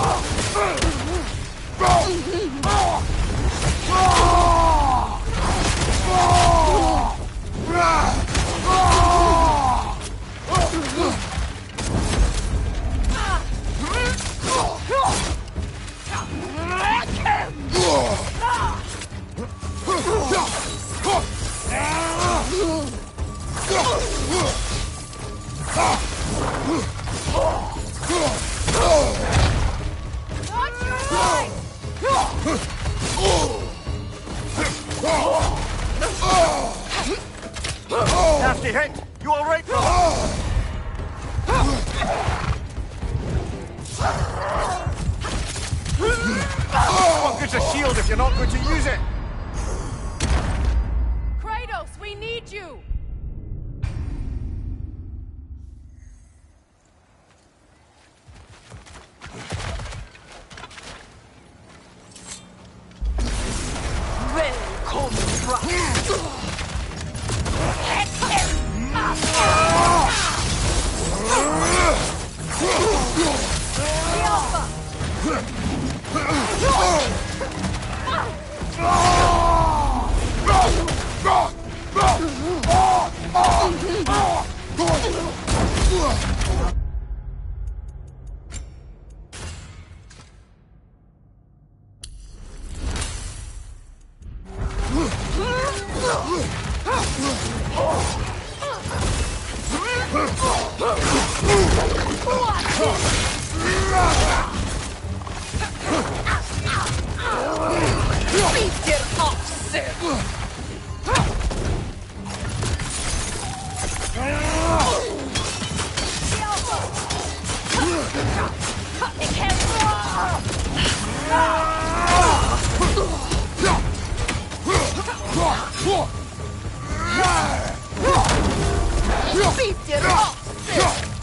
Nasty hit! You all right, brother? What good's a shield if you're not going to use it? Kratos, we need you!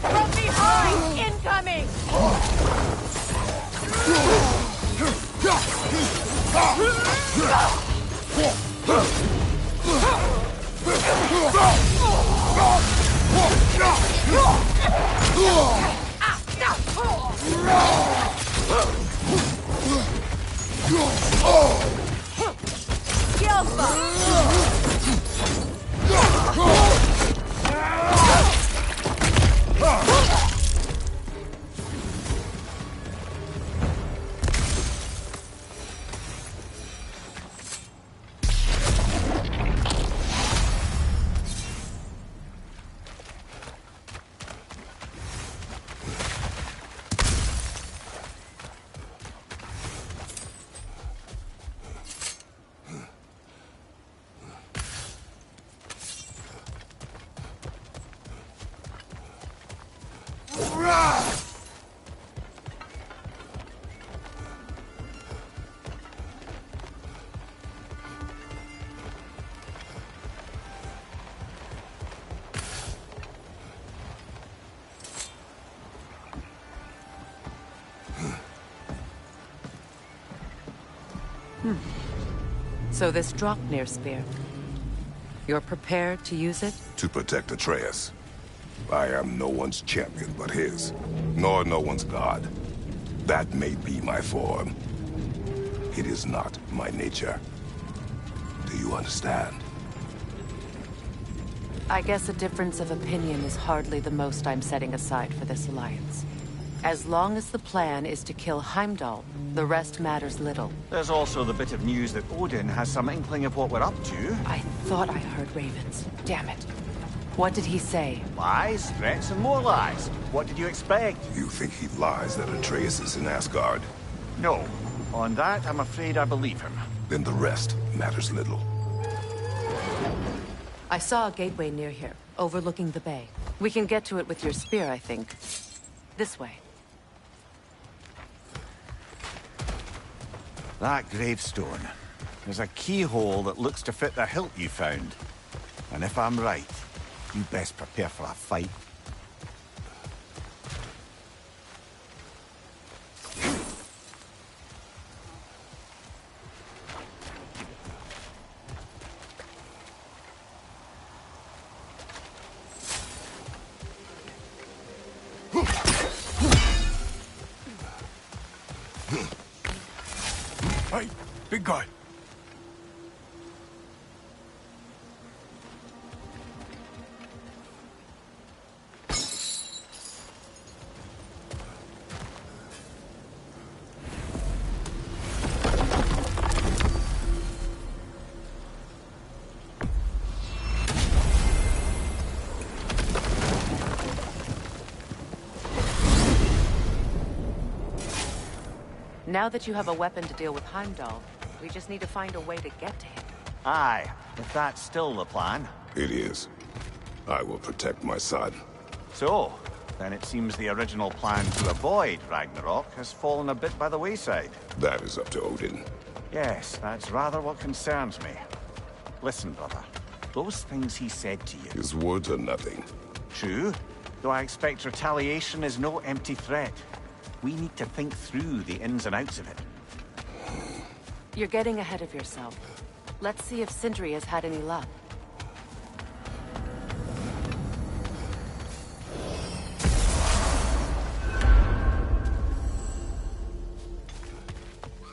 From behind! Incoming! So this Draupnir spear, you're prepared to use it? To protect Atreus. I am no one's champion but his, nor no one's god. That may be my form. It is not my nature. Do you understand? I guess a difference of opinion is hardly the most I'm setting aside for this alliance. As long as the plan is to kill Heimdall, the rest matters little. There's also the bit of news that Odin has some inkling of what we're up to. I thought I heard ravens. Damn it. What did he say? Lies, threats, and more lies. What did you expect? You think he lies that Atreus is in Asgard? No. On that, I'm afraid I believe him. Then the rest matters little. I saw a gateway near here, overlooking the bay. We can get to it with your spear, I think. This way. That gravestone. There's a keyhole that looks to fit the hilt you found. And if I'm right, you best prepare for a fight. Hey, big guy. Now that you have a weapon to deal with Heimdall, we just need to find a way to get to him. Aye, if that's still the plan. It is. I will protect my son. So, then it seems the original plan to avoid Ragnarok has fallen a bit by the wayside. That is up to Odin. Yes, that's rather what concerns me. Listen, brother. Those things he said to you... His words are nothing. True, though I expect retaliation is no empty threat. We need to think through the ins and outs of it. You're getting ahead of yourself. Let's see if Sindri has had any luck.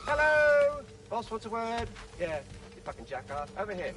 Hello! Boss wants a word? Yeah, you fucking jackass. Over here.